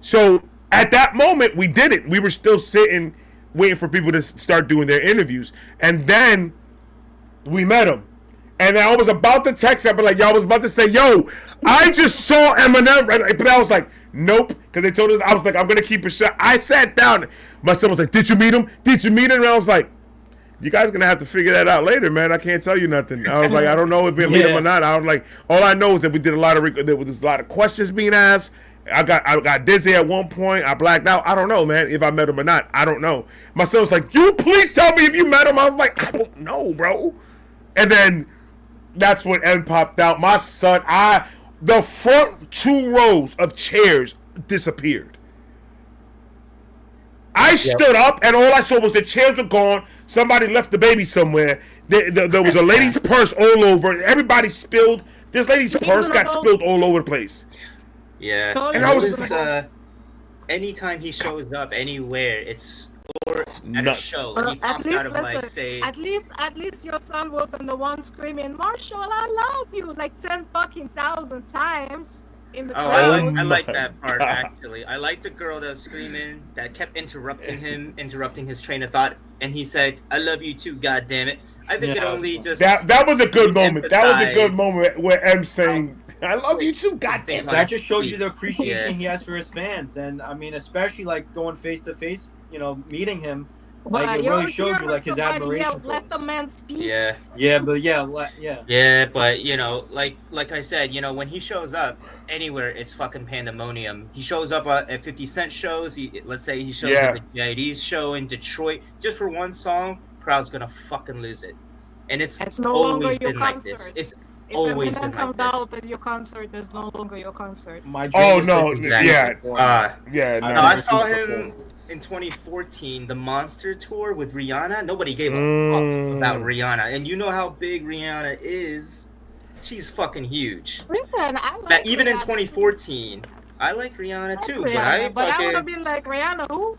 So at that moment, we didn't. We were still sitting, waiting for people to start doing their interviews, and then we met him. And I was about to text her, but like, y'all was about to say, "Yo, I just saw Eminem," right? But I was like, "Nope," because they told us. I was like, "I'm gonna keep it shut." I sat down. My son was like, "Did you meet him? Did you meet him?" And I was like, "You guys are gonna have to figure that out later, man. I can't tell you nothing." I was like, "I don't know if we meet him or not." I was like, "All I know is that we did there was a lot of questions being asked. I got dizzy at one point. I blacked out. I don't know, man, if I met him or not. I don't know." My son was like, "You please tell me if you met him." I was like, "I don't know, bro." And then that's when M popped out. My son, the front 2 rows of chairs disappeared. I stood up and all I saw was the chairs were gone. Somebody left the baby somewhere. There was a lady's purse all over. Everybody spilled. This lady's purse got spilled all over the place. Yeah. And I was anytime he shows up anywhere, it's or at a show. Well, He pops out of like say. at least your son wasn't the one screaming, "Marshall, I love you," like 10,000 times in the crowd. I like that part actually. I like the girl that was screaming, that kept interrupting his train of thought, and he said, "I love you too, God damn it." I think it only just that was a good moment. That was a good moment where M saying, "I love you too, God damn it." That just shows you the appreciation he has for his fans, and I mean, especially like going face to face, meeting him. Like it really shows you like his admiration for let the man speak. Yeah. Yeah, but Yeah, but like I said, when he shows up anywhere, it's fucking pandemonium. He shows up at 50 Cent shows. Let's say he shows up at JID's show in Detroit just for one song, crowd's gonna fucking lose it. And it's no longer always your been concert. like this. It's If always Eminem been comes like this. out at your concert, there's no longer your concert. Oh no, Exactly. No, I saw him in 2014, the Monster Tour with Rihanna. Nobody gave a fuck about Rihanna, and you know how big Rihanna is. She's fucking huge. Listen, I like Even in Rihanna 2014, I like Rihanna too, but I would have been like, Rihanna who?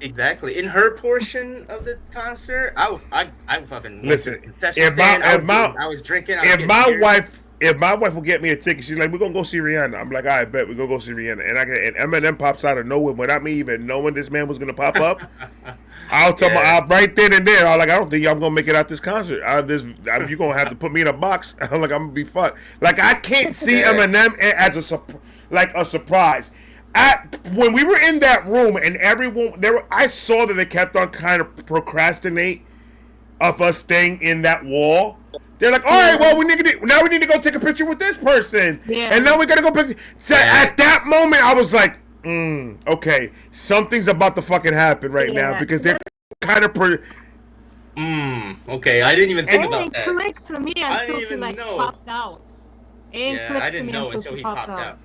Exactly. In her portion of the concert, I fucking listen. I was drinking. If my wife will get me a ticket, she's like, "We're gonna go see Rihanna." I'm like, "I bet we're gonna go see Rihanna." And Eminem pops out of nowhere without me even knowing this man was gonna pop up. I'll tell my right then and there. I'm like, "I don't think I'm gonna make it out this concert. You're gonna have to put me in a box." I'm like, "I'm gonna be fucked." Like I can't see Eminem as a surprise. When we were in that room and everyone I saw that they kept on kind of procrastinate of us staying in that wall. They're like, "All right, well, we need to go take a picture with this person, and now we gotta go picture." So at that moment, I was like, "Okay, something's about to fucking happen right now," because they're kind of okay, I didn't even think about that. It clicked to me until he popped out. I didn't know until he popped out.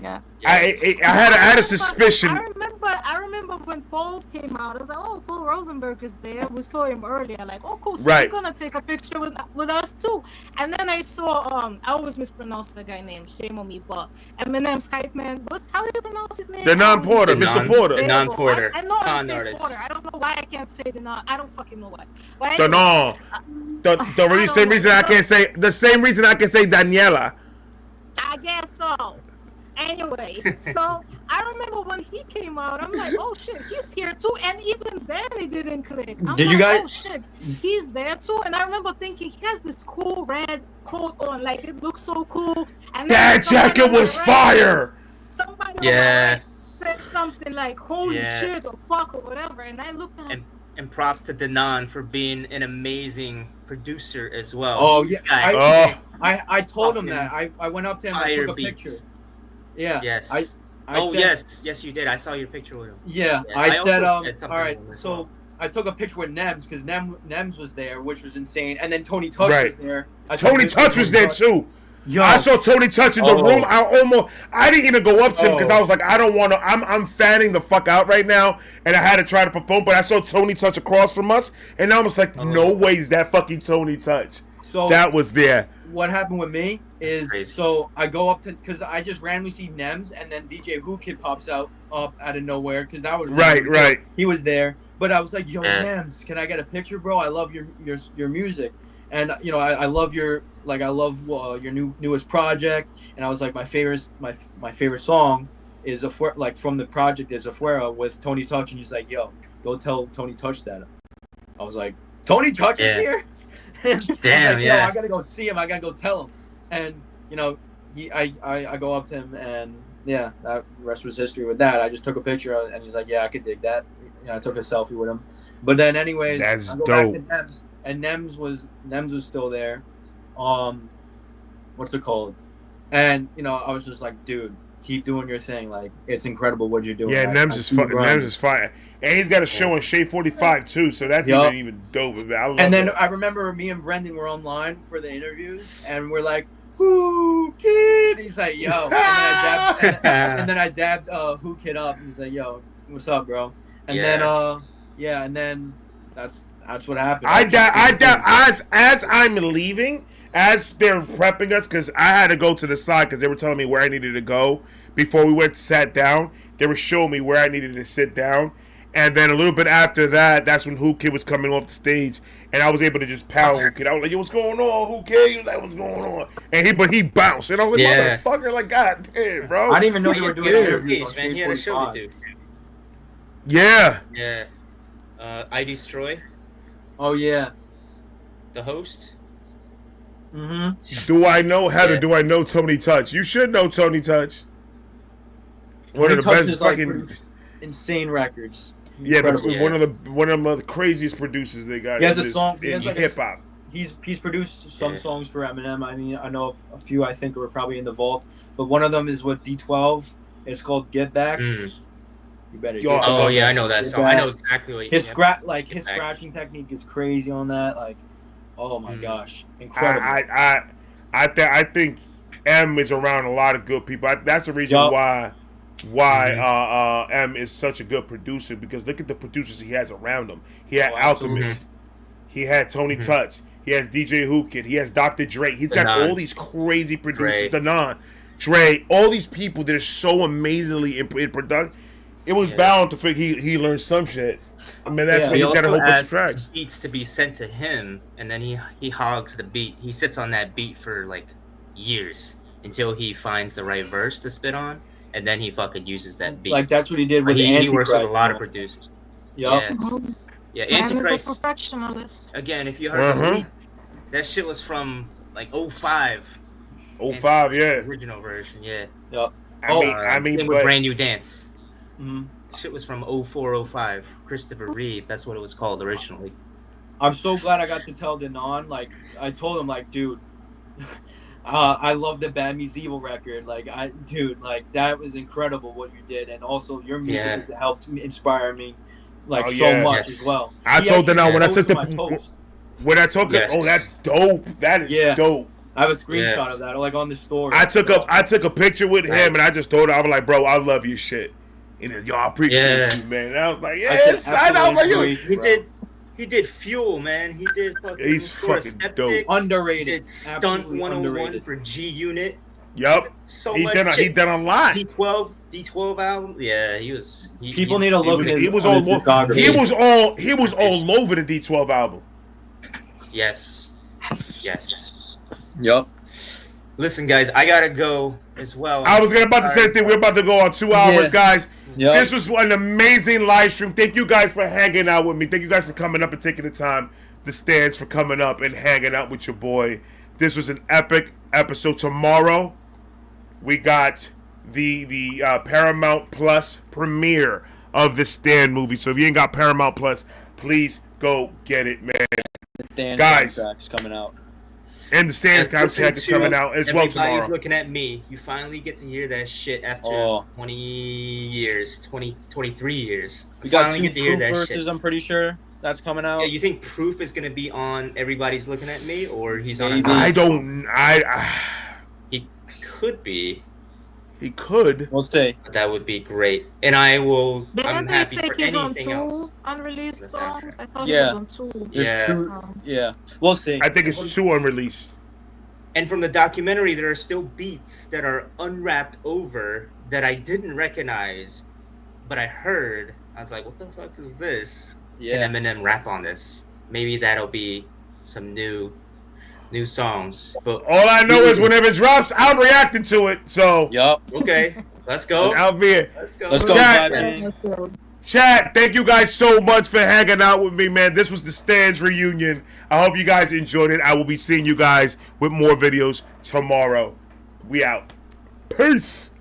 Yeah. I had a suspicion. I remember when Paul came out. I was like, "Oh, Paul Rosenberg is there." We saw him earlier. Like, "Oh, cool. So he's gonna take a picture with us too." And then I saw I always mispronounce the guy name. Shame on me, but Eminem Skype man. How do you pronounce his name? Denon Porter, Mr. Porter. Denon Porter. I know I'm saying Porter. I don't know why I can't say Denon. I don't fucking know why. But anyway, the same reason I can say Daniela. I guess so. Anyway, so I remember when he came out, I'm like, "Oh shit, he's here too," and even then it didn't click. Did you guys? "Oh shit, he's there too," and I remember thinking he has this cool red coat on, like it looks so cool. And that jacket was fire. Somebody said something like "holy shit" or "fuck" or whatever, and I looked at him. And props to Denon for being an amazing producer as well. Oh yeah, I told him that. I went up to him and took a picture. Yeah. Yes. I said, yes, you did. I saw your picture with him. Yeah, I said, all right. So I took a picture with Nems because Nems was there, which was insane, and then Tony Touch was there. Tony Touch was there too. Yo. I saw Tony Touch in the room. I didn't even go up to him because I was like, I don't want to. I'm fanning the fuck out right now, and I had to try to perform. But I saw Tony Touch across from us, and I was like, no ways that fucking Tony Touch. So that was there. What happened with me is, so I go up to, because I just randomly see Nems, and then DJ Who Kid pops up out of nowhere, because that was right. He was there, but I was like, yo, Nems, can I get a picture, bro? I love your music, and you know, I love your your newest project, and I was like, my favorite song is like from the project is Afuera with Tony Touch, and he's like, yo, go tell Tony Touch that. I was like, Tony Touch is here. Damn, like, yeah. I gotta go see him. I gotta go tell him. And you know, I go up to him, and yeah, that the rest was history with that. I just took a picture, and he's like, yeah, I could dig that. You know, I took a selfie with him. But then, anyways, that's I go dope. back to Nems, and Nems was still there. What's it called? And you know, I was just like, dude, keep doing your thing. Like, it's incredible what you're doing. Yeah, Nems is fun. Nems is fire. And he's got a show on Shade 45 too, so that's even dope. I love then that. I remember me and Brendan were online for the interviews, and we're like, "Who Kid?" He's like, "Yo," and then I dabbed Who Kid up, and he's like, "Yo, what's up, bro?" And then and then that's what happened. As I'm leaving, as they're prepping us, because I had to go to the side because they were telling me where I needed to go before we went sat down. They were showing me where I needed to sit down. And then a little bit after that, that's when Who Kid was coming off the stage, and I was able to just pound Who Kid. I was like, "Yo, what's going on, Who Kid?" He was like, "What's going on?" And he bounced, and I was like, "Motherfucker, like, God damn, bro!" I didn't even know they were doing interviews on man. He had a show to do. Yeah. Yeah. I Destroy. Oh yeah. The host. Mm-hmm. Do I know Heather? Do I know Tony Touch? You should know Tony Touch. One of the best fucking insane records. Yeah, one of the craziest producers they got. He has a song. He has like hip hop. He's produced some songs for Eminem. I mean, I know a few. I think are probably in the vault, but one of them is with D12. It's called Get Back. You better. I know that song. I know exactly what his scratching technique is crazy on that. Like, oh my gosh, incredible. I think M is around a lot of good people. That's the reason why M is such a good producer, because look at the producers he has around him. He had Alchemist, he had Tony Touch, he has DJ Who Kid, he has Dr. Dre. He's got all these crazy producers. Dre, all these people that are so amazingly in production. It was bound to fit. He learned some shit. I mean, that's why he got a whole bunch of tracks. Beats to be sent to him, and then he hogs the beat. He sits on that beat for like years until he finds the right verse to spit on, and then he fucking uses that beat. Like that's what he did with He works with a lot of producers. Yep. Yeah, Man is a Antichrist. perfectionist. Again, if you heard the leak, that shit was from like 05. 05, yeah. Original version, yeah. Yep. I mean, with Brand New Dance. Mm-hmm. Shit was from 04, 05. Christopher Reeve, that's what it was called originally. I'm so glad I got to tell Denon. Like, I told him, like, dude, I love the Bad Meets Evil record. Like, like, that was incredible what you did. And also, your music has helped inspire me, like, so much as well. I told Denon when I took it, oh, that's dope. That is dope. I have a screenshot of that, like, on the story. I took a picture with him, and I just told him, I was like, bro, I love your shit. And he, yo, I appreciate you, man. And I was like, yes, I know. Like, yo. He did Fuel, man. He did fucking. He's fucking dope. Underrated. He did Stunt 101 for G Unit. Yup. He did a lot. D12 album. Yeah, he was. People need to look at his He was all over the D12 album. Yes. Yup. Listen, guys, I gotta go as well. I was about to say the thing. We're about to go on 2 hours, guys. Yep. This was an amazing live stream. Thank you guys for hanging out with me. Thank you guys for coming up and taking the time. The Stands for coming up and hanging out with your boy. This was an epic episode. Tomorrow, we got the Paramount Plus premiere of the Stand movie. So if you ain't got Paramount Plus, please go get it, man. The Stand soundtrack's coming out. And the Stand contract is coming out as well tomorrow. Everybody's looking at me. You finally get to hear that shit after 20 years, 23 years. We got finally 2 get to hear that verses, shit. I'm pretty sure that's coming out. Yeah, you think Proof is going to be on Everybody's Looking at Me, or he's on? could be. He could. We'll see. That would be great, and I will. I'm Didn't they happy say for he's on anything two else. unreleased songs? I thought Yeah. he was on two. Yeah. Yeah, we'll see. I think it's 2 unreleased. And from the documentary, there are still beats that are unwrapped over that I didn't recognize, but I heard. I was like, "What the fuck is this?" Yeah. Can Eminem rap on this? Maybe that'll be some new songs. But All I know is whenever it drops, I'm reacting to it. So. Yup. Okay, let's go. I'll be it. Let's go. Let's go, Chat. Bobby. Chat, thank you guys so much for hanging out with me, man. This was the Stans reunion. I hope you guys enjoyed it. I will be seeing you guys with more videos tomorrow. We out. Peace.